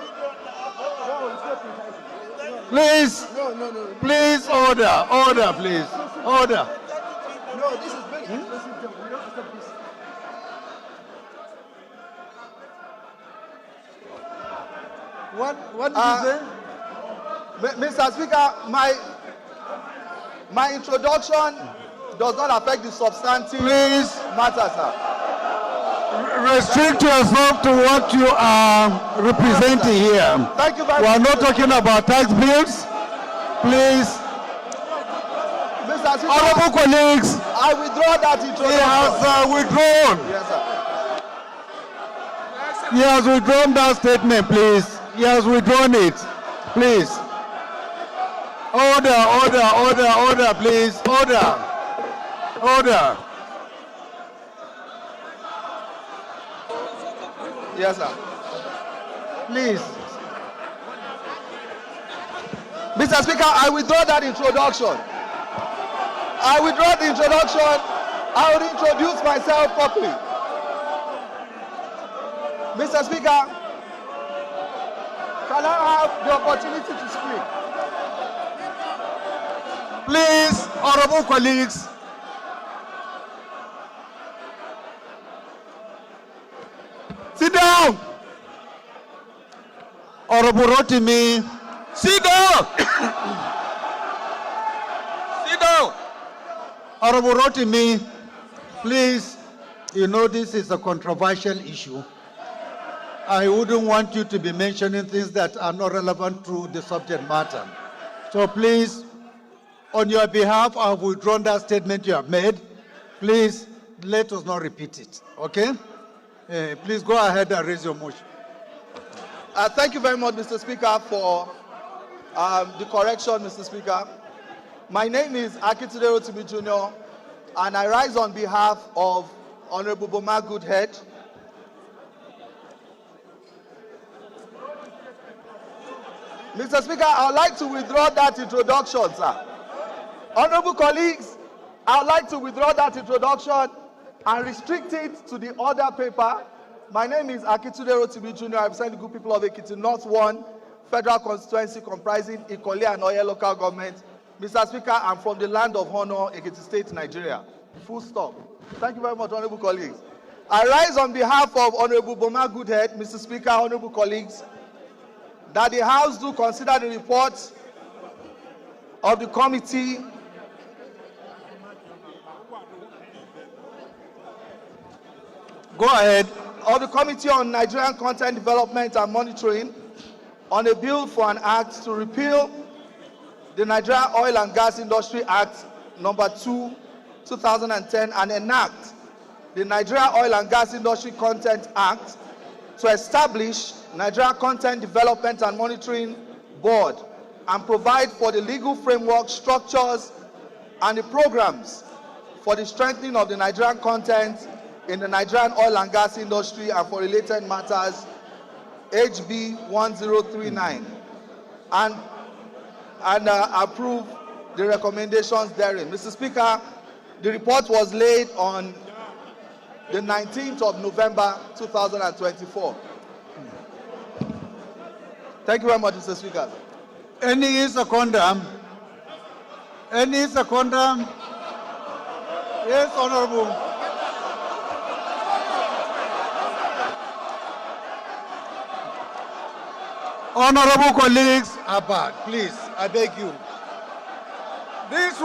Speaker 1: Please, please, order, please. Order.
Speaker 16: No, this is very expensive job. We don't accept this.
Speaker 1: What did you say?
Speaker 16: Mr. Speaker, my introduction does not affect the substantive matter, sir.
Speaker 1: Restrict yourself to what you are representing here.
Speaker 16: Thank you very
Speaker 1: We are
Speaker 16: much.
Speaker 1: not talking about tax bills. Please.
Speaker 16: Mr. Speaker,
Speaker 1: Honorable colleagues,
Speaker 16: I withdraw that
Speaker 1: he
Speaker 16: introduction.
Speaker 1: has withdrawn.
Speaker 16: Yes, sir.
Speaker 1: He has withdrawn that statement, please. He has withdrawn it. Please. Order, please. Order.
Speaker 16: Yes, sir.
Speaker 1: Please.
Speaker 16: Mr. Speaker, I withdraw that introduction. I withdraw the introduction. I will introduce myself properly. Mr. Speaker, can I have the opportunity to speak?
Speaker 1: Please, honorable colleagues. Sit down. Honorable Rotimi. Sit down. Sit down. Honorable Rotimi, please, you know this is a controversial issue. I wouldn't want you to be mentioning things that are not relevant to the subject matter. So please, on your behalf, I have withdrawn that statement you have made. Please, let us not repeat it, okay? Please go ahead and raise your motion.
Speaker 16: Thank you very much, Mr. Speaker, for the correction, Mr. Speaker. My name is Akitunde Rotimi Jr., and I rise on behalf of Honorable Boma Goodhead. Mr. Speaker, I would like to withdraw that introduction, sir. Honorable colleagues, I would like to withdraw that introduction and restrict it to the order paper. My name is Akitunde Rotimi Jr. I represent the good people of Ekiti North 1 Federal Constituency comprising Ikole and Oye local government. Mr. Speaker, I'm from the land of honor, Ekiti State, Nigeria. Full stop. Thank you very much, honorable colleagues. I rise on behalf of Honorable Boma Goodhead, Mr. Speaker, honorable colleagues, that the House do consider the report of the committee of the Committee on Nigerian Content Development and Monitoring on a bill for an act to repeal the Nigeria Oil and Gas Industry Act number 2, 2010 and enact the Nigeria Oil and Gas Industry Content Act to establish Nigeria Content Development and Monitoring Board and provide for the legal framework, structures, and the programs for the strengthening of the Nigerian content in the Nigerian oil and gas industry and for related matters, HB 1039, and approve the recommendations therein. Mr. Speaker, the report was laid on the 19th of November 2024. Thank you very much, Mr. Speaker.
Speaker 1: Any secondum? Any secondum? Yes, Honorable. Honorable colleagues, Abad, please, I beg you. This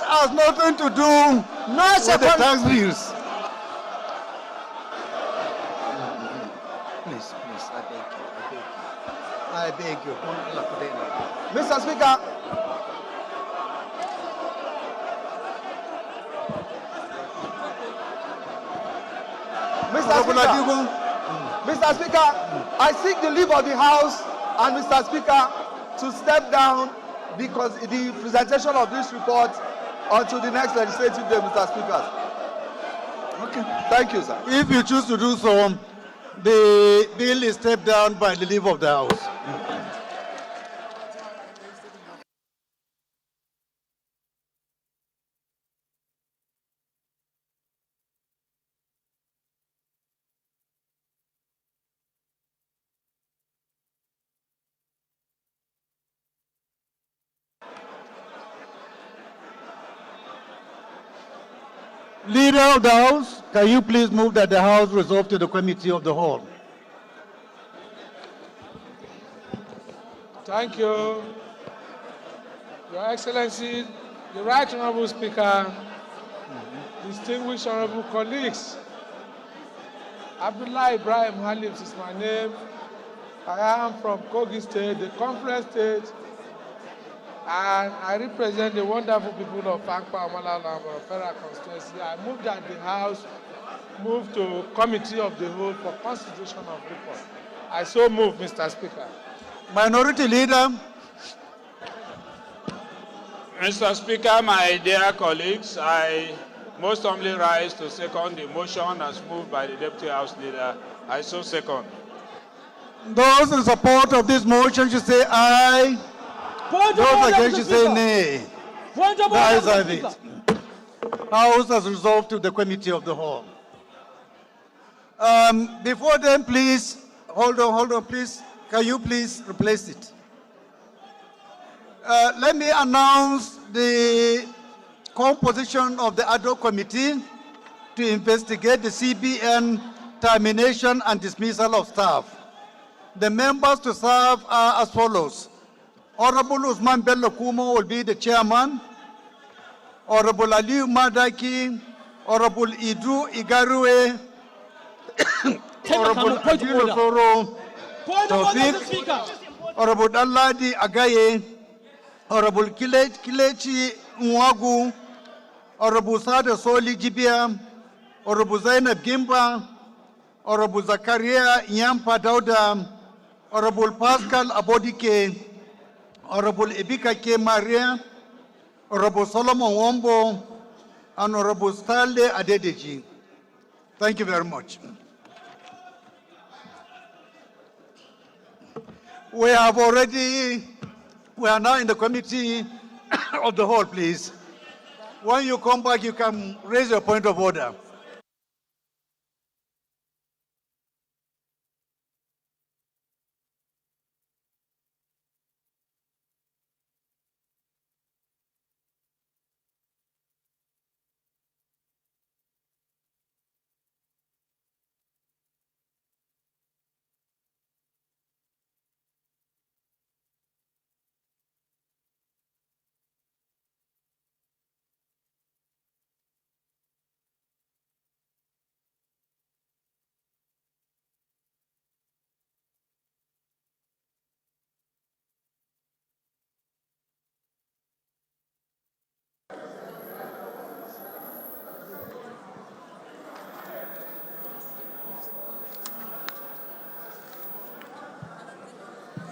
Speaker 1: has nothing to do with the tax bills. Please, I beg you.
Speaker 16: Mr. Speaker, Mr. Speaker, I seek the leave of the House, and Mr. Speaker, to step down because the presentation of this report until the next legislative day, Mr. Speaker. Okay. Thank you, sir.
Speaker 1: If you choose to do so, the bill is stepped down by the leave of the House. Leader of the House, can you please move that the House resolve to the Committee of the Whole?
Speaker 19: Thank you. Your Excellency, the Right Honorable Speaker, distinguished honorable colleagues, Abdullah Ibrahim Halim is my name. I am from Kogi State, the Conference State, and I represent the wonderful people of Ankpa Omala Federal Constituency. I move that the House move to Committee of the Whole for consideration of report. I so move, Mr. Speaker.
Speaker 1: Minority Leader.
Speaker 4: Mr. Speaker, my dear colleagues, I most humbly rise to second the motion as moved by the Deputy House Leader. I so second.
Speaker 1: Those in support of this motion should say aye. Those against should say nay. The ayes have it. House has resolved to the Committee of the Whole. Before then, please, hold on, please. Can you please replace it? Let me announce the composition of the ad hoc committee to investigate the CBN termination and dismissal of staff. The members to serve are as follows. Honorable Usman Bello Kumo will be the chairman. Honorable Aliu Madaki, Honorable Idru Igarue, Honorable Adil Soro, Honorable Alladi Agaye, Honorable Kilechi Mwagu, Honorable Sada Soli Jibia, Honorable Zainab Gimba, Honorable Zakaria Nyampa Dauda, Honorable Pascal Abodike, Honorable Ebika K. Maria, Honorable Solomon Wombo, and Honorable Stanley Adedeji. Thank you very much. We are now in the Committee of the Whole, please. When you come back, you can raise your point of order.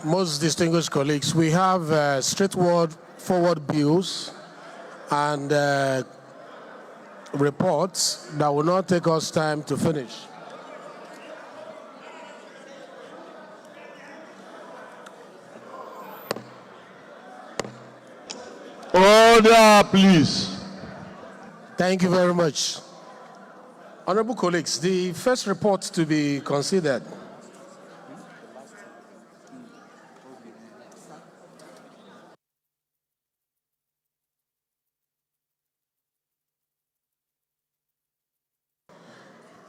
Speaker 19: Most distinguished colleagues, we have straightforward bills and reports that will not take us time to finish.
Speaker 6: Order, please.
Speaker 19: Thank you very much. Honorable colleagues, the first report to be considered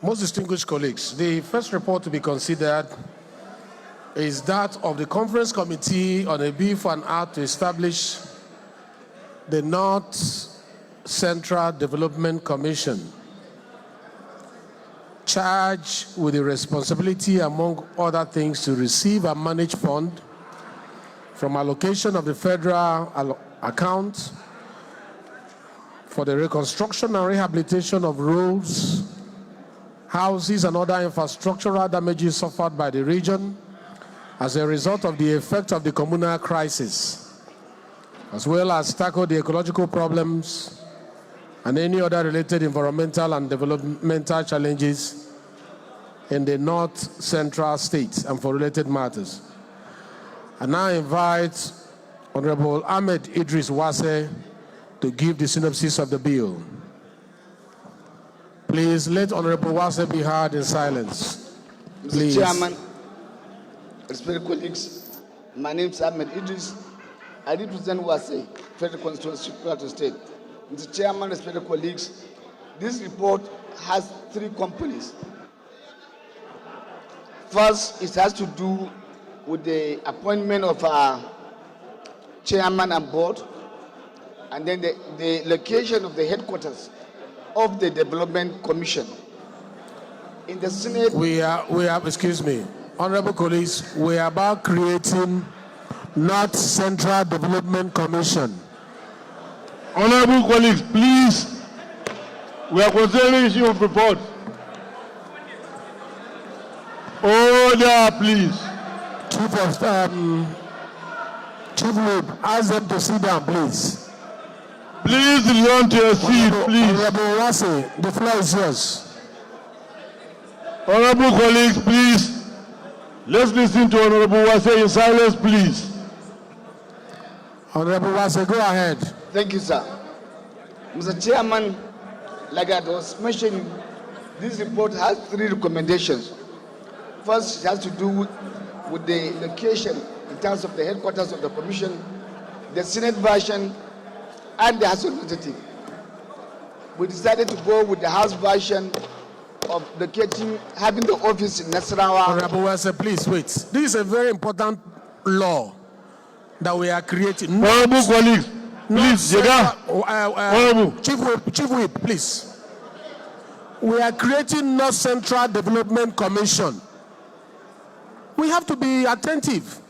Speaker 19: Most distinguished colleagues, the first report to be considered is that of the Conference Committee on a Bill for an Act to establish the North Central Development Commission, charged with the responsibility, among other things, to receive and manage funds from allocation of the federal account for the reconstruction and rehabilitation of roads, houses, and other infrastructural damages suffered by the region, as a result of the effect of the communal crisis, as well as tackle the ecological problems and any other related environmental and developmental challenges in the North Central states and for related matters. I now invite Honorable Ahmed Idris Wase to give the synopsis of the bill. Please let Honorable Wase be heard in silence. Please.
Speaker 5: Mr. Chairman, respected colleagues, my name is Ahmed Idris. I represent Wase, Federal Constituency, Plateau State. Mr. Chairman, respected colleagues, this report has three components. First, it has to do with the appointment of our chairman and board, and then the location of the headquarters of the Development Commission. In the Senate,
Speaker 19: we have, excuse me, honorable colleagues, we are about creating North Central Development Commission.
Speaker 12: Honorable colleagues, please, we are considering issue of report. Order, please.
Speaker 19: Chief Whip, ask them to sit down, please.
Speaker 12: Please return to your seat, please.
Speaker 19: Honorable Wase, the floor is yours.
Speaker 12: Honorable colleagues, please, let's listen to Honorable Wase in silence, please.
Speaker 19: Honorable Wase, go ahead.
Speaker 5: Thank you, sir. Mr. Chairman, like I was mentioning, this report has three recommendations. First, it has to do with the location in terms of the headquarters of the Commission, the Senate version, and the House of Representatives. We decided to go with the House version of locating, having the office in Nasarawa.
Speaker 19: Honorable Wase, please wait. This is a very important law that we are creating.
Speaker 12: Honorable colleagues, please,
Speaker 19: Chief Whip, please. We are creating North Central Development Commission. We have to be attentive.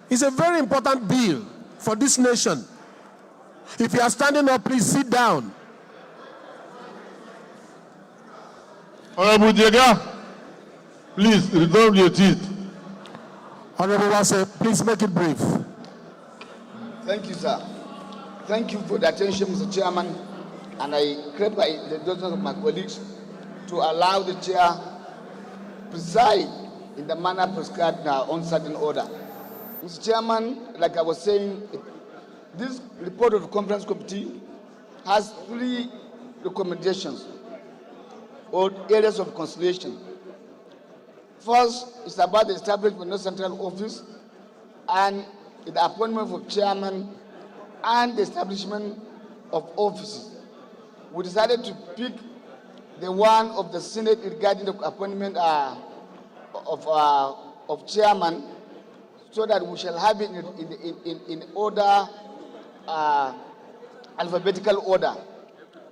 Speaker 19: It's a very important bill for this nation. If you are standing up, please sit down.
Speaker 12: Honorable Jega, please resolve your teeth.
Speaker 19: Honorable Wase, please make it brief.
Speaker 5: Thank you, sir. Thank you for the attention, Mr. Chairman. And I crave by the indulgence of my colleagues to allow the chair preside in the manner prescribed in our own certain order. Mr. Chairman, like I was saying, this report of the conference committee has three recommendations or areas of conciliation. First, it's about the establishment of no central office and the appointment of chairman and the establishment of offices. We decided to pick the one of the Senate regarding the appointment of chairman, so that we shall have it in order, alphabetical order.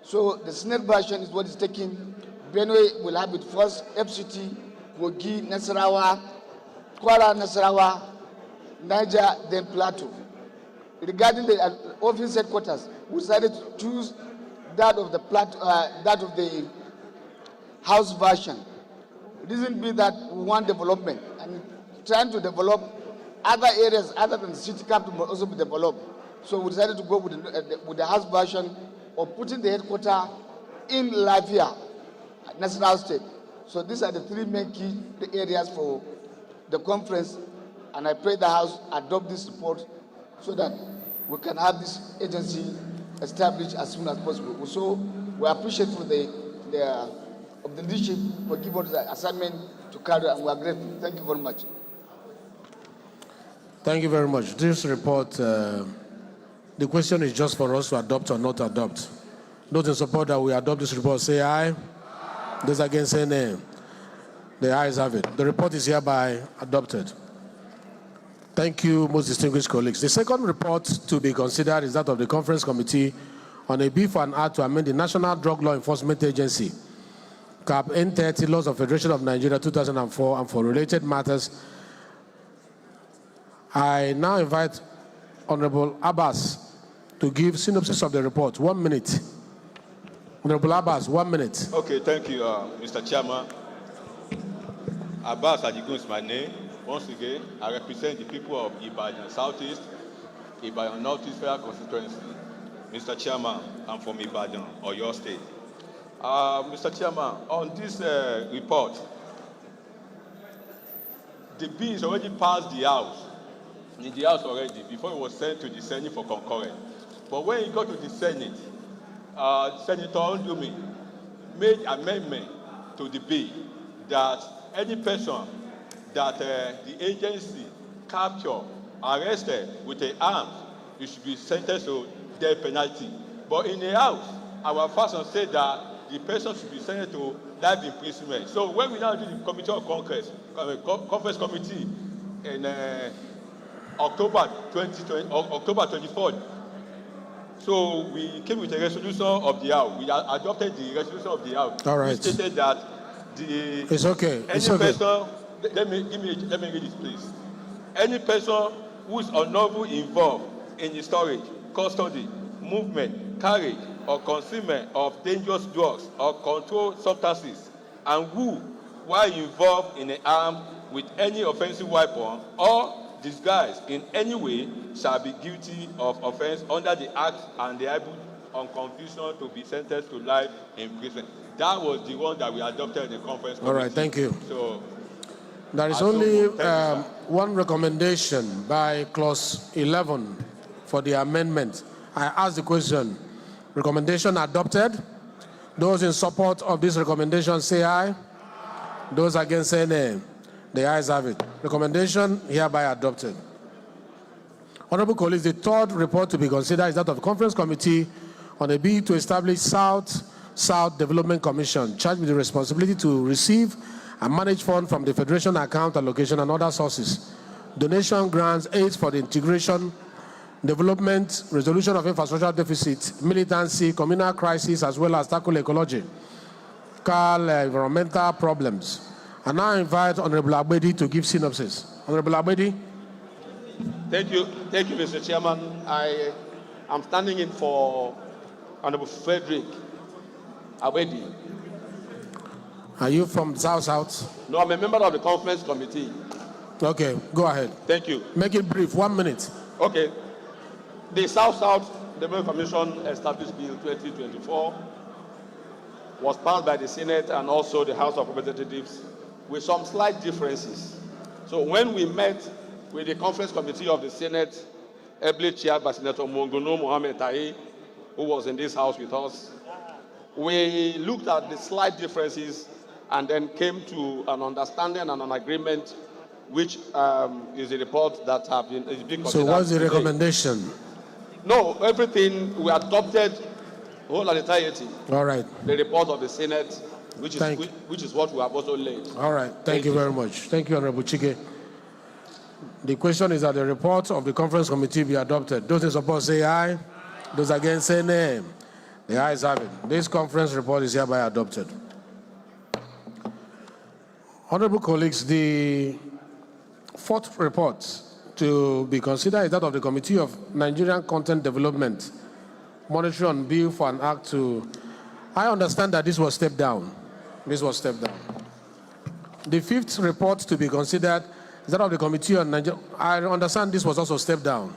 Speaker 5: So the Senate version is what is taking. Benue will have it first, FCT, Kogi, Nasarawa, Kwara, Nasarawa, Niger, then Plateau. Regarding the office headquarters, we decided to choose that of the House version. Reason be that we want development and trying to develop other areas other than the city capital will also be developed. So we decided to go with the House version of putting the headquarters in Lafia, National State. So these are the three main key areas for the conference, and I pray the House adopt this report so that we can have this agency established as soon as possible. So we appreciate for the leadership for giving us the assignment to carry, and we are grateful. Thank you very much.
Speaker 19: Thank you very much. This report, the question is just for us to adopt or not adopt. Those in support that we adopt this report, say aye. Those against, say nay. The ayes have it. The report is hereby adopted. Thank you, most distinguished colleagues. The second report to be considered is that of the Conference Committee on a bill for an act to amend the National Drug Law Enforcement Agency, CAP N30, Laws of Federation of Nigeria 2004, and for related matters. I now invite Honorable Abbas to give synopsis of the report. 1 minute. Honorable Abbas, 1 minute.
Speaker 10: Okay, thank you, Mr. Chairman. Abbas Adigun is my name. Once again, I represent the people of Ibadan Southeast, Ibadan Northeast Federal Constituency. Mr. Chairman, I'm from Ibadan, or your state. Mr. Chairman, on this report, the bill is already passed the House, in the House already, before it was sent to the Senate for concurrence. But when it got to the Senate, Senator Ondumi made amendment to the bill that any person that the agency captured, arrested with an arm, it should be sentenced to death penalty. But in the House, our faction said that the person should be sentenced to life imprisonment. So when we now do the Committee of Conference Committee in October 24th, so we came with a resolution of the House. We adopted the resolution of the House.
Speaker 19: All right.
Speaker 10: We stated that the
Speaker 19: It's okay.
Speaker 10: any
Speaker 19: It's okay.
Speaker 10: person, let me read this, please. Any person who is unlawfully involved in the storage, custody, movement, carriage, or concealment of dangerous drugs or controlled substances, and who, while involved in an armed with any offensive weapon or disguised in any way, shall be guilty of offense under the Act and liable on conviction to be sentenced to life in prison. That was the one that we adopted in the conference committee.
Speaker 19: All right, thank you.
Speaker 10: So,
Speaker 19: There is only one recommendation by clause 11 for the amendment. I ask the question, recommendation adopted? Those in support of this recommendation say aye. Those against say nay. The ayes have it. Recommendation hereby adopted. Honorable colleagues, the third report to be considered is that of the Conference Committee on a bill to establish South Development Commission, charged with the responsibility to receive and manage funds from the Federation account allocation and other sources, donation grants, aids for the integration, development, resolution of infrastructure deficit, militancy, communal crisis, as well as tackle ecological, environmental problems. I now invite Honorable Abedi to give synopsis. Honorable Abedi.
Speaker 14: Thank you, Mr. Chairman. I am standing in for Honorable Frederick Abedi.
Speaker 19: Are you from South?
Speaker 14: No, I'm a member of the conference committee.
Speaker 19: Okay, go ahead.
Speaker 14: Thank you.
Speaker 19: Make it brief, 1 minute.
Speaker 14: Okay. The South Development Commission established Bill 2024 was passed by the Senate and also the House of Representatives with some slight differences. So when we met with the conference committee of the Senate, ably chaired by Senator Mongono Mohamed Tai, who was in this house with us, we looked at the slight differences and then came to an understanding and an agreement, which is a report that is being considered.
Speaker 19: So what's the
Speaker 14: today.
Speaker 19: recommendation?
Speaker 14: No, everything we adopted whole and entirety.
Speaker 19: All right.
Speaker 14: The report of the Senate, which is what we have also laid.
Speaker 19: All right. Thank you very much. Thank you, Honorable Chike. The question is that the report of the conference committee be adopted. Those in support say aye. Those against say nay. The ayes have it. This conference report is hereby adopted. Honorable colleagues, the fourth report to be considered is that of the Committee of Nigerian Content Development, monitoring on bill for an act to... I understand that this was stepped down. This was stepped down. The fifth report to be considered is that of the Committee on Nigeria. I understand this was also stepped down.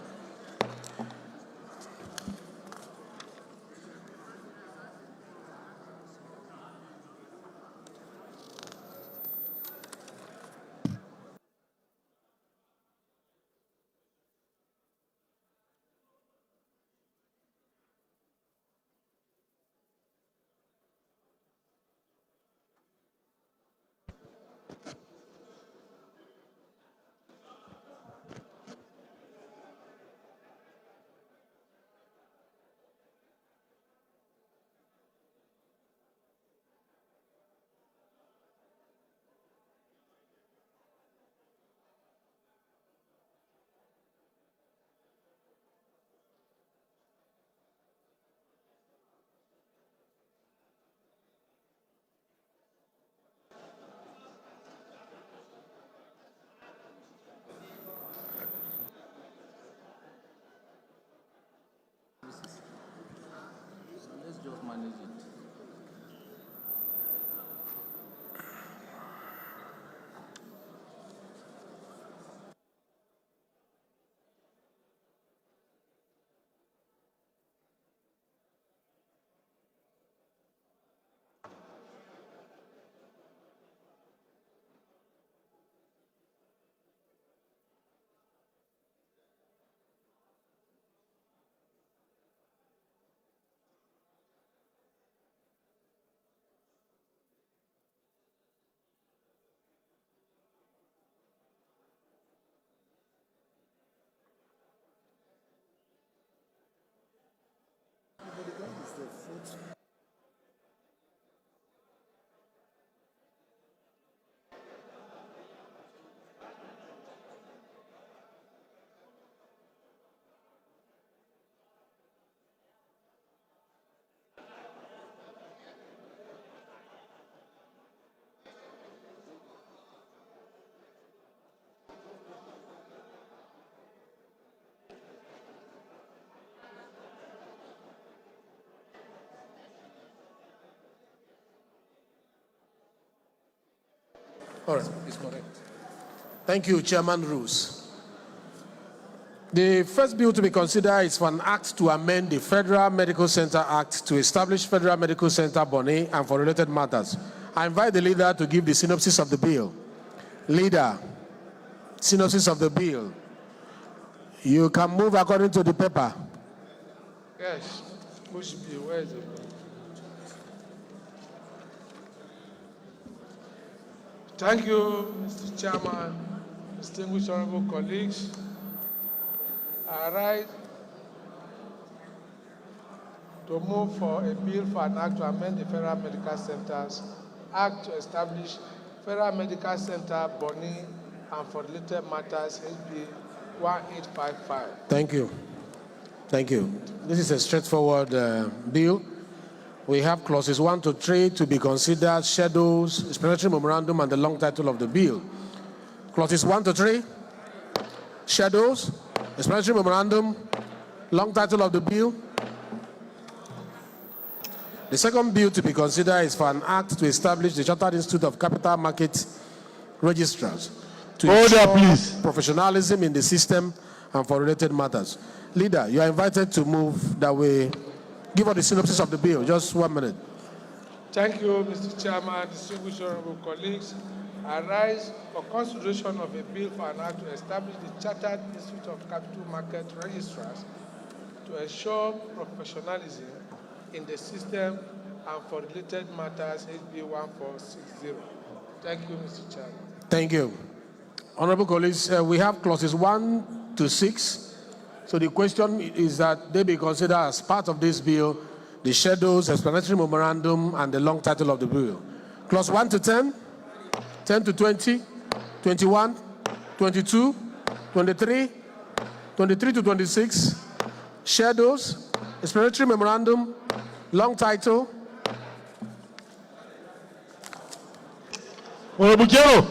Speaker 19: All right, it's correct. Thank you, Chairman Roos. The first bill to be considered is for an act to amend the Federal Medical Center Act to establish Federal Medical Center Bonny and for related matters. I invite the leader to give the synopsis of the bill. Leader, synopsis of the bill. You can move according to the paper. Yes, push bill, where is it? Thank you, Mr. Chairman, distinguished honorable colleagues. I rise to move for a bill for an act to amend the Federal Medical Centers Act to establish Federal Medical Center Bonny and for related matters, HB 1855.
Speaker 15: Thank you. Thank you. This is a straightforward bill. We have clauses 1 to 3 to be considered, schedules, explanatory memorandum, and the long title of the bill. Clauses 1 to 3, schedules, explanatory memorandum, long title of the bill. The second bill to be considered is for an act to establish the Chartered Institute of Capital Market Registrars to ensure professionalism in the system and for related matters. Leader, you are invited to move that way. Give us the synopsis of the bill. Just 1 minute.
Speaker 19: Thank you, Mr. Chairman, distinguished honorable colleagues. I rise for consideration of a bill for an act to establish the Chartered Institute of Capital Market Registrars to ensure professionalism in the system and for related matters, HB 1460. Thank you, Mr. Chairman.
Speaker 15: Thank you. Honorable colleagues, we have clauses 1 to 6. So the question is that they be considered as part of this bill, the schedules, explanatory memorandum, and the long title of the bill. Clause 1 to 10, 10 to 20, 21, 22, 23, 23 to 26, schedules, explanatory memorandum, long title.
Speaker 12: Honorable Kero.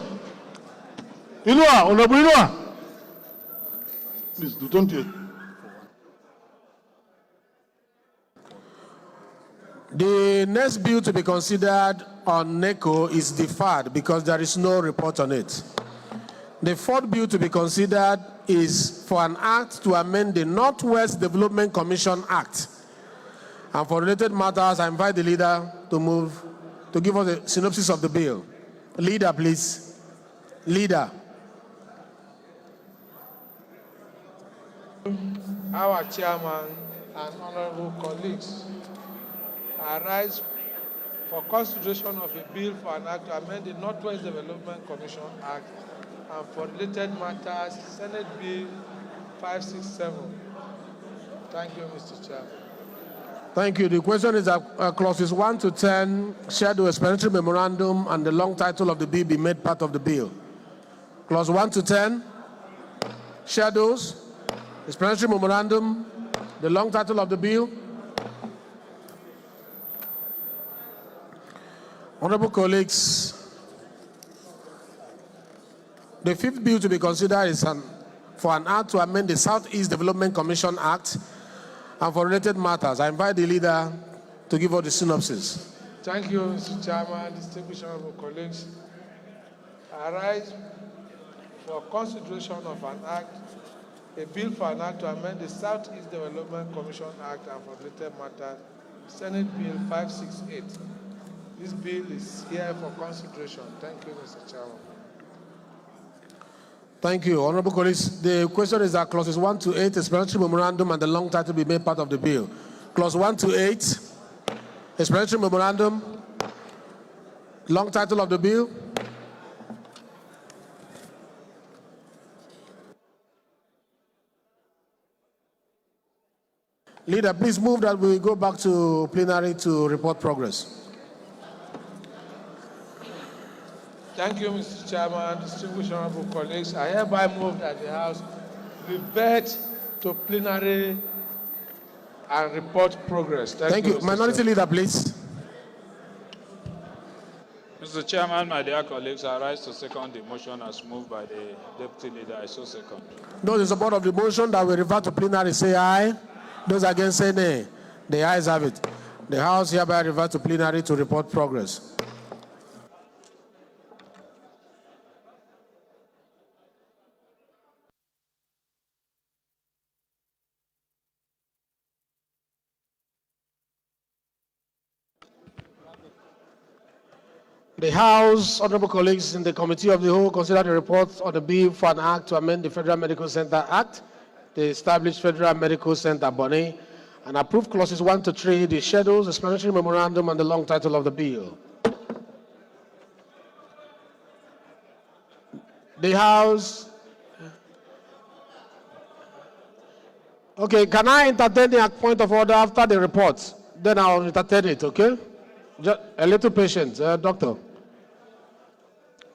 Speaker 12: Inua, Honorable Inua. Please, don't you?
Speaker 15: The next bill to be considered on NECO is deferred because there is no report on it. The fourth bill to be considered is for an act to amend the Northwest Development Commission Act. And for related matters, I invite the leader to move to give us a synopsis of the bill. Leader, please. Leader.
Speaker 19: Our chairman and honorable colleagues, I rise for consideration of a bill for an act to amend the Northwest Development Commission Act and for related matters, Senate Bill 567. Thank you, Mr. Chairman.
Speaker 15: Thank you. The question is that clauses 1 to 10, schedule, explanatory memorandum, and the long title of the bill be made part of the bill. Clause 1 to 10, schedules, explanatory memorandum, the long title of the bill. Honorable colleagues, the fifth bill to be considered is for an act to amend the Southeast Development Commission Act and for related matters. I invite the leader to give us the synopsis.
Speaker 19: Thank you, Mr. Chairman, distinguished honorable colleagues. I rise for consideration of an act, a bill for an act to amend the Southeast Development Commission Act and for related matters, Senate Bill 568. This bill is here for consideration. Thank you, Mr. Chairman.
Speaker 15: Thank you. Honorable colleagues, the question is that clauses 1 to 8, explanatory memorandum, and the long title be made part of the bill. Clause 1 to 8, explanatory memorandum, long title of the bill. Leader, please move that we go back to plenary to report progress.
Speaker 19: Thank you, Mr. Chairman, distinguished honorable colleagues. I hereby move that the House revert to plenary and report progress.
Speaker 15: Thank you. Minority Leader, please.
Speaker 4: Mr. Chairman, my dear colleagues, I rise to second the motion as moved by the Deputy Leader. I so second.
Speaker 15: Those in support of the motion that we revert to plenary say aye. Those against say nay. The ayes have it. The House hereby revert to plenary to report progress.
Speaker 19: The House, honorable colleagues, in the Committee of the Whole, consider the report on the bill for an act to amend the Federal Medical Center Act, the established Federal Medical Center Bonnet, and approve clauses 1 to 3, the schedules, explanatory memorandum, and the long title of the bill. The House. Okay, can I entertain the point of order after the report? Then I'll entertain it, okay? Just a little patience, Doctor.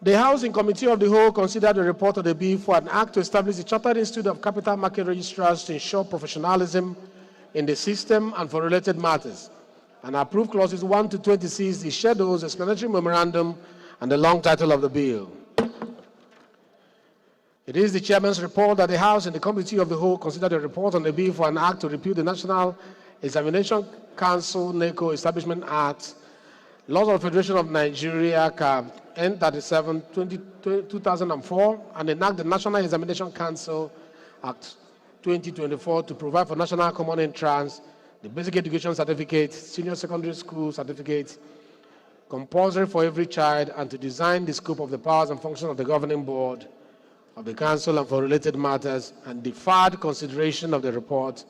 Speaker 19: The House in Committee of the Whole considered the report of the bill for an act to establish the Chartered Institute of Capital Market Registrars to ensure professionalism in the system and for related matters, and approve clauses 1 to 26, the schedules, explanatory memorandum, and the long title of the bill. It is the Chairman's report that the House and the Committee of the Whole considered the report on the bill for an act to repeal the National Examination Council NECO Establishment Act, Laws of the Federation of Nigeria, CAB, N37, 2004, and enact the National Examination Council Act 2024 to provide for national common entrance, the basic education certificate, senior secondary school certificate, compulsory for every child, and to design the scope of the powers and functions of the governing board of the Council and for related matters, and deferred consideration of the report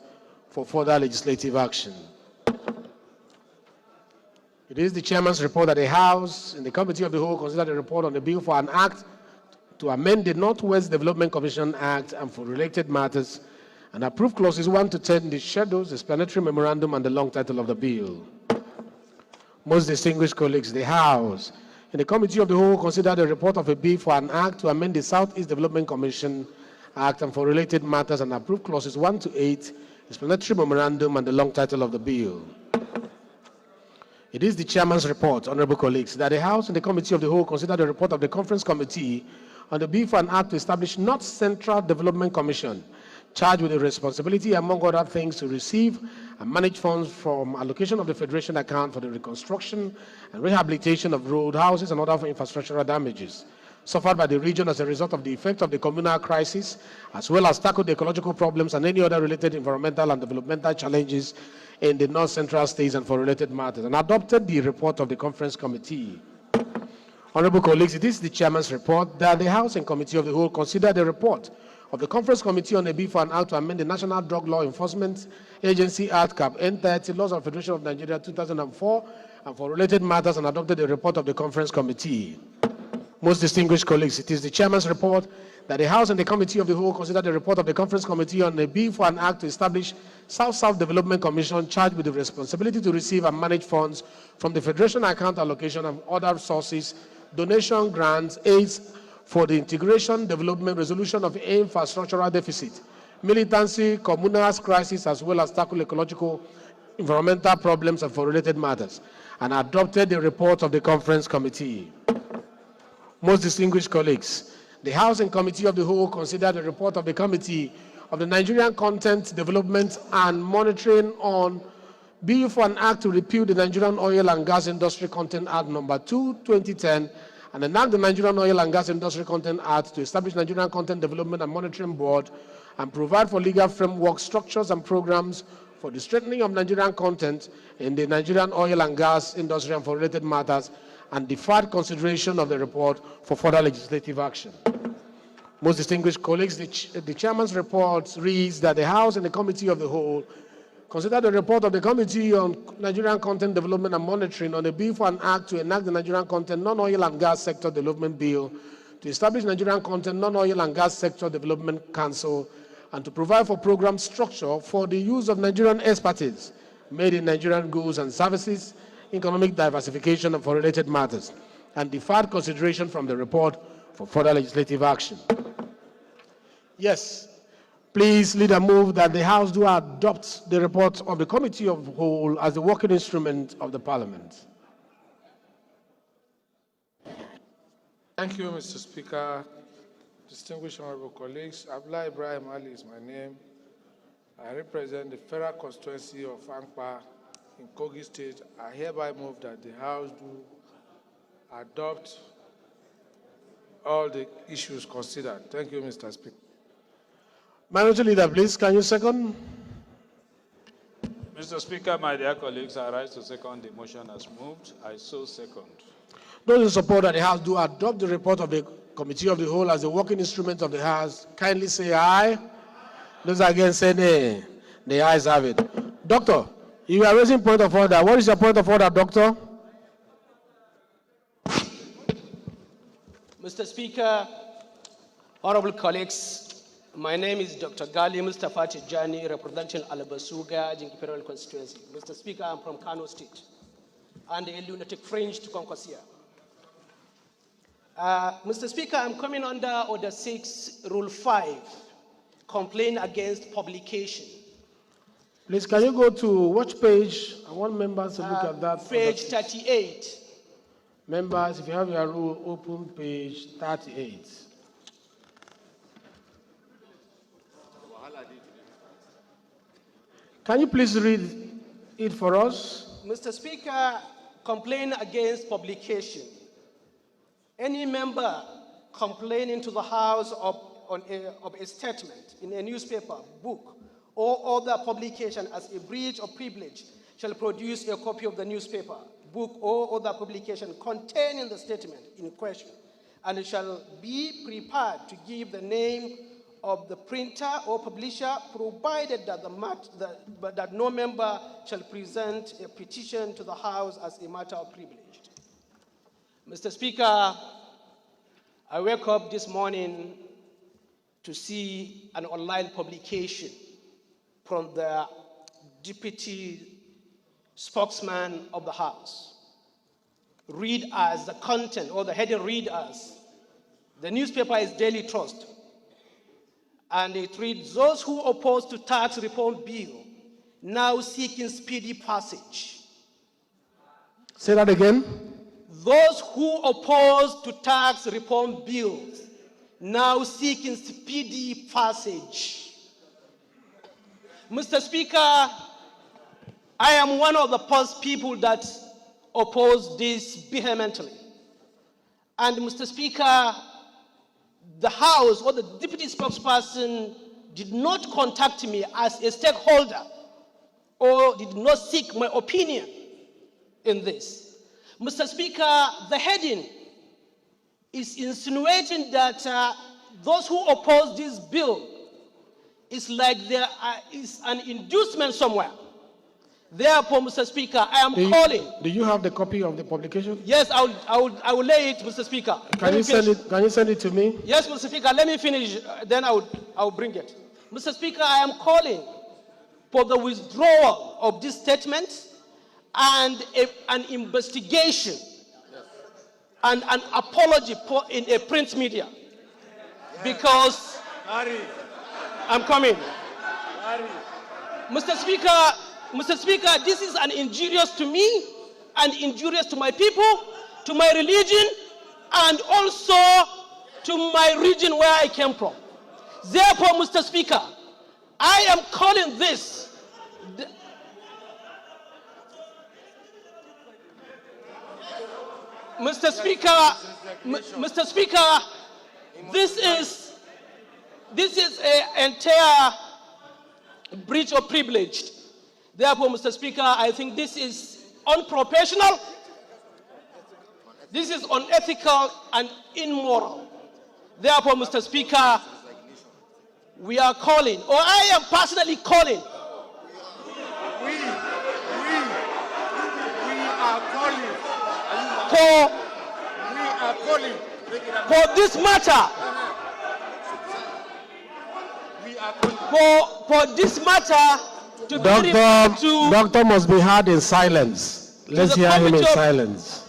Speaker 19: for further legislative action. It is the Chairman's report that the House, in the Committee of the Whole, considered the report on the bill for an act to amend the Northwest Development Commission Act and for related matters, and approve clauses 1 to 10, the schedules, explanatory memorandum, and the long title of the bill. Most distinguished colleagues, the House, in the Committee of the Whole, considered the report of a bill for an act to amend the Southeast Development Commission Act and for related matters, and approve clauses 1 to 8, explanatory memorandum, and the long title of the bill. It is the Chairman's report, honorable colleagues, that the House and the Committee of the Whole consider the report of the Conference Committee on the bill for an act to establish North Central Development Commission, charged with the responsibility, among other things, to receive and manage funds from allocation of the Federation account for the reconstruction and rehabilitation of road, houses, and other infrastructural damages suffered by the region as a result of the effect of the communal crisis, as well as tackle the ecological problems and any other related environmental and developmental challenges in the North Central states and for related matters, and adopted the report of the Conference Committee. Honorable colleagues, it is the Chairman's report that the House and Committee of the Whole consider the report of the Conference Committee on a bill for an act to amend the National Drug Law Enforcement Agency Act, CAP, N30, Laws of the Federation of Nigeria, 2004, and for related matters, and adopted the report of the Conference Committee. Most distinguished colleagues, it is the Chairman's report that the House and the Committee of the Whole consider the report of the Conference Committee on a bill for an act to establish South-South Development Commission, charged with the responsibility to receive and manage funds from the Federation account allocation and other sources, donation, grants, aids for the integration, development, resolution of infrastructural deficit, militancy, communal crisis, as well as tackle ecological, environmental problems and for related matters, and adopted the report of the Conference Committee. Most distinguished colleagues, the House and Committee of the Whole consider the report of the Committee of the Nigerian Content Development and Monitoring on Bill for an Act to repeal the Nigerian Oil and Gas Industry Content Act No. 2, 2010, and enact the Nigerian Oil and Gas Industry Content Act to establish Nigerian Content Development and Monitoring Board and provide for legal framework, structures, and programs for the strengthening of Nigerian content in the Nigerian oil and gas industry and for related matters, and deferred consideration of the report for further legislative action. Most distinguished colleagues, the Chairman's report reads that the House and the Committee of the Whole consider the report of the Committee on Nigerian Content Development and Monitoring on a bill for an act to enact the Nigerian Content Non-Oil and Gas Sector Development Bill, to establish Nigerian Content Non-Oil and Gas Sector Development Council, and to provide for program structure for the use of Nigerian expertise made in Nigerian goods and services, economic diversification, and for related matters, and deferred consideration from the report for further legislative action. Yes, please, leader, move that the House do adopt the report of the Committee of the Whole as the working instrument of the Parliament. Thank you, Mr. Speaker. Distinguished honorable colleagues, Abdullah Ibrahim Ali is my name. I represent the federal constituency of Ankpa in Kogi State. I hereby move that the House do adopt all the issues considered. Thank you, Mr. Speaker.
Speaker 12: Minority Leader, please, can you second?
Speaker 4: Mr. Speaker, my dear colleagues, I rise to second the motion as moved. I so second.
Speaker 19: Those in support that the House do adopt the report of the Committee of the Whole as a working instrument of the House, kindly say aye. Those against say nay. The ayes have it. Doctor, you are raising point of order. What is your point of order, Doctor?
Speaker 2: Mr. Speaker, honorable colleagues, my name is Dr. Gali Mustafa Tijani, representing Alabasuga, Jinki Federal Constituency. Mr. Speaker, I'm from Kano State and a lunatic fringe to Concosia. Mr. Speaker, I'm coming under Order 6, Rule 5, complaint against publication.
Speaker 19: Please, can you go to which page? I want members to look at that.
Speaker 2: Page 38.
Speaker 19: Members, if you have your rule, open page 38. Can you please read it for us?
Speaker 2: Mr. Speaker, complaint against publication. Any member complaining to the House of a statement in a newspaper, book, or other publication as a breach of privilege shall produce a copy of the newspaper, book, or other publication containing the statement in question, and it shall be prepared to give the name of the printer or publisher, provided that, that no member shall present a petition to the House as a matter of privilege. Mr. Speaker, I woke up this morning to see an online publication from the deputy spokesman of the House. Read as the content, or the heading read as, the newspaper is Daily Trust. And it reads, those who oppose to tax reform bill now seeking speedy passage.
Speaker 19: Say that again.
Speaker 2: Those who oppose to tax reform bills now seeking speedy passage. Mr. Speaker, I am one of the first people that oppose this vehemently. And Mr. Speaker, the House or the deputy spokesperson did not contact me as a stakeholder or did not seek my opinion in this. Mr. Speaker, the heading is insinuating that those who oppose this bill is like there is an inducement somewhere. Therefore, Mr. Speaker, I am calling.
Speaker 19: Do you have the copy of the publication?
Speaker 2: Yes, I will lay it, Mr. Speaker.
Speaker 19: Can you send it to me?
Speaker 2: Yes, Mr. Speaker, let me finish, then I will bring it. Mr. Speaker, I am calling for the withdrawal of this statement and an investigation and an apology in a print media. Because I'm coming. Mr. Speaker, this is an injurious to me and injurious to my people, to my religion, and also to my region where I came from. Therefore, Mr. Speaker, I am calling this Mr. Speaker, this is an entire breach of privilege. Therefore, Mr. Speaker, I think this is unprofessional, this is unethical and immoral. Therefore, Mr. Speaker, we are calling, or I am personally calling.
Speaker 12: We are calling.
Speaker 2: For this matter. For this matter to be referred to.
Speaker 19: Doctor must be heard in silence. Let's hear him in silence.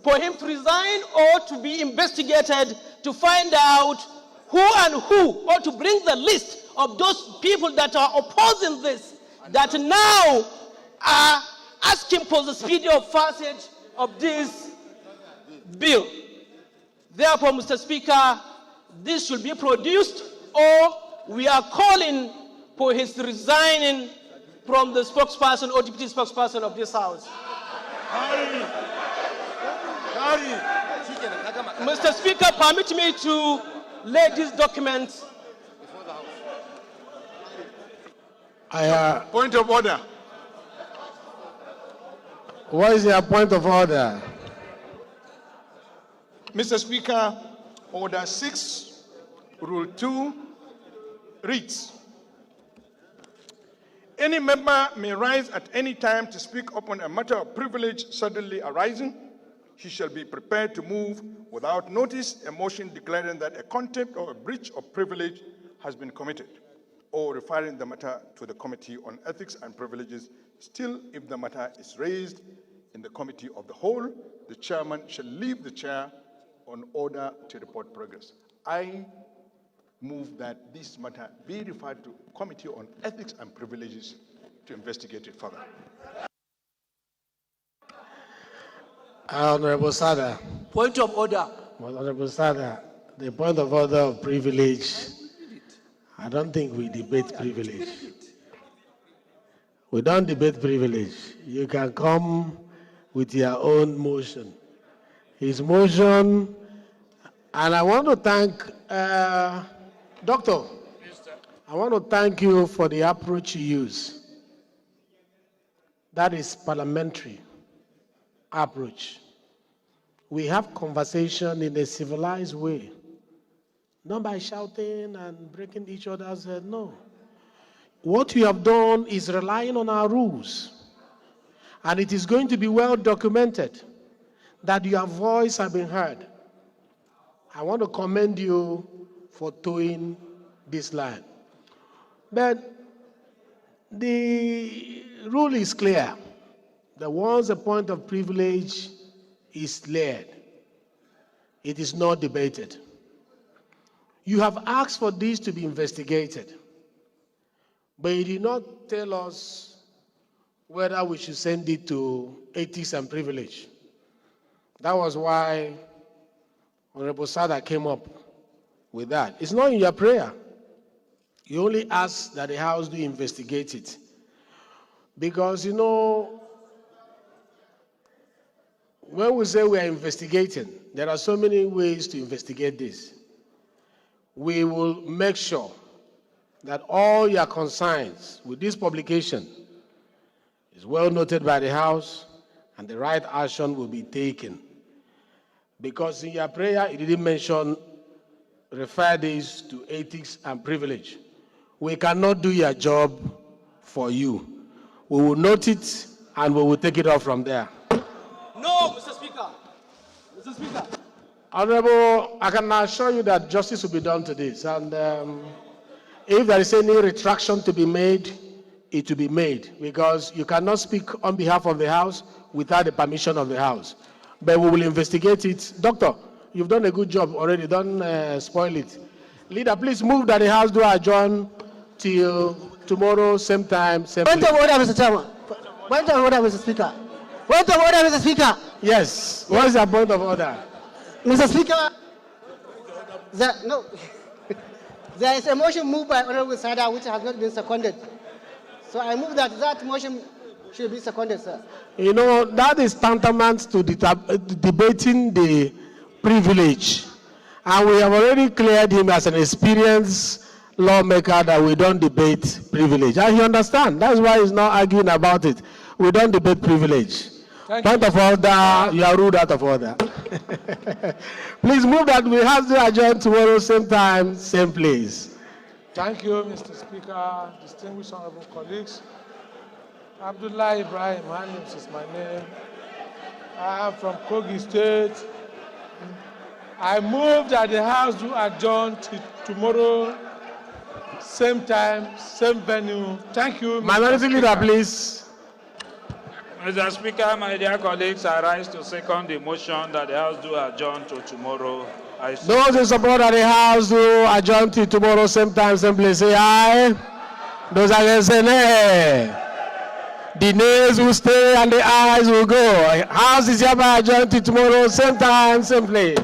Speaker 2: For him to resign or to be investigated to find out who, or to bring the list of those people that are opposing this, that now are asking for the speedy passage of this bill. Therefore, Mr. Speaker, this should be produced, or we are calling for his resigning from the spokesperson or deputy spokesperson of this House. Mr. Speaker, permit me to lay this document before the House.
Speaker 12: Point of order. What is your point of order?
Speaker 3: Mr. Speaker, Order 6, Rule 2 reads, any member may rise at any time to speak upon a matter of privilege suddenly arising. He shall be prepared to move without notice a motion declaring that a contempt or a breach of privilege has been committed, or referring the matter to the Committee on Ethics and Privileges. Still, if the matter is raised in the Committee of the Whole, the chairman shall leave the chair on order to report progress. I move that this matter be referred to Committee on Ethics and Privileges to investigate it further.
Speaker 12: Honorable Sada.
Speaker 2: Point of order.
Speaker 12: Honorable Sada, the point of order of privilege, I don't think we debate privilege. We don't debate privilege. You can come with your own motion. His motion, and I want to thank Doctor. I want to thank you for the approach you use. That is parliamentary approach. We have conversation in a civilized way, not by shouting and breaking each other's head. No. What you have done is relying on our rules, and it is going to be well documented that your voice has been heard. I want to commend you for towing this line. But the rule is clear. That once a point of privilege is laid, it is not debated. You have asked for this to be investigated, but you did not tell us whether we should send it to Ethics and Privilege. That was why Honorable Sada came up with that. It's not in your prayer. You only ask that the House do investigate it. Because, you know, when we say we are investigating, there are so many ways to investigate this. We will make sure that all your concerns with this publication is well noted by the House and the right action will be taken. Because in your prayer, you didn't mention refer this to Ethics and Privilege. We cannot do your job for you. We will note it and we will take it off from there.
Speaker 2: No, Mr. Speaker. Mr. Speaker.
Speaker 12: Honorable, I can assure you that justice will be done to this. And if there is any retraction to be made, it will be made. Because you cannot speak on behalf of the House without the permission of the House. But we will investigate it. Doctor, you've done a good job already. Don't spoil it. Leader, please move that the House do adjourn till tomorrow, same time, same place.
Speaker 22: Point of order, Mr. Chairman. Point of order, Mr. Speaker. Point of order, Mr. Speaker.
Speaker 12: Yes. What is your point of order?
Speaker 22: Mr. Speaker, there is a motion moved by Honorable Sada which has not been seconded. So I move that that motion should be seconded, sir.
Speaker 12: You know, that is tantamount to debating the privilege. And we have already cleared him as an experienced lawmaker that we don't debate privilege. And he understands. That's why he's not arguing about it. We don't debate privilege. Point of order, you are ruled out of order. Please move that we have to adjourn tomorrow, same time, same place.
Speaker 19: Thank you, Mr. Speaker, distinguished honorable colleagues. Abdullah Ibrahim Hanims is my name. I am from Kogi State. I move that the House do adjourn to tomorrow, same time, same venue. Thank you, Mr.
Speaker 12: Minority Leader, please.
Speaker 4: Mr. Speaker, my dear colleagues, I rise to second the motion that the House do adjourn to tomorrow.
Speaker 12: Those in support of the House do adjourn to tomorrow, same time, same place, say aye. Those against say nay. The nays will stay and the ayes will go. House is hereby adjourned to tomorrow, same time, same place.